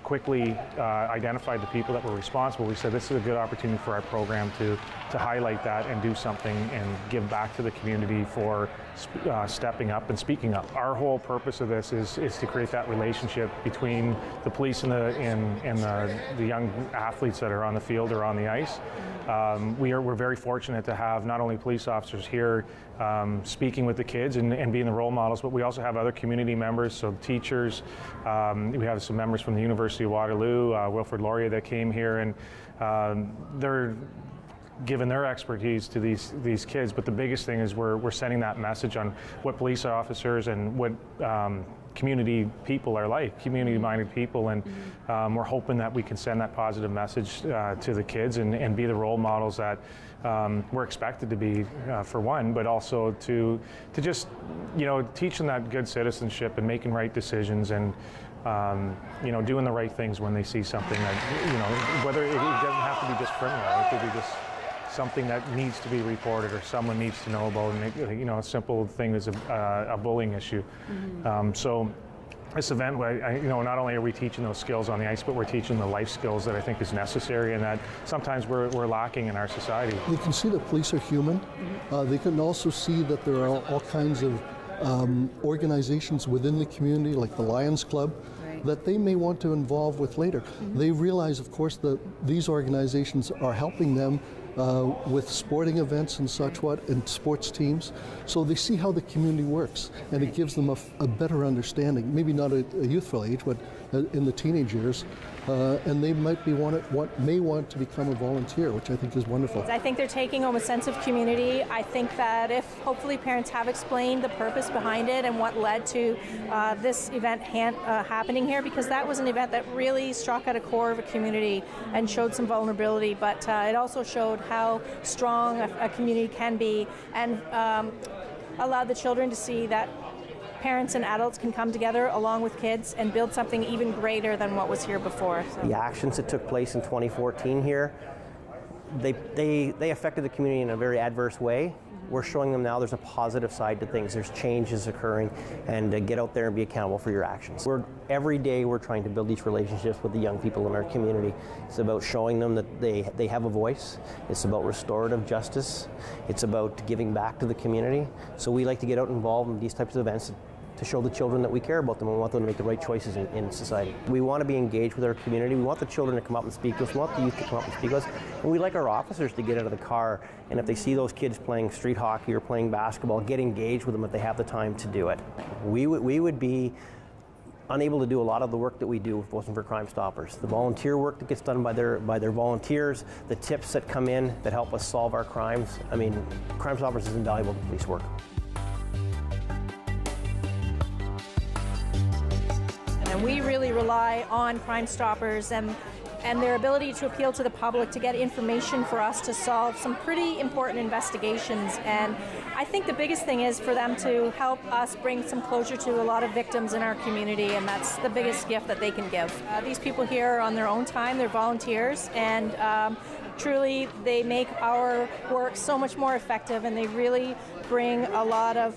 quickly identified the people that were responsible. We said this is a good opportunity for our program to highlight that and do something and give back to the community for stepping up and speaking up. Our whole purpose of this is to create that relationship between the police and the young athletes that are on the field or on the ice. We're very fortunate to have not only police officers here speaking with the kids and being the role models, but we also have other community members, so teachers. We have some members from the University of Waterloo, Wilfrid Laurier, that came here, and they're giving their expertise to these kids. But the biggest thing is we're sending that message on what police officers and what community people are like, community-minded people, and we're hoping that we can send that positive message to the kids and be the role models that we're expected to be, for one, but also to just, teach them that good citizenship and making right decisions and, doing the right things when they see something that, whether it doesn't have to be just criminal, it could be just something that needs to be reported or someone needs to know about, and a simple thing is a bullying issue. So this event, not only are we teaching those skills on the ice, but we're teaching the life skills that I think is necessary and that sometimes we're lacking in our society. They can see that police are human. They can also see that there are all kinds of organizations within the community, like the Lions Club, that they may want to involve with later. They realize, of course, that these organizations are helping them with sporting events and such and sports teams. So they see how the community works, and it gives them a better understanding, maybe not at a youthful age, but in the teenage years. And they may want to become a volunteer, which I think is wonderful. I think they're taking home a sense of community. I think that if hopefully parents have explained the purpose behind it and what led to this event happening here, because that was an event that really struck at a core of a community and showed some vulnerability, but it also showed how strong a community can be and allowed the children to see that parents and adults can come together along with kids and build something even greater than what was here before. The actions that took place in 2014 here, they affected the community in a very adverse way. We're showing them now there's a positive side to things. There's changes occurring, and get out there and be accountable for your actions. Every day we're trying to build these relationships with the young people in our community. It's about showing them that they have a voice. It's about restorative justice. It's about giving back to the community. So we like to get out involved in these types of events to show the children that we care about them and we want them to make the right choices in society. We want to be engaged with our community. We want the children to come up and speak to us. We want the youth to come up and speak to us. And we like our officers to get out of the car, and if they see those kids playing street hockey or playing basketball, get engaged with them if they have the time to do it. We would be unable to do a lot of the work that we do if it wasn't for Crime Stoppers. The volunteer work that gets done by their volunteers, the tips that come in that help us solve our crimes. I mean, Crime Stoppers is invaluable to police work. And we really rely on Crime Stoppers and their ability to appeal to the public to get information for us to solve some pretty important investigations. And I think the biggest thing is for them to help us bring some closure to a lot of victims in our community, and that's the biggest gift that they can give. These people here are on their own time, they're volunteers, and truly they make our work so much more effective, and they really bring a lot of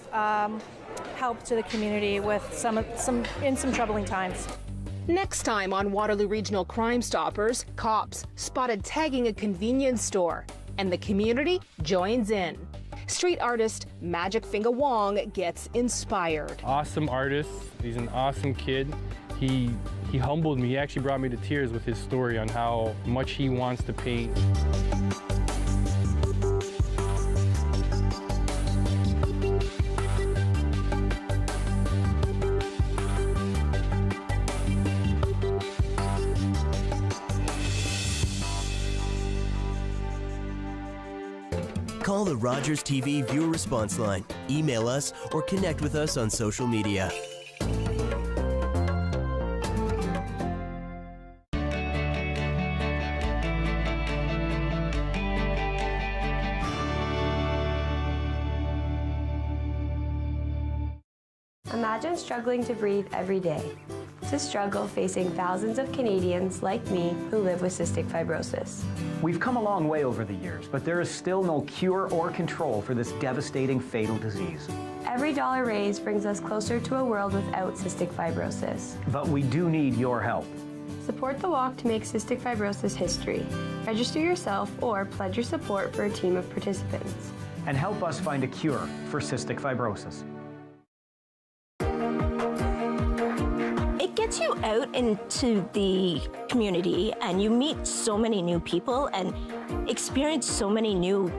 help to the community with some troubling times. Next time on Waterloo Regional Crime Stoppers, cops spotted tagging a convenience store, and the community joins in. Street artist Magic Finger Wong gets inspired. Awesome artist. He's an awesome kid. He humbled me. He actually brought me to tears with his story on how much he wants to paint. Call the Rogers TV viewer response line, email us, or connect with us on social media. Imagine struggling to breathe every day. It's a struggle facing thousands of Canadians like me who live with cystic fibrosis. We've come a long way over the years, but there is still no cure or control for this devastating, fatal disease. Every dollar raised brings us closer to a world without cystic fibrosis. But we do need your help. Support the walk to make cystic fibrosis history. Register yourself or pledge your support for a team of participants. And help us find a cure for cystic fibrosis. It gets you out into the community and you meet so many new people and experience so many new